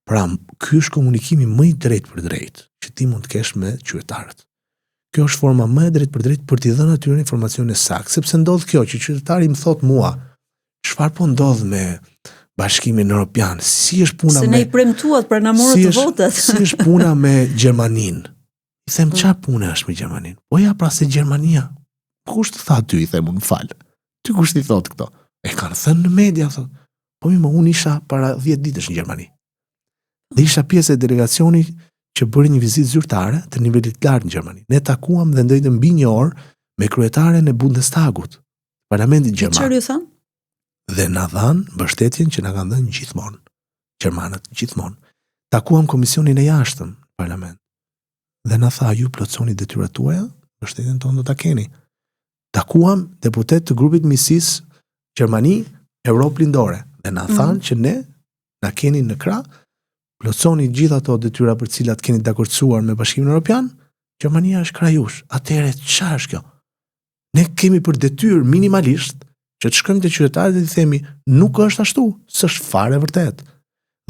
[SPEAKER 2] Pra, ky është komunikimi më i drejt për drejt që ti mund të kesh me qytetarët. Kjo është forma më e drejt për drejt për t'i dhënë atyre informacione saktë, sepse ndodh kjo që qytetari më thot mua, çfarë po ndodh me Bashkimin Evropian? Si është puna
[SPEAKER 1] se ne i premtuat për na morët votat.
[SPEAKER 2] Si është puna me Gjermaninë? I them çfarë puna është me Gjermaninë? Po ja, pra se Gjermania. Kush të tha ty, i them unë fal. Ty kush t'i thot këto? E kanë thënë në media, thot. Po më unë isha para 10 ditësh në Gjermani. Dhe isha pjesë e delegacioni që bëri një vizitë zyrtare të nivelit lartë në Gjermani. Ne takuam dhe ndërtëm mbi një orë me kryetaren e Bundestagut, parlamentit gjerman.
[SPEAKER 1] Çfarë ju thanë?
[SPEAKER 2] Dhe na dhanë mbështetjen që na kanë dhënë gjithmonë. Gjermanët gjithmonë. Takuam komisionin e jashtëm në parlament. Dhe na tha, ju plotësoni detyrat tuaja, mbështetjen tonë do ta keni. Takuam deputet të grupit misis Gjermani, Europë Lindore. Dhe na thanë që ne na keni në krah, plotësoni gjithë ato detyra për cilat keni dakordsuar me Bashkimin Evropian, Gjermania është krah jush. Atëherë çfarë është kjo? Ne kemi për detyrë minimalisht që të shkojmë te qytetarët dhe të themi, nuk është ashtu, s'është fare vërtet.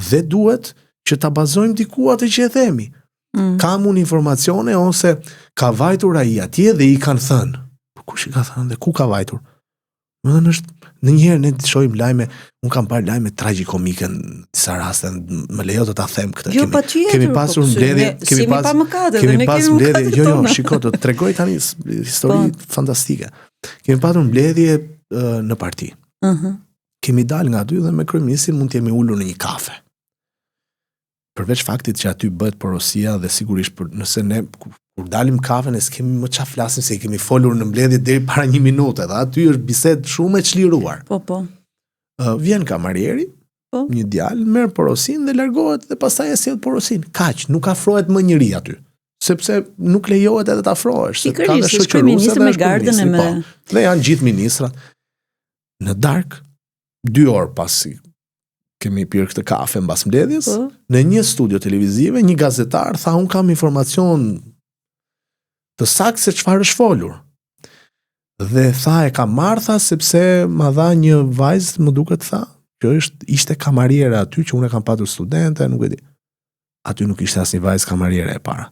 [SPEAKER 2] Dhe duhet që ta bazojmë diku atë që e themi. Kam unë informacione ose ka vajtur ai atje dhe i kanë thënë. Po kush i ka thënë dhe ku ka vajtur? Domethënë është në njëherë ne shohim lajme, un kam parë lajme tragjikomike në disa raste, më lejo të ta them këtë.
[SPEAKER 1] Kemi
[SPEAKER 2] pasur mbledhje, kemi pasur mbledhje, jo, shiko, do të tregoj tani histori fantastike. Kemi pasur mbledhje në parti. Kemi dalë nga aty dhe me kryeministin mund të jemi ulur në një kafe. Përveç faktit që aty bëhet porosia dhe sigurisht nëse ne kur dalim kafe ne s'kemi më çfarë flasim se kemi folur në mbledhje deri para 1 minute, dhe aty është bisedë shumë e çliruar.
[SPEAKER 1] Po.
[SPEAKER 2] Vjen kamarieri, një djalë merr porosin dhe largohet dhe pastaj e sjell porosin. Kaq, nuk afrohet më njëri aty. Sepse nuk lejohet edhe të afrohesh.
[SPEAKER 1] Pikërisht, është kryeministri me gardën e me.
[SPEAKER 2] Dhe janë gjithë ministrat. Në darkë, 2 orë pasi kemi pirë këtë kafe mbas mbledhjes, në një studio televizive, një gazetar tha, unë kam informacion të saktë se çfarë është folur. Dhe tha, e kam marrë, tha, sepse ma dha një vajzë, më duket, tha, që ishte kamariere aty, që unë e kam patur studente, nuk e di. Aty nuk ishte asnjë vajzë kamariere e para.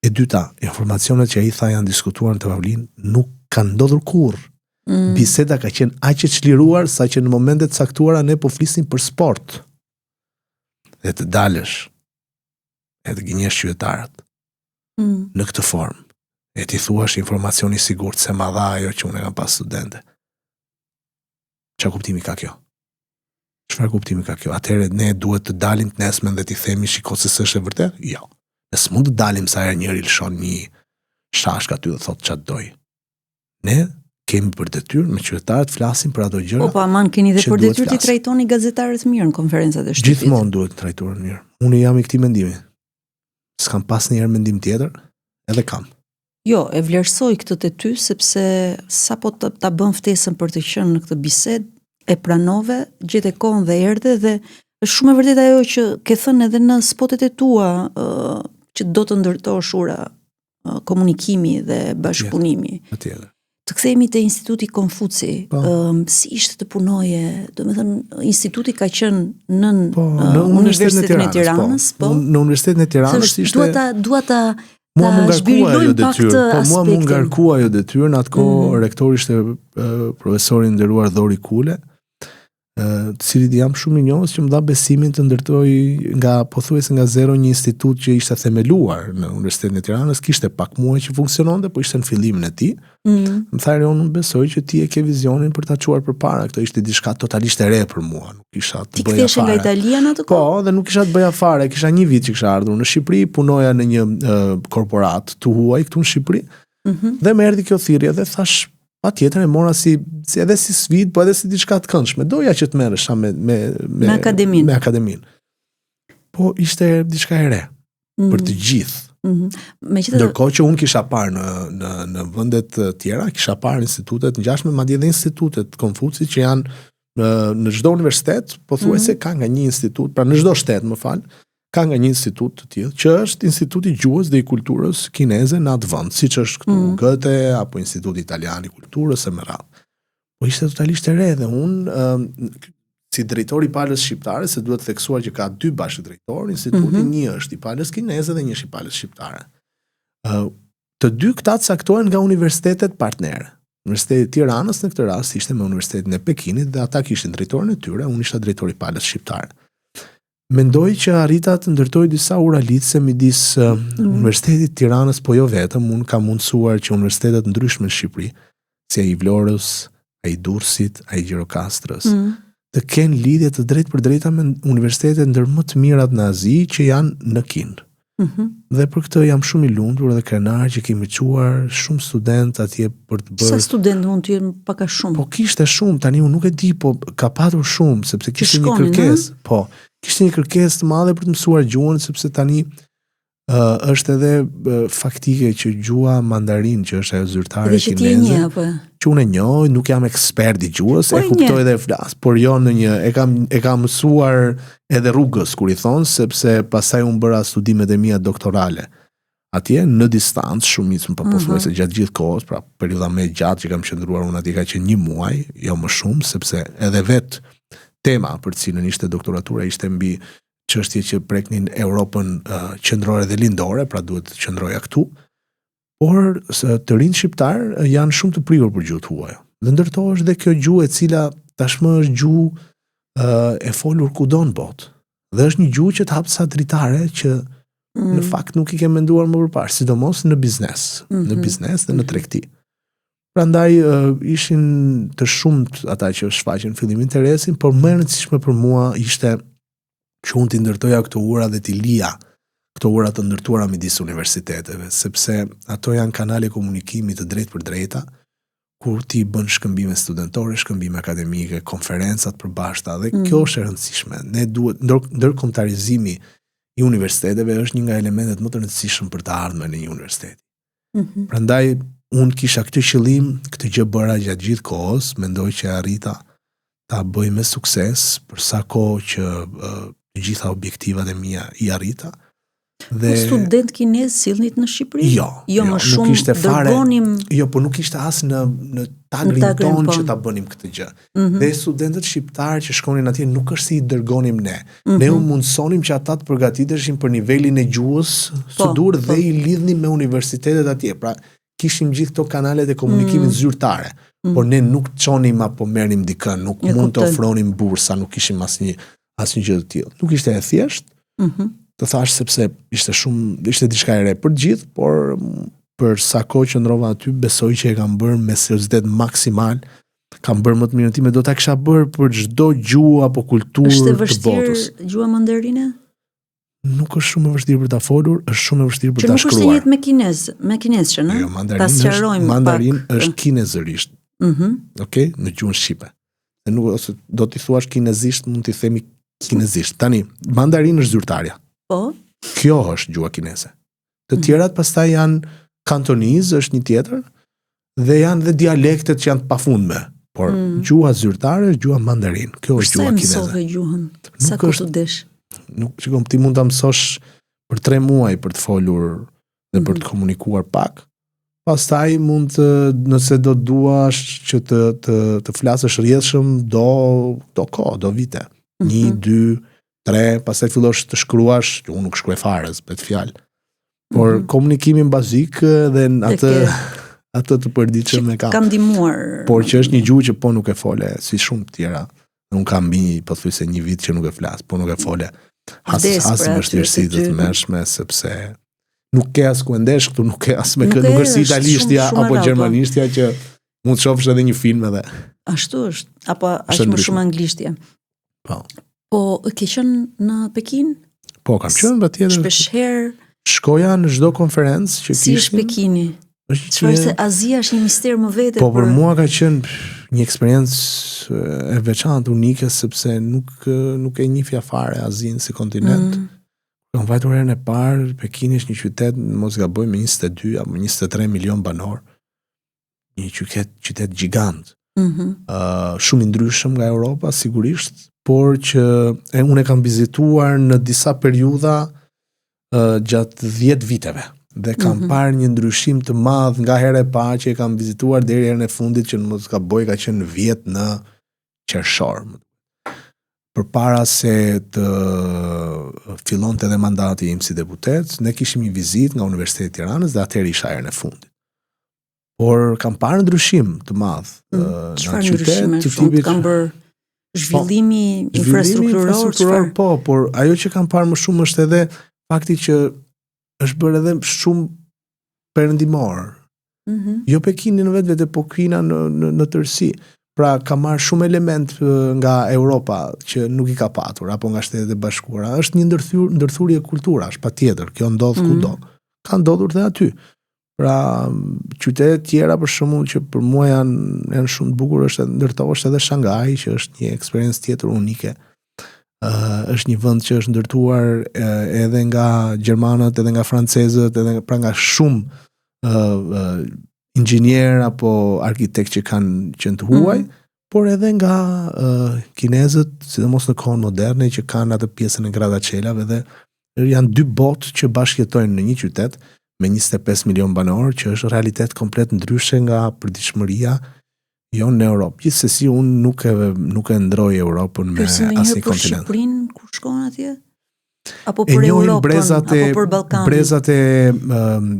[SPEAKER 2] E dyta, informacionet që ai tha janë diskutuar në tavolinë nuk kanë ndodhur kurrë. Biseda ka qenë aq e çliruar sa që në momentet caktuara ne po flisnim për sport. Dhe të dalësh e të gënjesh qytetarët në këtë formë. E ti thuash informacion i sigurt se ma dha ajo që unë e kam pas studente. Çfarë kuptimi ka kjo? Çfarë kuptimi ka kjo? Atëherë ne duhet të dalim të nesmen dhe t'i themi shiko se s'është e vërtet? Jo. Ne s'mund të dalim sa herë njëri lëshon një shashk aty dhe thot çfarë doj. Ne kemi për detyrë me qytetarët flasim për ato gjëra.
[SPEAKER 1] Po aman keni dhe për detyrë të trajtoni gazetarët mirë në konferencat e shtëpit.
[SPEAKER 2] Gjithmonë duhet të trajtohen mirë. Unë jam i këtij mendimi. S'kam pas ndonjëherë mendim tjetër, edhe kam.
[SPEAKER 1] Jo, e vlerësoj këtë te ty sepse sapo ta bën ftesën për të qenë në këtë bisedë, e pranove, gjete kohën dhe erdhe dhe është shumë e vërtetë ajo që ke thënë edhe në spotet e tua që do të ndërtosh ura komunikimi dhe bashkëpunimi.
[SPEAKER 2] Patjetër.
[SPEAKER 1] Të kthehemi te Instituti Konfuci, si ishte të punoje, domethënë instituti ka qenë në Universitetin e Tiranës,
[SPEAKER 2] po. Në Universitetin e Tiranës ishte
[SPEAKER 1] dua ta
[SPEAKER 2] mua më ngarkua ajo detyrë, po mua më ngarkua ajo detyrë, në atë kohë rektori ishte profesori i nderuar Dhori Kule, të cilit jam shumë i njohës, që më dha besimin të ndërtoj nga pothuajse nga zero një institut që ishte themeluar në Universitetin e Tiranës, kishte pak muaj që funksiononte, po ishte në fillimin e tij. Më thanë unë besoj që ti e ke vizionin për ta çuar përpara, këto ishte diçka totalisht e re për mua, nuk isha të bëja fare. Ti kthesh
[SPEAKER 1] nga Italia në atë kohë?
[SPEAKER 2] Po, dhe nuk isha të bëja fare, kisha një vit që kisha ardhur në Shqipëri, punoja në një korporat të huaj këtu në Shqipëri. Dhe më erdhi kjo thirrje dhe thash, patjetër e mora edhe si sfidë, po edhe si diçka të këndshme. Doja që të merresha me akademinë. Po ishte diçka e re për të gjithë. Ndërkohë që unë kisha parë në vendet të tjera, kisha parë institutet ngjashme, madje edhe institutet Konfucit që janë në çdo universitet, pothuajse ka nga një institut, pra në çdo shtet, më fal, ka nga një institut të tillë, që është Instituti i Gjuhës dhe i Kulturës Kineze në atë vend, siç është këtu Goethe apo Instituti Italian i Kulturës e me radhë. Po ishte totalisht e re dhe unë si drejtori i palës shqiptare, se duhet theksuar që ka 2 bashkëdrejtorë, instituti një është i palës kineze dhe një është i palës shqiptare. Të dy këta caktohen nga universitetet partnere. Universiteti i Tiranës në këtë rast ishte me Universitetin e Pekinit dhe ata kishin drejtorin e tyre, unë isha drejtori i palës shqiptare. Mendoj që arrita të ndërtoj disa uralitse midis Universitetit Tiranës, po jo vetëm, unë kam mundësuar që universitetet ndryshme në Shqipëri, si ai i Vlorës, ai i Durrësit, ai i Gjirokastrës, të kenë lidhje të drejtë për drejta me universitetet ndër më të mirat në Azi që janë në Kinë. Dhe për këtë jam shumë i lumtur dhe krenar që kemi çuar shumë student atje për të bërë.
[SPEAKER 1] Sa student mund të jenë pak a shumë?
[SPEAKER 2] Po kishte shumë, tani unë nuk e di, po ka patur shumë sepse kishte një kërkesë. Po, kishte një kërkesë të madhe për të mësuar gjuhën sepse tani është edhe faktike që gjuha mandarin, që është ajo zyrtare kineze, që unë e njoh, nuk jam ekspert i gjuhës, e kuptoj dhe flas, por jo në një e kam mësuar edhe rrugës kur i thon, sepse pastaj unë bëra studimet e mia doktorale. Atje në distancë, shumicën pothuajse gjatë gjithë kohës, pra periudha më e gjatë që kam qëndruar unë atje ka qenë 1 muaj, jo më shumë, sepse edhe vet tema për të cilën ishte doktoratura ishte mbi çështje që preknin Europën qendrore dhe lindore, pra duhet të qëndroja këtu, por të rinj shqiptar janë shumë të prirur për gjuhë të huaja. Dhe ndërto është dhe kjo gjuhë e cila tashmë është gjuhë e folur kudo në botë. Dhe është një gjuhë që të hap sa dritare që në fakt nuk i ke menduar më përpara, sidomos në biznes, në biznes dhe në tregti. Prandaj ishin të shumt ata që shfaqen fillim interesin, por më e rëndësishme për mua ishte që unë t'i ndërtoja këto ura dhe t'i lija këto ura të ndërtuara midis universiteteve, sepse ato janë kanale komunikimi të drejtë për drejta, kur ti bën shkëmbime studentore, shkëmbime akademike, konferencat përbashkëta, dhe kjo është e rëndësishme. Ne duhet ndërkombëtarizimi i universiteteve është një nga elementet më të rëndësishëm për të ardhmen në një universitet. Prandaj unë kisha këtë qëllim, këtë gjë bëra gjatë gjithë kohës, mendoj që arrita ta bëj me sukses për sa kohë që të gjitha objektivat e mia i arrita.
[SPEAKER 1] Dhe student kinez sillnit në Shqipëri? Jo më shumë dërgonim.
[SPEAKER 2] Jo, po nuk ishte as në tagrin ton që ta bënim këtë gjë. Dhe studentët shqiptarë që shkonin atje nuk është si i dërgonim ne. Ne u mundsonim që ata të përgatiteshin për nivelin e gjuhës së dur dhe i lidhnim me universitetet atje. Pra kishim gjithë këto kanalet e komunikimit zyrtare. Por ne nuk çonim apo merrim dikën, nuk mund të ofronim bursa, nuk kishim asnjë gjë të tillë. Nuk ishte e thjeshtë. Të thash sepse ishte diçka e re për gjithë, por për sa kohë që ndrova aty, besoj që e kam bërë me seriozitet maksimal. Kam bërë më të mirën time, do ta kisha bërë për çdo gjuhë apo kulturë të botës.
[SPEAKER 1] Është e vështirë gjuha mandarine?
[SPEAKER 2] Nuk është shumë e vështirë për ta folur, është shumë e vështirë për ta shkruar.
[SPEAKER 1] Që nuk është njëjtë me kinezëshën, ëh?
[SPEAKER 2] Jo, mandarin është kinezërisht. Okej, në gjuhën shqipe. Ose do t'i thuash kinezisht, mund t'i themi kinezisht. Tani, mandarin është zyrtarja.
[SPEAKER 1] Po.
[SPEAKER 2] Kjo është gjuha kineze. Të tjerat pastaj janë kantoniz, është një tjetër, dhe janë dhe dialektet që janë të pafundme. Por gjuha zyrtare është gjuha mandarin. Kjo është gjuha kineze.
[SPEAKER 1] Sa mësove gjuhën? Sa kohë të desh?
[SPEAKER 2] Nuk, shikoj, ti mund ta mësosh për 3 muaj për të folur dhe për të komunikuar pak. Pastaj mund të, nëse do duash që të flasësh rrjedhshëm, do vite. 1, 2, 3, pastaj fillosh të shkruash, unë nuk shkruaj fare, s'bet fjalë. Por komunikimin bazik dhe atë të përditshëm e kam.
[SPEAKER 1] Kam ndihmuar.
[SPEAKER 2] Por që është një gjuhë që po nuk e fole, si shumë të tjera. Unë kam pothuajse 1 vit që nuk e flas, po nuk e fole. As vështirësi të mëshme, sepse nuk ke as ku ndesh këtu, nuk ke as me nuk është si italishtja apo gjermanishtja që mund të shohësh edhe një film edhe.
[SPEAKER 1] Ashtu është, apo ashtu më shumë anglishtja.
[SPEAKER 2] Po.
[SPEAKER 1] Po ke qenë në Pekin?
[SPEAKER 2] Po, kam qenë patjetër.
[SPEAKER 1] Shpeshherë.
[SPEAKER 2] Shkoja në çdo konferencë që kishim.
[SPEAKER 1] Si është Pekini? Çfarë se Azia është një mister më vete.
[SPEAKER 2] Po për mua ka qenë një eksperiencë e veçantë, unike, sepse nuk e njihja fare Azinë si kontinent. Kam vajtur herën e parë, Pekini është një qytet, mos gaboj, me 22 apo 23 milion banor. Një qytet gjigant. Shumë i ndryshëm nga Europa, sigurisht, por që unë e kam vizituar në disa periudha gjatë 10 viteve. Dhe kam parë një ndryshim të madh nga hera e parë që e kam vizituar deri herën e fundit, që mos gaboj ka qenë në vjet në qershor. Përpara se të fillonte edhe mandati im si deputet, ne kishim një vizitë nga Universiteti i Tiranës dhe atëherë isha herën e fundit. Por kam parë ndryshim të madh në qytet, të tipit
[SPEAKER 1] kanë bërë zhvillimi infrastrukturor,
[SPEAKER 2] po, por ajo që kam parë më shumë është edhe fakti që është bërë edhe shumë perëndimor. Jo Pekini në vetvete, po Kina në tërësi. Pra ka marrë shumë element nga Europa që nuk i ka patur, apo nga Shtetet e Bashkuara. Është një ndërthurje kulturash, patjetër, kjo ndodh kudo. Ka ndodhur dhe aty. Pra qytetet tjera për shembull që për mua janë shumë të bukur, ndërtohesh edhe Shanghai, që është një eksperiencë tjetër unike. Është një vend që është ndërtuar edhe nga gjermanët, edhe nga francezët, edhe nga shumë inxhinier apo arkitekt që kanë qenë të huaj, por edhe nga kinezët, sidomos në kohën moderne, që kanë atë pjesën e grattacielave, dhe janë dy botë që bashkëjetojnë në një qytet me 25 milion banor, që është realitet komplet ndryshe nga përditshmëria jonë në Europë. Gjithsesi unë nuk e ndroj Europën me asnjë kontinent.
[SPEAKER 1] Për Shqipërinë kur shkon atje? Apo për Europën, apo për Ballkanin?
[SPEAKER 2] Brezat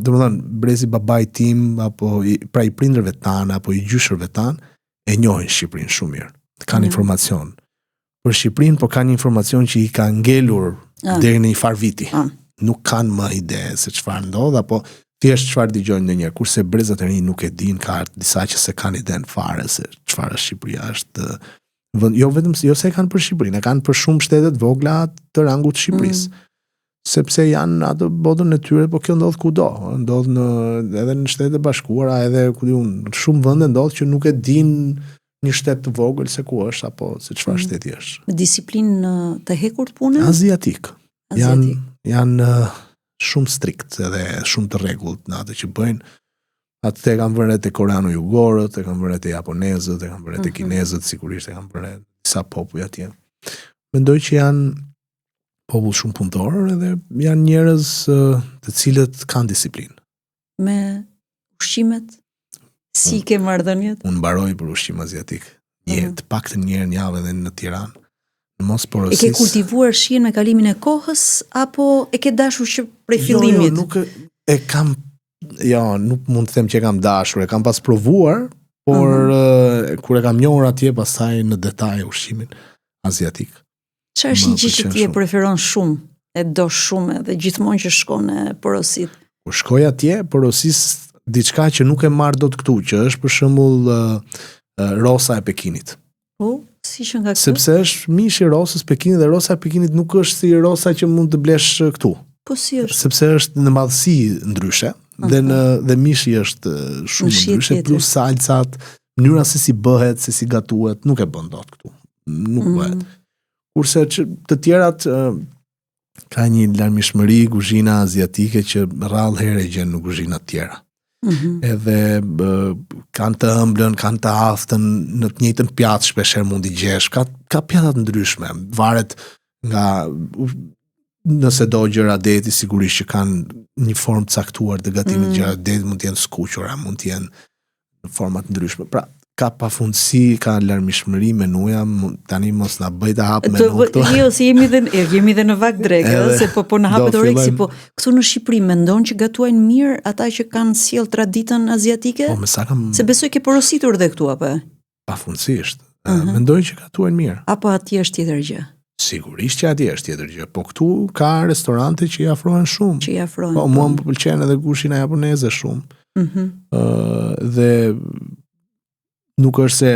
[SPEAKER 2] domethënë brezi babait tim, apo pra i prindërve tanë, apo i gjyshërve tanë, e njohin Shqipërinë shumë mirë. Kanë informacion për Shqipërinë, por kanë informacion që i ka ngelur deri në një farë viti. Nuk kanë më ide se çfarë ndodh, apo thjesht çfarë dëgjojnë ndonjëherë. Kurse brezat e rinj nuk e dinë, ka disa që se kanë iden fare se çfarë është Shqipëria. Është jo vetëm se e kanë për Shqipërinë, e kanë për shumë shtetet vogla të rangut të Shqipërisë. Sepse janë atë botën e tyre, po kjo ndodh kudo. Ndodh edhe në Shtetet e Bashkuara, edhe në shumë vende ndodh që nuk e din një shtet të vogël se ku është apo se çfarë shteti është.
[SPEAKER 1] Me disiplinë të hekur të punës?
[SPEAKER 2] Aziatik. Janë shumë strikt edhe shumë të rregullt në atë që bëjnë. Atë e kanë vënë te koreano-jugorët, e kanë vënë te japonezët, e kanë vënë te kinezët, sigurisht e kanë vënë disa popull atje. Mendoj që janë popull shumë punëtor edhe janë njerëz të cilët kanë disiplinë.
[SPEAKER 1] Me ushqimet? Si ke marrëdhëniet?
[SPEAKER 2] Unë mbaroj për ushqim aziatik. Të paktën një herë në javë edhe në Tiranë. Mos porosis.
[SPEAKER 1] E ke kultivuar shihen me kalimin e kohës apo e ke dashur që prej fillimit?
[SPEAKER 2] Nuk e kam. Nuk mund të them që e kam dashur, e kam pas provuar, por kur e kam njohur atje pastaj në detaj ushqimin aziatik.
[SPEAKER 1] Çfarë është një gjë që ti e preferon shumë, e do shumë edhe gjithmonë që shkon e porosit?
[SPEAKER 2] Kur shkoj atje, porosis diçka që nuk e marr dot këtu, që është për shembull rosa e Pekinit.
[SPEAKER 1] Po, si që nga këtë?
[SPEAKER 2] Sepse është mishi rosës Pekinit dhe rosa e Pekinit nuk është si rosa që mund të blesh këtu.
[SPEAKER 1] Po si është?
[SPEAKER 2] Sepse është në madhësi ndryshe dhe mishi është shumë ndryshe, plus salcat, mënyra se si bëhet, se si gatuhet, nuk e bën dot këtu. Nuk bëhet. Kurse të tjerat ka një larmishmëri kuzhina aziatike që rrallë herë e gjen në kuzhina të tjera. Edhe kanë të ëmblën, kanë të aftën, në të njëjtën pjatë shpeshherë mund i gjesh. Ka pjatat ndryshme, varet nga nëse do gjëra deti, sigurisht që kanë një formë caktuar të gatimit. Gjëra deti mund të jenë skuqura, mund të jenë në format ndryshme. Pra ka pafundësi, ka larmishmëri menuja, tani mos na bëj të hap menu këto.
[SPEAKER 1] Jo, si jemi dhe në vak drek, se po na hapet oreksi, po këtu në Shqipëri mendon që gatuajnë mirë ata që kanë sjell traditën aziatike?
[SPEAKER 2] Po,
[SPEAKER 1] se besoj ke porositur dhe këtu apo?
[SPEAKER 2] Pafundësisht. Mendoj që gatuajnë mirë.
[SPEAKER 1] Apo atje është tjetër gjë?
[SPEAKER 2] Sigurisht që atje është tjetër gjë, po këtu ka restorante që i afrohen shumë.
[SPEAKER 1] Që i afrohen.
[SPEAKER 2] Po, mua më pëlqen edhe kushina japoneze shumë. Dhe nuk është se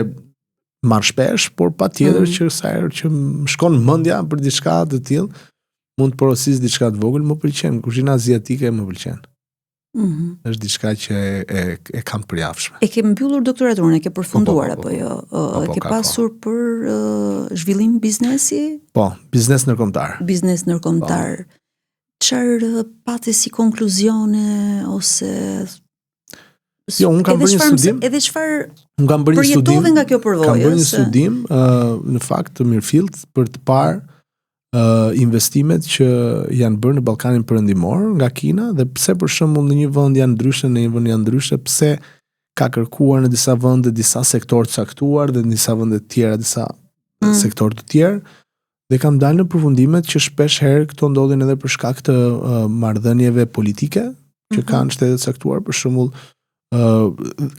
[SPEAKER 2] marr shpesh, por patjetër që sa herë që më shkon mendja për diçka të tillë, mund të porosis diçka të vogël, më pëlqen. Kuzhina aziatike më pëlqen. Është diçka që e kam përjafshme.
[SPEAKER 1] E ke mbyllur doktoraturën, e ke përfunduar apo jo? E ke pasur për zhvillim biznesi?
[SPEAKER 2] Po, biznes ndërkombëtar.
[SPEAKER 1] Biznes ndërkombëtar. Çfarë pati si konkluzione ose
[SPEAKER 2] unë kam bërë një studim.
[SPEAKER 1] Edhe çfarë
[SPEAKER 2] përjetove
[SPEAKER 1] nga kjo përvojë?
[SPEAKER 2] Kam bërë një studim në fakt të mirëfillt për të parë investimet që janë bërë në Ballkanin Perëndimor nga Kina dhe pse për shembull në një vend janë ndryshe, në një vend janë ndryshe, pse ka kërkuar në disa vende disa sektorë të caktuar dhe në disa vende të tjera disa sektorë të tjerë. Dhe kam dalë në përfundimet që shpesh herë këto ndodhin edhe për shkak të marrëdhënieve politike që kanë shtetet caktuar, për shembull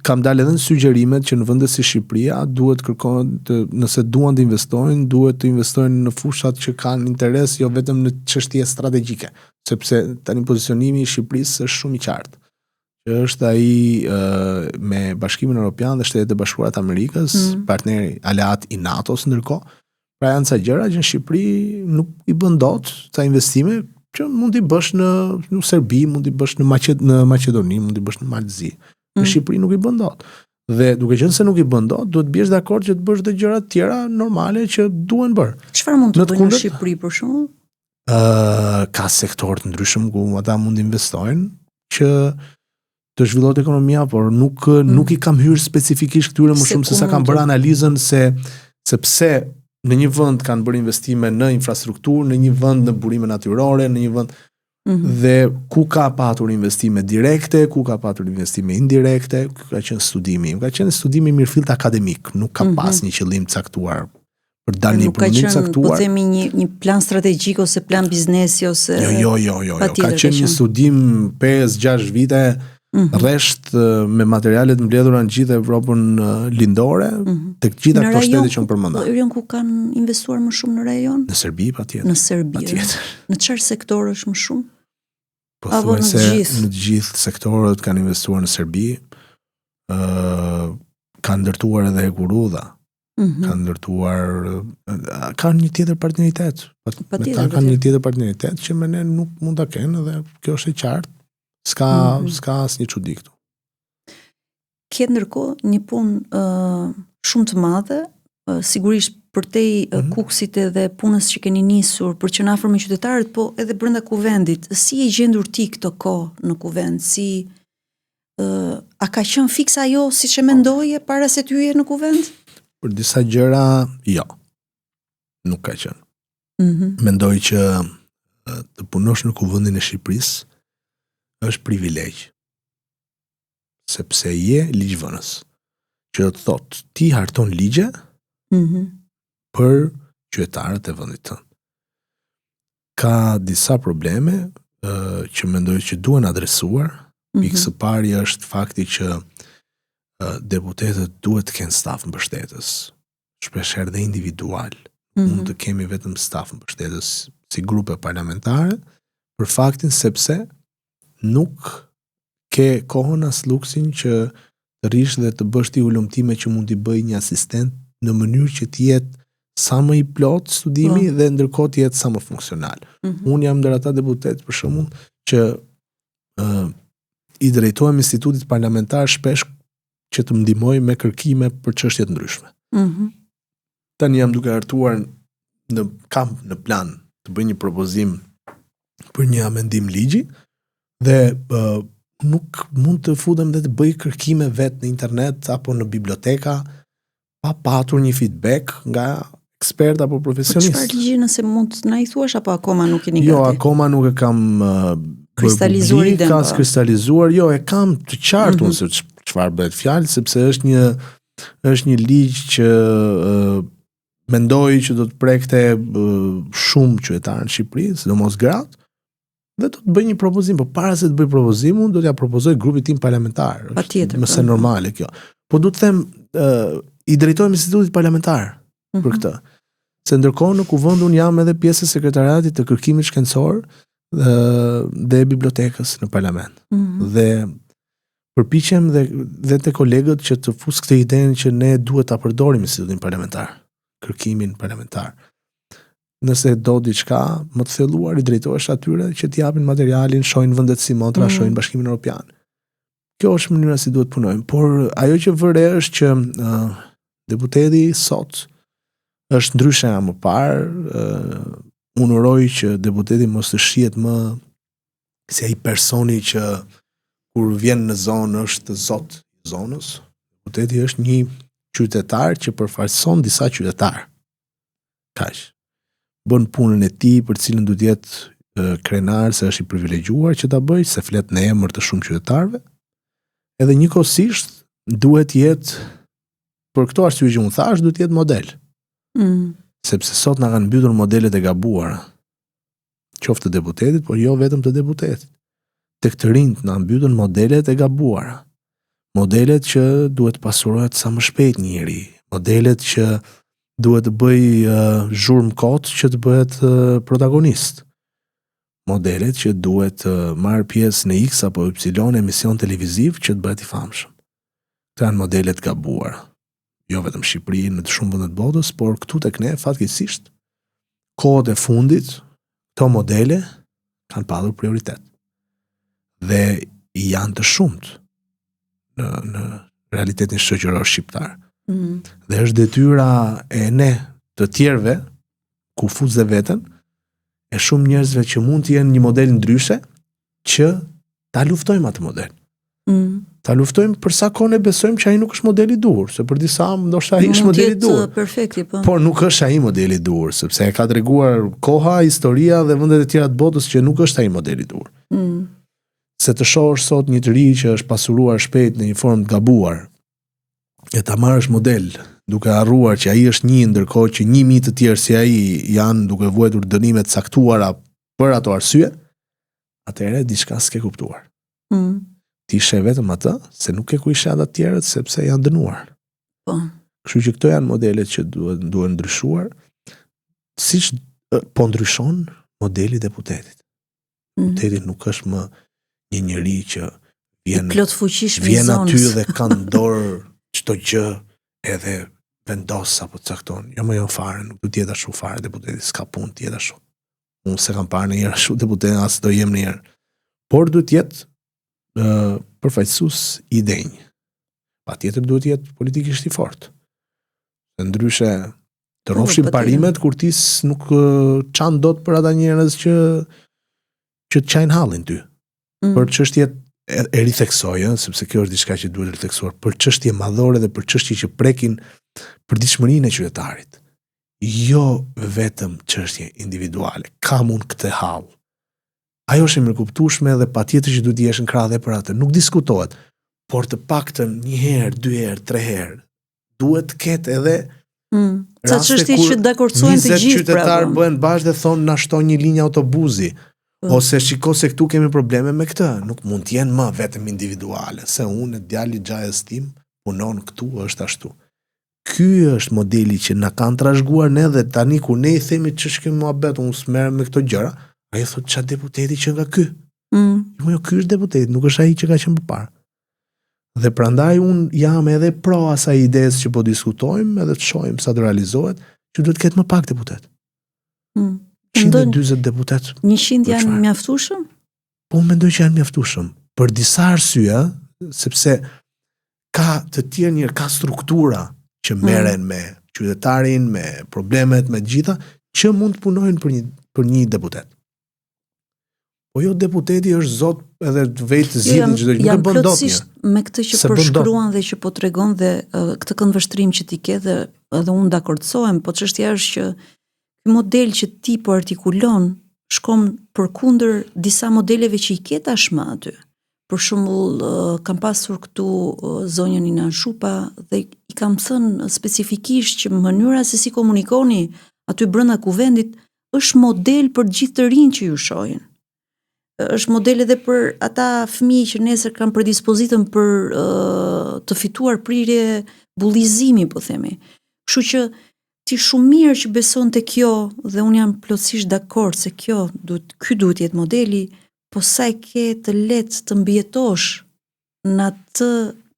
[SPEAKER 2] kam dalë edhe në sugjerimet që në vende si Shqipëria duhet nëse duan të investojnë, duhet të investojnë në fushat që kanë interes jo vetëm në çështje strategjike, sepse tani pozicionimi i Shqipërisë është shumë i qartë. Që është ai me Bashkimin Evropian dhe Shtetet e Bashkuara të Amerikës, partneri aleat i NATO-s ndërkohë. Pra janë ca gjëra që në Shqipëri nuk i bën dot ca investime që mund t'i bësh në Serbi, mund t'i bësh në Maqedoni, mund t'i bësh në Malzi. Në Shqipëri nuk i bën dot. Dhe duke qenë se nuk i bën dot, duhet biesh dakord që të bësh të gjëra të tjera normale që duhen bërë.
[SPEAKER 1] Çfarë mund të bëjë në Shqipëri për shembull?
[SPEAKER 2] Ka sektorë të ndryshëm ku ata mund të investojnë që të zhvillohet ekonomia, por nuk i kam hyrë specifikisht këtyre më shumë se sa kam bërë analizën se pse në një vend kanë bërë investime në infrastrukturë, në një vend në burime natyrore, në një vend dhe ku ka patur investime direkte, ku ka patur investime indirekte, ka qenë studimi. Ka qenë studimi mirëfillt akademik, nuk ka pas një qëllim caktuar për dalë një punënim caktuar.
[SPEAKER 1] Po themi një plan strategjik ose plan biznesi ose
[SPEAKER 2] Jo. Ka qenë një studim 5-6 vite rresht me materialet mbledhura në gjithë Evropën lindore, tek gjitha këto shtete që unë përmenda.
[SPEAKER 1] Në rajon ku kanë investuar më shumë në rajon?
[SPEAKER 2] Në Serbi patjetër.
[SPEAKER 1] Në Serbi. Në çfarë sektor është më shumë?
[SPEAKER 2] Po thuaj se në të gjithë sektorët kanë investuar në Serbi. Kanë ndërtuar edhe Ekurudha. Kanë ndërtuar kanë një tjetër partneritet. Kanë një tjetër partneritet që me ne nuk mund ta kenë dhe kjo është e qartë. S'ka asnjë çudi këtu.
[SPEAKER 1] Ke ndërkohë një punë shumë të madhe, sigurisht përtej kuksit edhe punës që keni nisur për që në afër me qytetarët, po edhe brenda kuvendit. Si e gjendur ti këtë kohë në kuvend? A ka qenë fiks ajo siç e mendoje para se të hyje në kuvend?
[SPEAKER 2] Për disa gjëra, jo. Nuk ka qenë. Mendoj që të punosh në kuvendin e Shqipërisë është privilegj. Sepse je ligjvënës. Që do të thotë, ti harton ligje për qytetarët e vendit tënd. Ka disa probleme që mendoj që duhen adresuar. Pikë së pari është fakti që deputetët duhet të kenë staf mbështetës. Shpeshherë dhe individual. Mund të kemi vetëm staf mbështetës si grupe parlamentare, për faktin sepse nuk ke kohën as luksin që të rish dhe të bësh ti ulëmtime që mund t'i bëj një asistent në mënyrë që t'jetë sa më i plot studimi dhe ndërkohë t'jetë sa më funksional. Unë jam ndër ata deputet për shembull që i drejtohem institutit parlamentar shpesh që të më ndihmoj me kërkime për çështje të ndryshme. Tani jam duke hartuar në plan të bëj një propozim për një amendim ligji dhe nuk mund të futem dhe të bëj kërkime vetë në internet apo në biblioteka pa patur një feedback nga ekspert apo profesionist.
[SPEAKER 1] Çfarë ligji nëse mund të na i thuash apo akoma nuk jeni gati?
[SPEAKER 2] Jo, akoma nuk e kam
[SPEAKER 1] kristalizuar idem.
[SPEAKER 2] Kristalizuar, jo, e kam të qartë unë se çfarë bëhet fjalë, sepse është një ligj që mendoj që do të prekte shumë qytetarë në Shqipëri, sidomos gratë. Dhe do të bëj një propozim, por para se të bëj propozimin, do t'ja propozoj grupit tim parlamentar.
[SPEAKER 1] Patjetër.
[SPEAKER 2] Mëse normale kjo. Po du të them, i drejtohem institutit parlamentar për këtë. Se ndërkohë në kuvend unë jam edhe pjesë e sekretariatit të kërkimit shkencor dhe bibliotekës në parlament. Dhe përpiqem dhe te kolegët që të fus këtë idenë që ne duhet ta përdorim institutin parlamentar, kërkimin parlamentar. nëse do diçka më të thelluar i drejtohesh atyre që t'i japin materialin, shohin vendet si motra, shohin Bashkimin Evropian. Kjo është mënyra si duhet punojmë, por ajo që vëre është që deputeti sot është ndryshe nga më parë, unë uroj që deputeti mos të shihet më si ai personi që kur vjen në zonë është zot i zonës. Deputeti është një qytetar që përfaqëson disa qytetar. Kaq. Bën punën e tij për cilën duhet jetë krenar se është i privilegjuar që ta bëjë, se flet në emër të shumë qytetarëve. Edhe njëkohësisht duhet jetë, për këto arsye që unë thash, duhet jetë model. Sepse sot na kanë mbytur modelet e gabuara. Qoftë të deputetit, por jo vetëm të deputetit. Tek të rinjt na mbytën modelet e gabuara. Modelet që duhet pasurohet sa më shpejt njëri. Modelet që duhet të bëj zhurmë kot që të bëhet protagonist. Modelet që duhet të marrë pjesë në X apo Y emision televiziv që të bëhet i famshëm. Këto janë modelet gabuara. Jo vetëm Shqipëri, në të shumë vendet botës, por këtu tek ne fatkeqësisht kohët e fundit këto modele kanë pasur prioritet. Dhe janë të shumt në realitetin shoqëror shqiptar. Dhe është detyra e ne të tjerëve, kufuz dhe veten, e shumë njerëzve që mund të jenë një model ndryshe, që ta luftojmë atë model. Ta luftojmë për sa kohë ne besojmë që ai nuk është modeli i duhur, se për disa ndoshta ai është modeli i duhur.
[SPEAKER 1] Perfekti, po.
[SPEAKER 2] Por nuk është ai modeli i duhur, sepse e ka treguar koha, historia dhe vendet e tjera të botës që nuk është ai modeli i duhur. Se të shohësh sot një të ri që është pasuruar shpejt në një formë të gabuar, e ta marrësh model, duke harruar që ai është një, ndërkohë që 1000 të tjerë si ai janë duke vuajtur dënime të caktuara për ato arsye, atëherë diçka s'ke kuptuar. Ti sheh vetëm atë, se nuk e ku i sheh ata të tjerët sepse janë dënuar.
[SPEAKER 1] Po.
[SPEAKER 2] Kështu që këto janë modelet që duhen ndryshuar, siç po ndryshon modeli i deputetit. Deputeti nuk është më një njeri që vjen aty dhe ka në dorë çdo gjë edhe vendos apo cakton. Jo më fare, nuk do të jetë ashtu fare deputeti, s'ka punë të jetë ashtu. Unë se kam parë ndonjëherë ashtu deputet, as do jem ndonjëherë. Por duhet jetë përfaqësues i denj. Patjetër duhet jetë politikisht i fortë. Se ndryshe të rrofshin parimet kur ti nuk çan dot për ata njerëz që të çajnë hallin ty. Për çështjet e ritheksoj, sepse kjo është diçka që duhet ritheksuar, për çështje madhore dhe për çështje që prekin përditshmërinë e qytetarit. Jo vetëm çështje individuale. Kam unë këtë hall. Ajo është e mirëkuptueshme dhe patjetër që duhet të jesh në krah dhe për atë. Nuk diskutohet, por të paktën një herë, 2 herë, 3 herë duhet të ketë edhe
[SPEAKER 1] sa çështje që dakordsohen të gjithë.
[SPEAKER 2] 20 qytetar bëhen bashkë dhe thonë na shton një linjë autobusi. Ose shiko se këtu kemi probleme me këtë. Nuk mund të jenë më vetëm individuale, se unë djali i xhajës tim punon këtu, është ashtu. Ky është modeli që na kanë trashëguar ne dhe tani kur ne i themi ç'është ky muhabet, unë s'merrem me këto gjëra. Ai thotë ç'a deputeti që nga ky. Jo, ky është deputeti, nuk është ai që ka qenë përpara. Dhe prandaj un jam edhe pro asaj idesë që po diskutojmë, edhe të shohim sa të realizohet, që duhet të ketë më pak deputet. 140 deputet.
[SPEAKER 1] 100 janë mjaftueshëm?
[SPEAKER 2] Po mendoj që janë mjaftueshëm për disa arsye, sepse ka të tjerë njerë, ka struktura që merren me qytetarin, me problemet, me gjitha, që mund të punojnë për një deputet. Po jo deputeti është zot edhe vetë zgjidhin çdo gjë, nuk bën dot një.
[SPEAKER 1] Me këtë që përshkruan dhe që po tregon dhe këtë këndvështrim që ti ke dhe edhe unë dakordsohem, po çështja është që ky model që ti po artikulon shkon përkundër disa modeleve që i ke tashmë aty. Për shembull, kam pasur këtu zonjën Ina Shupa dhe i kam thënë specifikisht që mënyra se si komunikoni aty brenda kuvendit është model për gjithë të rinj që ju shohin. Është model edhe për ata fëmijë që nesër kanë predispozitën për të fituar prirje bullizimi, po themi. Kështu që ti shumë mirë që beson te kjo dhe unë jam plotësisht dakord se ky duhet jetë modeli, po sa e ke të lehtë të mbijetosh në atë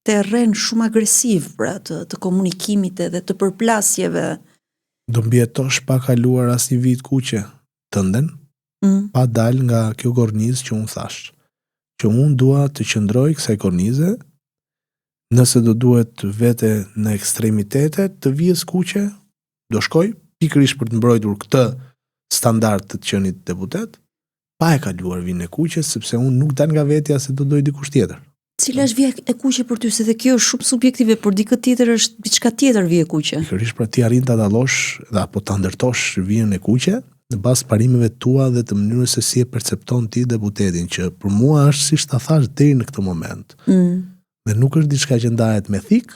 [SPEAKER 1] terren shumë agresiv, pra të komunikimit edhe të përplasjeve
[SPEAKER 2] do mbjetosh pa kaluar asnjë vit kuqe tënden, pa dal nga kjo kornizë që unë thash. Që unë dua të qëndroj kësaj kornize, nëse do duhet vete në ekstremitete të vijës kuqe, do shkoj pikërisht për të mbrojtur këtë standard të qenit deputet, pa e kaluar vijën e kuqe, sepse unë nuk dal nga vetja se do doj dikush tjetër.
[SPEAKER 1] Cila është vija e kuqe për ty, se dhe kjo është shumë subjektive, por dikë tjetër është diçka tjetër vija e kuqe.
[SPEAKER 2] Pikërisht pra ti arrin ta dallosh dhe apo ta ndërtosh vijën e kuqe në bazë parimeve tua dhe të mënyrës se si e percepton ti deputetin, që për mua është siç ta thash deri në këtë moment. Dhe nuk është diçka që ndahet me thik,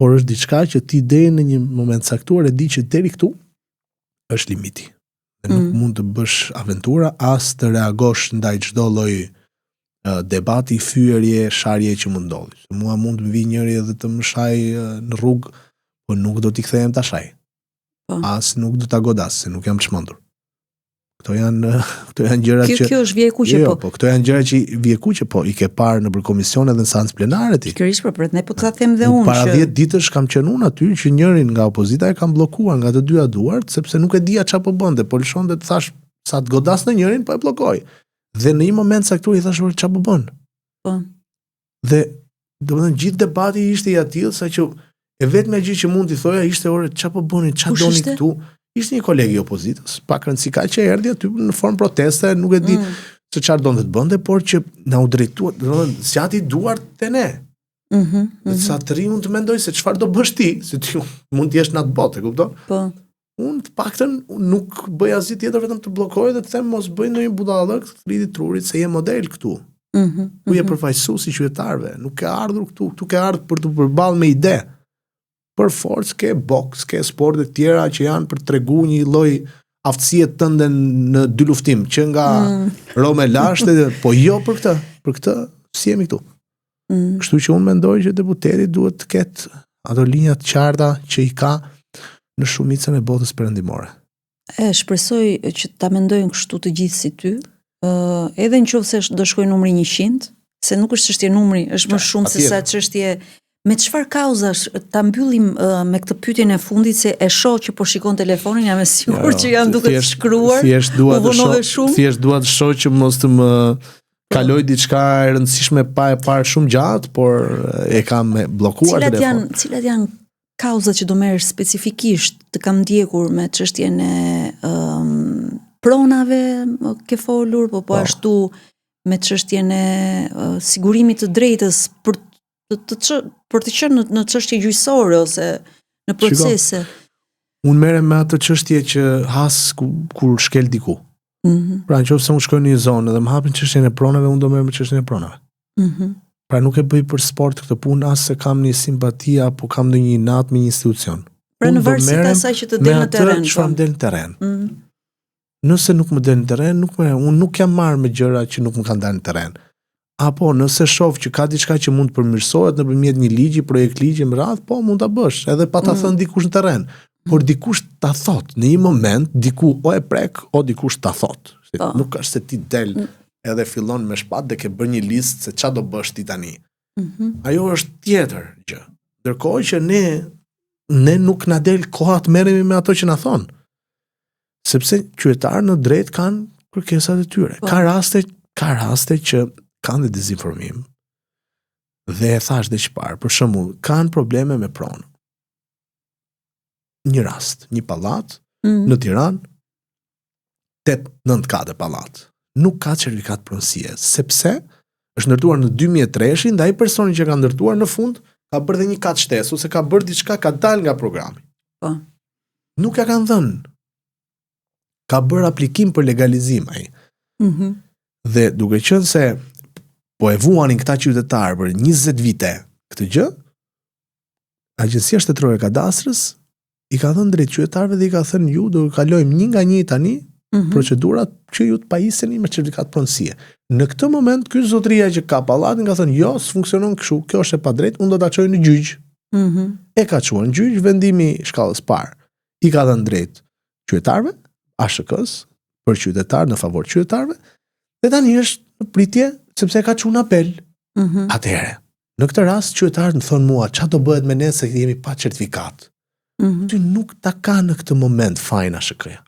[SPEAKER 2] por është diçka që ti deri në një moment caktuar e di që deri këtu është limiti. Dhe nuk mund të bësh aventura as të reagosh ndaj çdo lloj debati, fyerje, sharje që mund ndodhi. Mua mund të vi njëri edhe të më shaj në rrugë, po nuk do t'i kthehem ta shaj. As nuk do ta godas, se nuk jam çmendur. Këto janë gjëra që
[SPEAKER 1] kjo është vija e kuqe,
[SPEAKER 2] po këto janë gjëra që vija e kuqe, po i ke parë nëpër komisione dhe në seancë plenare ti.
[SPEAKER 1] Pikërisht për ne po ta them dhe unë.
[SPEAKER 2] Para 10 ditësh kam qenë unë aty që njërin nga opozita e kam bllokuar nga të dyja duart, sepse nuk e dija çfarë po bënte, po lëshonte të thash sa të godas në njërin, po e bllokoj. Dhe në një moment caktuar i thash çfarë po bën.
[SPEAKER 1] Po.
[SPEAKER 2] Dhe domethënë gjithë debati ishte i atill sa që e vetmja gjë që mund t'i thoja ishte çfarë po bëni, çfarë doni këtu. Ishte një koleg i opozitës, pak rëndësi ka që erdhi aty në formë proteste, nuk e di se çfarë donte të bënte, por që na u drejtua, domethënë sjati duart te ne. Sa të ri unë të mendoj se çfarë do bësh ti, se ti mund të jesh në atë botë, e kupton?
[SPEAKER 1] Po.
[SPEAKER 2] Unë të paktën nuk bëj asgjë tjetër vetëm të bllokoj dhe të them mos bëj ndonjë budallëk të rriti trurit se je model këtu. Ku je përfaqësues i qytetarëve, nuk ke ardhur këtu, tu ke ardhur për të përballë me ide. Për forcë ke boks, ke sporte të tjera që janë për të treguar një lloj aftësie tënde në dy luftim, që nga Rome lashtë, po jo për këtë. Për këtë si jemi këtu. Kështu që unë mendoj që deputeti duhet të ketë ato linja të qarta që i ka në shumicën e botës perëndimore.
[SPEAKER 1] Shpresoj që ta mendojnë kështu të gjithë si ty, edhe nëse do shkojë numri 100, se nuk është çështje numri, është më shumë se sa çështje me çfarë kauzash. Ta mbyllim me këtë pyetjen e fundit, se e shoh që po shikon telefonin, jam e sigurt që janë duke të shkruar.
[SPEAKER 2] Thjesht dua të shoh që mos të më kaloj diçka e rëndësishme pa e parë shumë gjatë, por e kam bllokuar telefonin.
[SPEAKER 1] Cilat janë kauzat që do merresh specifikisht? Të kam ndjekur me çështjen e pronave, ke folur, po ashtu me çështjen e sigurimit të drejtës për të qenë në çështje gjyqësore ose në procese.
[SPEAKER 2] Unë merrem me atë çështje që has kur shkel diku. Pra nëse unë shkoj në një zonë dhe më hapin çështjen e pronave, unë do merrem me çështjen e pronave. Pra nuk e bëj për sport këtë punë, as se kam një simpati apo kam ndonjë inat me një institucion.
[SPEAKER 1] Pra në varësi të asaj që të del në terren.
[SPEAKER 2] Çfarë më del në terren. Nëse nuk më del në terren, unë nuk jam marrë me gjëra që nuk më kanë dalë në terren. Apo nëse shoh që ka diçka që mund të përmirësohet nëpërmjet një ligji, projekt ligji më radh, po mund ta bësh, edhe pa ta thënë dikush në terren. Por dikush ta thot, në një moment diku o e prek o dikush ta thot. Nuk është se ti del edhe fillon me shpatë dhe ke bërë një listë se çfarë do bësh ti tani. Ajo është tjetër gjë. Ndërkohë që ne nuk na del koha të merremi me ato që na thon. Sepse qytetarët në drejt kanë kërkesat e tyre. Ka raste që kanë dhe dezinformim. Dhe e thash dhe çfarë, për shembull, kanë probleme me pronë. Një rast, një pallat në Tiranë, 8-9 kate pallat. Nuk ka certifikat pronësie, sepse është ndërtuar në 2003, ndaj personi që ka ndërtuar në fund ka bërë dhe një kat shtesë ose ka bërë diçka, ka dalë nga programi.
[SPEAKER 1] Po.
[SPEAKER 2] Nuk ja kanë dhënë. Ka bërë aplikim për legalizim ai. Dhe duke qenë se po e vuanin këta qytetarë për 20 vite këtë gjë, Agjencia Shtetërore e Kadastrës i ka dhënë drejt qytetarëve dhe i ka thënë ju do kalojmë një nga një tani procedurat që ju të pajiseni me certifikat pronësie. Në këtë moment ky zotëria që ka pallatin ka thënë jo, s'funksionon kështu, kjo është e padrejtë, unë do ta çoj në gjyq. E ka çuar në gjyq, vendimi shkallës parë i ka dhënë drejt qytetarëve, ASHK-s, për qytetarë në favor qytetarëve, dhe tani është në pritje sepse ka çuar në apel. Atëherë, në këtë rast qytetarët më thonë mua, çfarë do bëhet me ne se jemi pa certifikat? ty nuk ta ka në këtë moment fajin ASHK-ja.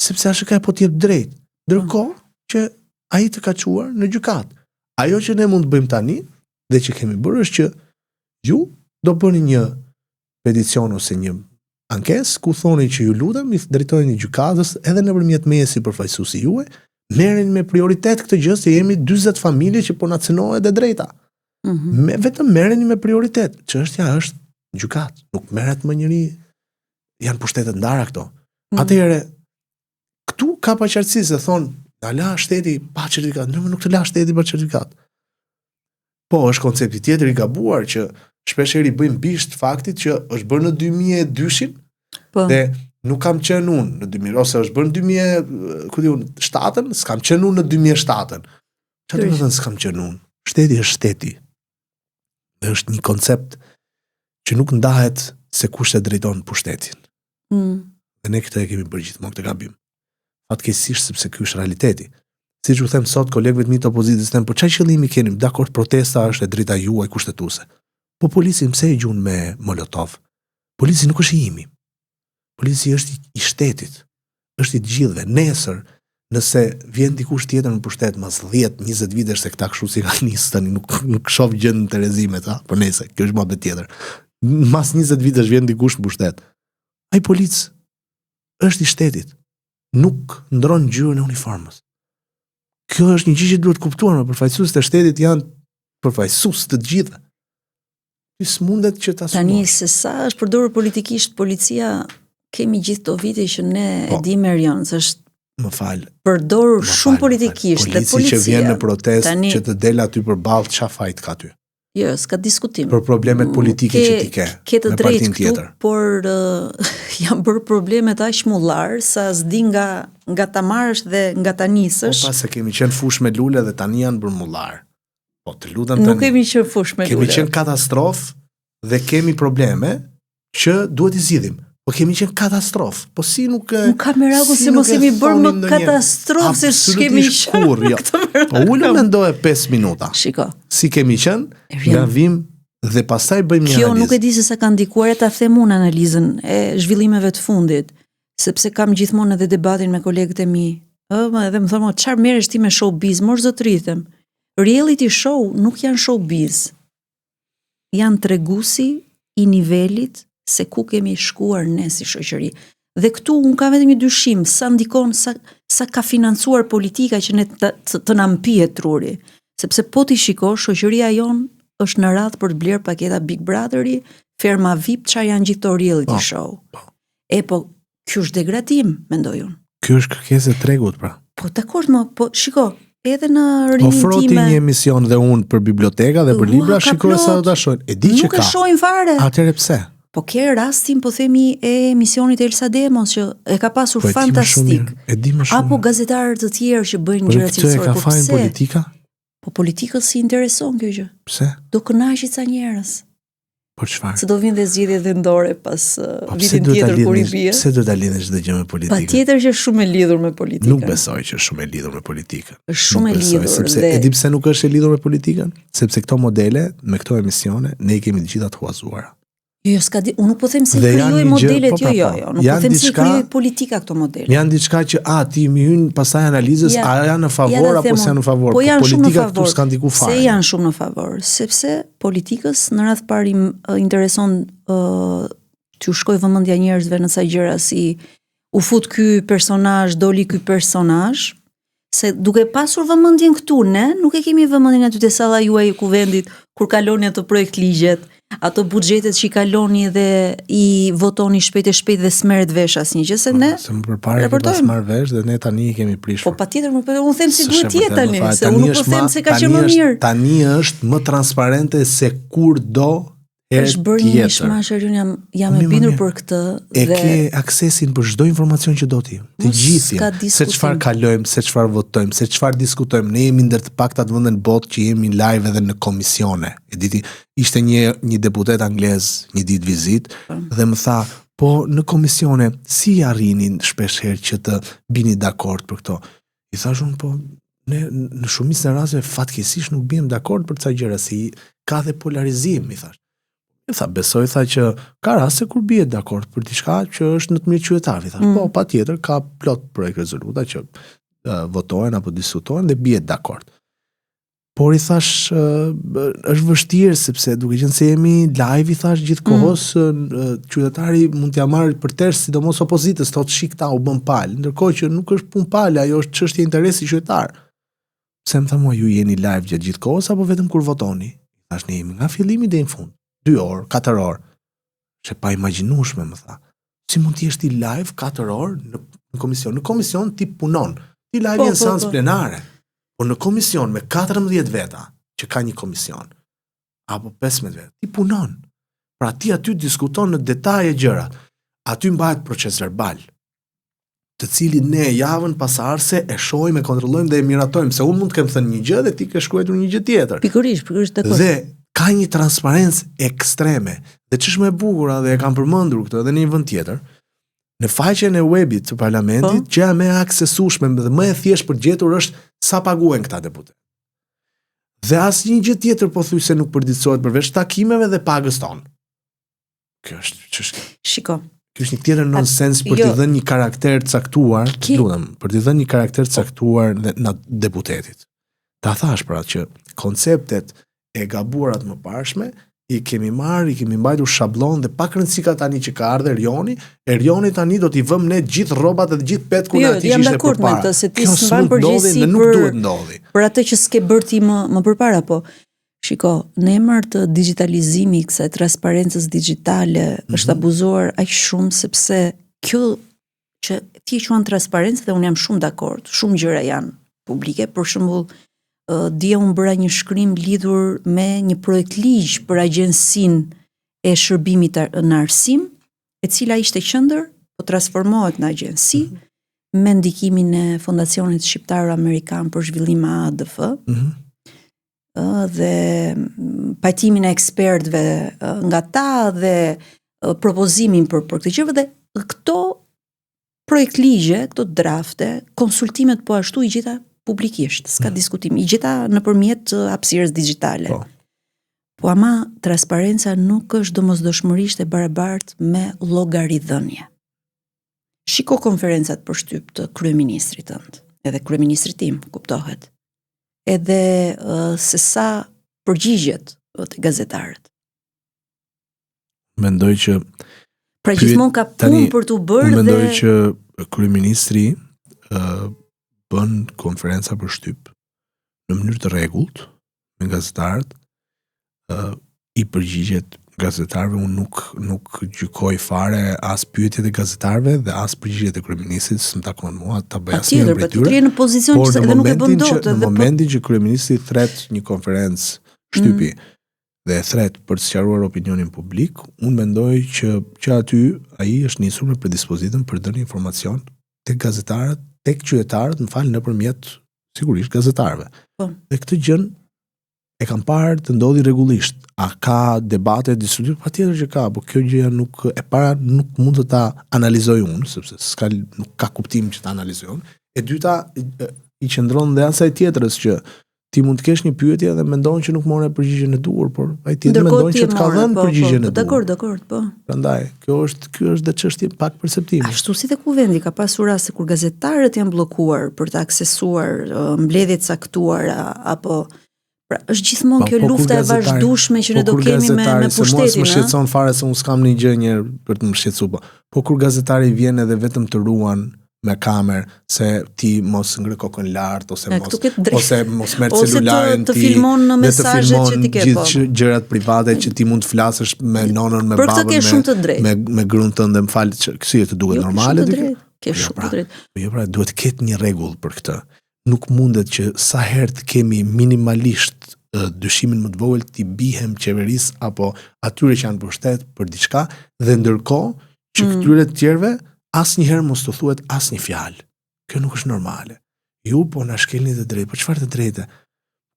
[SPEAKER 2] Sepse ASHK-ja po t'jep drejt, ndërkohë që ai të ka çuar në gjykat. Ajo që ne mund të bëjmë tani dhe që kemi bërë është që ju do bëni një peticion ose një ankesë ku thoni që ju lutem i drejtoheni gjykatës edhe nëpërmjet meje si përfaqësuesi juaj, merreni me prioritet këtë gjë se jemi 40 familje që po na cënohet e drejta. Vetëm merreni me prioritet. Çështja është gjykat, nuk merret më njëri, janë pushtete ndara këto. Atëherë këtu ka paqartësi se thon, na la shteti pa certifikat, nuk të la shteti pa certifikat. Po, është koncepti tjetër i gabuar që shpeshherë i bëjmë bisht faktit që është bërë në 2002-shin dhe nuk kam qenë unë në 2000, ose është bërë në 2007-ën, s'kam qenë unë në 2007-ën. Çfarë do të thënë s'kam qenë unë? Shteti është shteti. Dhe është një koncept që nuk ndahet se kush e drejton pushtetin. Dhe ne këtë e kemi bërë gjithmonë këtë gabim. Fatkeqësisht sepse ky është realiteti. Siç u them sot kolegëve të mi të opozitës, them, po çfarë qëllimi keni? Dakor, protesta është e drejta juaj kushtetuese. Po polici pse e gjun me molotov? Polici nuk është i imi. Polici është i shtetit. Është i të gjithëve. Nesër, nëse vjen dikush tjetër në pushtet mas 10-20 vitesh se këta kështu si kanë nisë tani, nuk shoh gjë në Terezimet, po nëse, kjo është mohabet tjetër. Mas 20 vitesh vjen dikush në pushtet. Ai polic është i shtetit. Nuk ndron ngjyrën e uniformës. Kjo është një gjë që duhet kuptuar, më përfaqësuesit e shtetit janë përfaqësues të gjithë. Ti s'mundet që ta
[SPEAKER 1] tani se sa është përdorur politikisht policia, kemi gjithë këto vite që ne e dimë Erion, është
[SPEAKER 2] më fal.
[SPEAKER 1] Përdorur shumë politikisht dhe policia
[SPEAKER 2] që vjen në protestë që të del aty përballë, çfarë fajt ka aty?
[SPEAKER 1] Jo, s'ka diskutim.
[SPEAKER 2] Për problemet politike që ti ke.
[SPEAKER 1] Ke të drejtë këtu, por janë bërë problemet aq mullar sa s'di nga ta marrësh dhe nga ta nisësh.
[SPEAKER 2] Po pas se kemi qenë fush me lule dhe tani janë bërë mullar. Po të lutem tani.
[SPEAKER 1] Nuk kemi qenë fush me lule.
[SPEAKER 2] Kemi qenë katastrofë dhe kemi probleme që duhet i zgjidhim. Po kemi qenë katastrofë. Po si nuk
[SPEAKER 1] ka mirakull se mos kemi bërë më katastrofë se s'kemi
[SPEAKER 2] qenë. Po ulëm mendoje 5 minuta.
[SPEAKER 1] Shiko.
[SPEAKER 2] Si kemi qenë, gavim dhe pastaj bëjmë një analizë.
[SPEAKER 1] Kjo nuk e di se sa ka ndikuar, ta them unë analizën e zhvillimeve të fundit, sepse kam gjithmonë edhe debatin me kolegët e mi. Edhe më thonë, çfarë merresh ti me showbiz? Mos zotritëm. Reality show nuk janë showbiz. Janë treguesi i nivelit se ku kemi shkuar ne si shoqëri. Dhe këtu unë ka vetëm një dyshim, sa ndikon, sa ka financuar politika që ne të na mpihet truri. Sepse po ti shikosh, shoqëria jon është në radhë për të blerë paketa Big Brotheri, ferma VIP, çfarë janë gjithë to reality show. Po, ky është degradim, mendoj unë.
[SPEAKER 2] Ky është kërkesë e tregut, pra.
[SPEAKER 1] Po dakord, po shiko, edhe në rinin time.
[SPEAKER 2] Ofroti një emision dhe unë për biblioteka dhe për libra, shikoj sa do ta shohin. E di që ka.
[SPEAKER 1] Nuk e shohin fare.
[SPEAKER 2] Atëherë pse?
[SPEAKER 1] Po ke rastin, po themi, e emisionit Elsa Demos që e ka pasur fantastik.
[SPEAKER 2] E di më shumë.
[SPEAKER 1] Apo gazetarë të tjerë që bëjnë gjëra cilësore.
[SPEAKER 2] Po këtë e ka fajin politika?
[SPEAKER 1] Po politikës si intereson kjo gjë.
[SPEAKER 2] Pse?
[SPEAKER 1] Do kënaqet sa njerëz.
[SPEAKER 2] Por çfarë?
[SPEAKER 1] Se do vinë dhe zgjedhje vendore pas vitin tjetër kur i bie.
[SPEAKER 2] Pse do ta lidhësh çdo gjë me politikën?
[SPEAKER 1] Patjetër që është shumë e lidhur me politikën.
[SPEAKER 2] Nuk besoj që është shumë e lidhur me politikën.
[SPEAKER 1] Është shumë e lidhur.
[SPEAKER 2] Sepse e di pse nuk është e lidhur me politikën? Sepse këto modele, me këto emisione, ne i kemi të gjitha të huazuara.
[SPEAKER 1] Jo, s'ka di, unë po them se krijoj modelet, jo. Nuk po them se krijoj politika këto modele.
[SPEAKER 2] Janë diçka që ti më hyn pastaj analizës, a janë në favor apo s'janë në favor.
[SPEAKER 1] Po janë shumë në
[SPEAKER 2] politika
[SPEAKER 1] favor.
[SPEAKER 2] Këtu s'kan diku fare.
[SPEAKER 1] Se janë shumë në favor, sepse politikës në radh parë intereson t'u shkoj vëmendja njerëzve në sa gjëra si u fut ky personazh, doli ky personazh, se duke pasur vëmendjen këtu ne nuk e kemi vëmendjen aty te salla juaj e kuvendit kur kaloni ato projekt ligjet. Ato buxhetet që i kaloni dhe i votoni shpejt dhe s'merret vesh asnjë gjë se ne.
[SPEAKER 2] Se më përpara do të marr vesh dhe ne tani i kemi prishur.
[SPEAKER 1] Po patjetër nuk po unë them si duhet të jetë tani, se unë nuk po them se ka qenë më mirë.
[SPEAKER 2] Tani është më transparente se kurdo herë tjetër.
[SPEAKER 1] Është bërë një mishmash, jam e bindur për këtë
[SPEAKER 2] dhe e ke aksesin për çdo informacion që do ti. Të gjithë. Se çfarë kalojmë, se çfarë votojmë, se çfarë diskutojmë. Ne jemi ndër të paktat vende në botë që jemi live edhe në komisione. E diti, ishte një deputet anglez një ditë vizit dhe më tha, po në komisione si arrinin shpeshherë që të bini dakord për këto. I thash unë, po ne në shumicën e rasteve fatkeqësisht nuk biem dakord për ca gjëra, si ka dhe polarizim, i thash. Besoj që ka raste kur bie dakord për diçka që është në të mirë qytetarëve. Thash, po, patjetër ka plot projekt rezoluta që votohen apo diskutohen dhe bie dakord. Por i thash, është vështirë sepse duke qenë se jemi live, i thash gjithkohës qytetari mund t'ja marrë për tërë, sidomos opozitës, thotë shik ta u bën palë, ndërkohë që nuk është punë palë, ajo është çështje interesi qytetar. Pse më tha mua, ju jeni live gjatë gjithkohës apo vetëm kur votoni? Thash, ne jemi nga fillimi deri në fund. 2 orë, 4 orë. Që pa imagjinueshme, më tha. Si mund të jesh ti live 4 orë në komision? Në komision ti punon. Ti live në seancë plenare. Por në komision me 14 veta, që ka një komision, apo 15 veta, ti punon. Pra ti aty diskuton në detaje gjërat. Aty mbahet proces verbal, të cilin ne javën pasardhëse e shohim, e kontrollojmë dhe e miratojmë, se unë mund të kem thënë një gjë dhe ti ke shkruar një gjë tjetër.
[SPEAKER 1] Pikërisht, dakord.
[SPEAKER 2] Dhe ka një transparencë ekstreme. Dhe ç'është më e bukur dhe e kam përmendur këtë edhe në një vend tjetër, në faqen e webit të parlamentit, gjëja më e aksesueshme dhe më e thjeshtë për gjetur është sa paguhen këta deputet. Dhe asnjë gjë tjetër pothuajse nuk përditësohet përveç takimeve dhe pagës tonë. Kjo është ç'është.
[SPEAKER 1] Shiko.
[SPEAKER 2] Kjo është një tjetër nonsens për t'i dhënë një karakter caktuar, lutem, për t'i dhënë një karakter caktuar në deputetit. Ta thash pra që konceptet e gabuarat më parshme i kemi mbajtur shablon dhe pak rëndësi ka tani që ka ardhur Erioni tani do t'i vëmë ne gjithë rrobat dhe gjithë petkun e atij që ishte përpara.
[SPEAKER 1] Se ti s'mban përgjegjësi për atë që s'ke bërë ti më përpara, po shiko, në emër të digitalizimit, kësaj transparencës digjitale, është abuzuar aq shumë sepse kjo që ti e quan transparencë dhe unë jam shumë dakord, shumë gjëra janë publike, për shembull dje unë bëra një shkrim lidhur me një projekt ligj për agjensinë e shërbimit në arsim, e cila ishte qendër, po transformohet në agjensi, me ndikimin e Fondacionit Shqiptar Amerikan për Zhvillim ADF, dhe pajtimin e ekspertëve nga ta dhe propozimin për këtë gjë, dhe këto projekt ligje, këto drafte, konsultimet po ashtu i gjeta publikisht, s'ka diskutim, i gjeta nëpërmjet hapësirës digjitale. Po ama transparenca nuk është domosdoshmërisht e barabartë me llogaridhënie. Shiko konferencat për shtyp të kryeministrit tënd, edhe kryeministrit tim, kuptohet. Edhe se sa përgjigjet të gazetarët.
[SPEAKER 2] Mendoj që
[SPEAKER 1] pra gjithmonë ka punë për t'u bërë dhe
[SPEAKER 2] mendoj që kryeministri bën konferenca për shtyp në mënyrë të rregullt me gazetarët, i përgjigjet gazetarëve, unë nuk gjykoj fare as pyetjet e gazetarëve dhe as përgjigjet e kryeministrit, s'm takon mua ta bëj asnjë prej tyre.
[SPEAKER 1] Në pozicion që edhe nuk e bën dot,
[SPEAKER 2] në momentin që kryeministri thret një konferencë shtypi dhe e thret për të sqaruar opinionin publik, unë mendoj që aty ai është nisur me predispozitën për të dhënë informacion tek gazetarët, tek qytetarët, nëpërmjet sigurisht gazetarëve. Dhe këtë gjën e kam parë të ndodhi rregullisht. A ka debate, diskutime? Patjetër që ka, por kjo gjë nuk mund të ta analizoj unë, sepse nuk ka kuptim që ta analizoj unë. E dyta i qëndron dhe asaj tjetrës që ti mund të kesh një pyetje dhe mendon që nuk morë përgjigjen e duhur, por ai tjetër mendon që të ka dhënë përgjigjen e duhur.
[SPEAKER 1] Dakord, po.
[SPEAKER 2] Prandaj, ky është dhe çështje pak perceptimi.
[SPEAKER 1] Ashtu si te kuvendi ka pasur raste kur gazetarët janë bllokuar për të aksesuar mbledhjet caktuara apo pra është gjithmonë kjo lufta e vazhdueshme që ne do kemi me pushtetin,
[SPEAKER 2] Më shqetëson fare se unë s'kam një gjë njëherë për të më shqetësuar. Po kur gazetari vjen edhe vetëm të ruan me kamerë se ti mos ngre kokën lart ose mos merr celularin
[SPEAKER 1] ti, të filmon në mesazhet që ti ke po.
[SPEAKER 2] Gjithë gjërat private që ti mund të flasësh me nonën, me babën,
[SPEAKER 1] për këtë ke shumë të drejtë.
[SPEAKER 2] Me gruan tënde, më fal, kësi të duket normale ti.
[SPEAKER 1] Ke shumë të drejtë.
[SPEAKER 2] Jo pra, duhet të ketë një rregull për këtë. Nuk mundet që sa herë të kemi minimalisht dyshimin më të vogël t'i bihem qeverisë apo atyre që janë pushtet për diçka dhe ndërkohë që këtyre të tjerëve asnjëherë mos të thuhet asnjë fjalë. Kjo nuk është normale. Ju po na shkelni të drejtë, po çfarë të drejtë?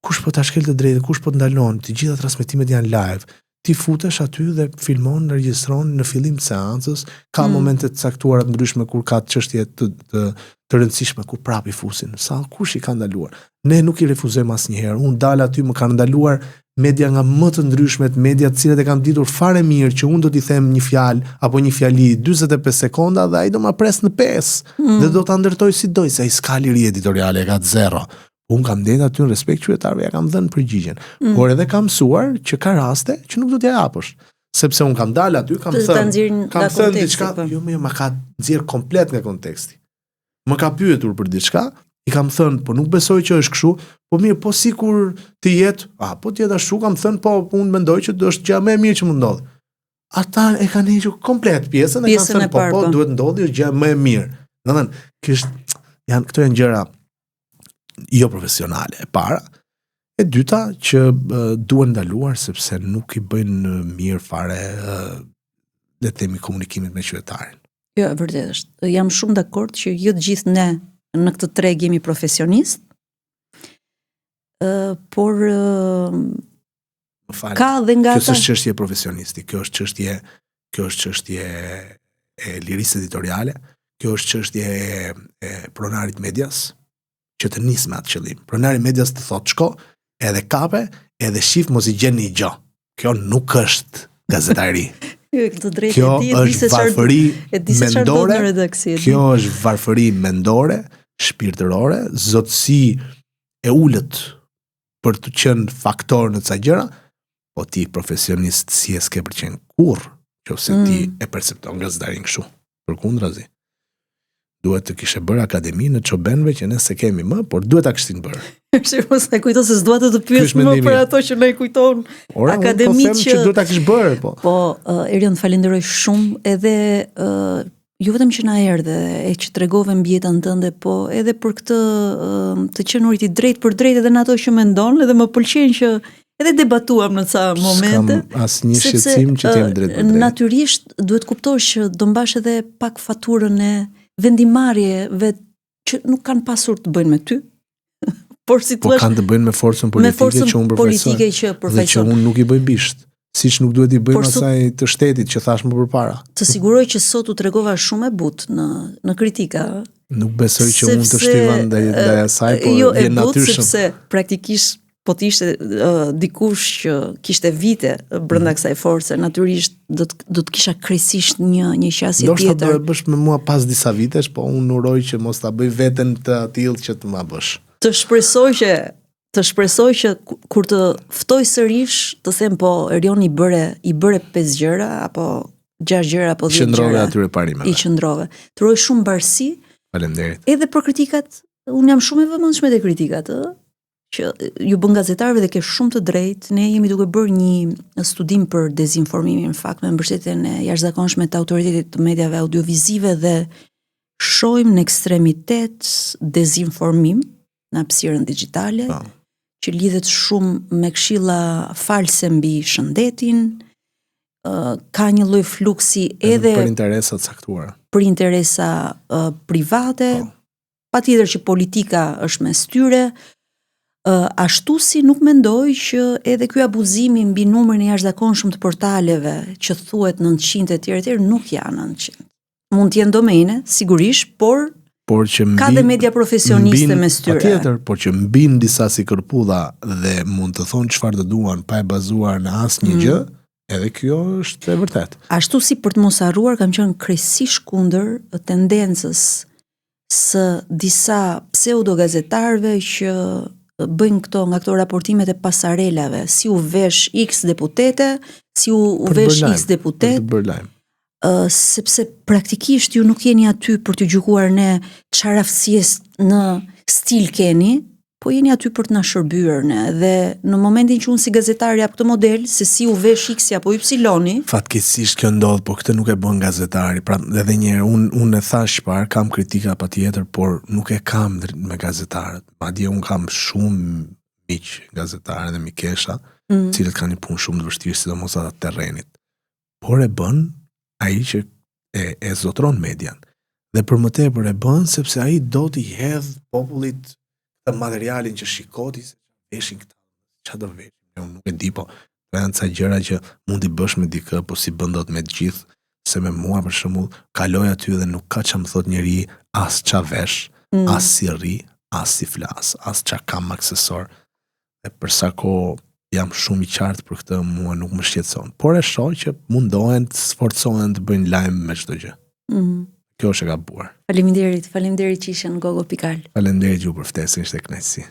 [SPEAKER 2] Kush po ta shkel të drejtë, kush po të ndalon? Të gjitha transmetimet janë live. Ti futesh aty dhe filmon, regjistron në fillim të seancës, ka momente të caktuara të ndryshme kur ka çështje të rëndësishme kur prapë i fusin. Sa kush i ka ndaluar? Ne nuk i refuzojmë asnjëherë. Unë dal aty, më kanë ndaluar media nga më të ndryshmet, media të cilat e kam ditur fare mirë që unë do t'i them një fjalë apo një fjali 45 sekonda dhe ai do ma pres në 5 dhe do ta ndërtoj si doj, se ai s'ka liri editoriale, ka 0. Unë kam dhënë aty në respekt qytetarëve, ja kam dhënë përgjigjen. Por edhe kam mësuar që ka raste që nuk do t'ja japësh. Sepse unë kam dalë aty, kam thënë diçka, jo më ma ka nxjerr komplet nga konteksti. Më ka pyetur për diçka, i kam thënë, po nuk besoj që është kështu, po mirë, po sikur të jetë, po të jetë ashtu, kam thënë, po unë mendoj që është gjë më e mirë që më ndodh. Ata e kanë hequr komplet pjesën, e kanë thënë, po duhet ndodhi, është gjë më e mirë. Domethënë, këto janë gjëra jo profesionale, e para. E dyta që duhen ndaluar sepse nuk i bëjnë mirë fare le të themi komunikimit me qytetarin.
[SPEAKER 1] Jo, vërtet është. Jam shumë dakord që jo të gjithë ne në këtë treg jemi profesionist, por ka dhe nga
[SPEAKER 2] ata... Kjo është çështje profesionisti, kjo është çështje e lirisë editoriale, kjo është çështje e pronarit medias, që të nis me atë qëllim. Pronari medias të thotë shko, edhe kape, edhe shif mos i gjen një gjë. Kjo nuk është gazetari. Kjo është varfëri mendore, kjo është varfëri mendore, shpirtërore, zotësi e ulët për të qenë faktor në ca gjëra, po ti profesionist si e s'ke përqenë kurrë, nëse ti e percepton gazetarin kështu. Përkundrazi. Duhet të kishe bërë akademi në çobenve që ne se kemi më, por duhet ta kishin bërë.
[SPEAKER 1] Mos e kujto se s'dua të pyes më për ato që ne kujton akademi
[SPEAKER 2] që duhet ta kish bërë, po.
[SPEAKER 1] Po, Erion, falenderoj shumë edhe jo vetëm që na erdhe e që tregove mbi jetën tënde, po edhe për këtë të qenurit i drejt për drejt edhe në ato që mendon, edhe më pëlqen që edhe debatuam në ca momente.
[SPEAKER 2] S'kam asnjë shqetësim që të jem drejt për drejt.
[SPEAKER 1] Natyrisht duhet kuptosh që do mbash edhe pak faturën e vendimarrjeve që nuk kanë pasur të bëjnë me ty, por si thua,
[SPEAKER 2] kanë të bëjnë me forcën politike që unë përfaqësoj dhe që unë nuk i bëj bisht, siç nuk duhet i bëjmë asaj të shtetit që thash më përpara.
[SPEAKER 1] Të siguroj që sot u tregova shumë e butë në kritika.
[SPEAKER 2] Nuk besoj që unë të shtyva ndaj asaj, por
[SPEAKER 1] jo,
[SPEAKER 2] vjen natyrshëm.
[SPEAKER 1] Sepse praktikisht po të ishte dikush që kishte vite brenda kësaj force, natyrisht do të kisha krejtësisht një qasje tjetër.
[SPEAKER 2] Do të bësh me mua pas disa vitesh, po unë uroj që mos ta bëj veten të atill që të ma bësh.
[SPEAKER 1] Të shpresoj që kur të ftoj sërish të them po Erion i bëre 5 gjëra apo 6 gjëra apo 10 gjëra.
[SPEAKER 2] Qëndrove atyre parimeve.
[SPEAKER 1] I qëndrove. Të uroj shumë mbarësi.
[SPEAKER 2] Faleminderit.
[SPEAKER 1] Edhe për kritikat, unë jam shumë e vëmendshme te kritikat, që ju bën gazetarëve dhe ke shumë të drejtë. Ne jemi duke bërë një studim për dezinformimin, në fakt, me mbështetjen e jashtëzakonshme të autoritetit të mediave audiovizive dhe shohim në ekstremitet dezinformim në hapësirën digjitale, që lidhet shumë me këshilla false mbi shëndetin, ka një lloj fluksi edhe
[SPEAKER 2] për interesa të caktuara.
[SPEAKER 1] Për interesa private, patjetër që politika është mes tyre. Ashtu si nuk mendoj që edhe ky abuzimi mbi numrin e jashtëzakonshëm të portaleve që thuhet 900 etj nuk janë 900. Mund të jenë domene, sigurisht, por
[SPEAKER 2] që
[SPEAKER 1] ka dhe media profesioniste mes tyre.
[SPEAKER 2] Patjetër, por që mbin disa si kërpudha dhe mund të thonë çfarë të duan pa e bazuar në asnjë gjë, edhe kjo është e vërtet.
[SPEAKER 1] Ashtu si për të mos harruar, kam qenë krejtësisht kundër tendencës së disa pseudogazetarëve që bëjnë nga këto raportimet e pasarelave, si u vesh X deputete, si u vesh X deputet, sepse praktikisht ju nuk jeni aty për të gjykuar ne çfarë aftësie në stil keni, po jeni aty për të na shërbyer ne, dhe në momentin që unë si gazetar jap këtë model se si u vesh X apo Y-ni,
[SPEAKER 2] fatkeqësisht kjo ndodh, por këtë nuk e bën gazetari. Pra edhe një herë unë e thash parë, kam kritika patjetër, por nuk e kam me gazetarët. Madje unë kam shumë miq gazetarë dhe mikesha, cilët kanë një punë shumë të vështirë, sidomos ata të terrenit. Por e bën ai që e zotron median. Dhe për më tepër e bën sepse ai do t'i hedh popullit të materialin që shikoti se veshin këta, çfarë do veshin, unë nuk e di, po janë ca gjëra që mund t'i bësh me dikë, po si bën dot me të gjithë, se me mua për shembull kaloj aty dhe nuk ka çam thot njeri as ça vesh, as si rri, as si flas, as ça kam aksesor. Dhe për sa kohë jam shumë i qartë për këtë, mua nuk më shqetëson. Por e shoh që mundohen të sforcohen të bëjnë lajm me çdo gjë. Kjo është e gabuar.
[SPEAKER 1] Faleminderit që ishe në Gogo Pikal.
[SPEAKER 2] Faleminderit ju për ftesën, ishte kënaqësi.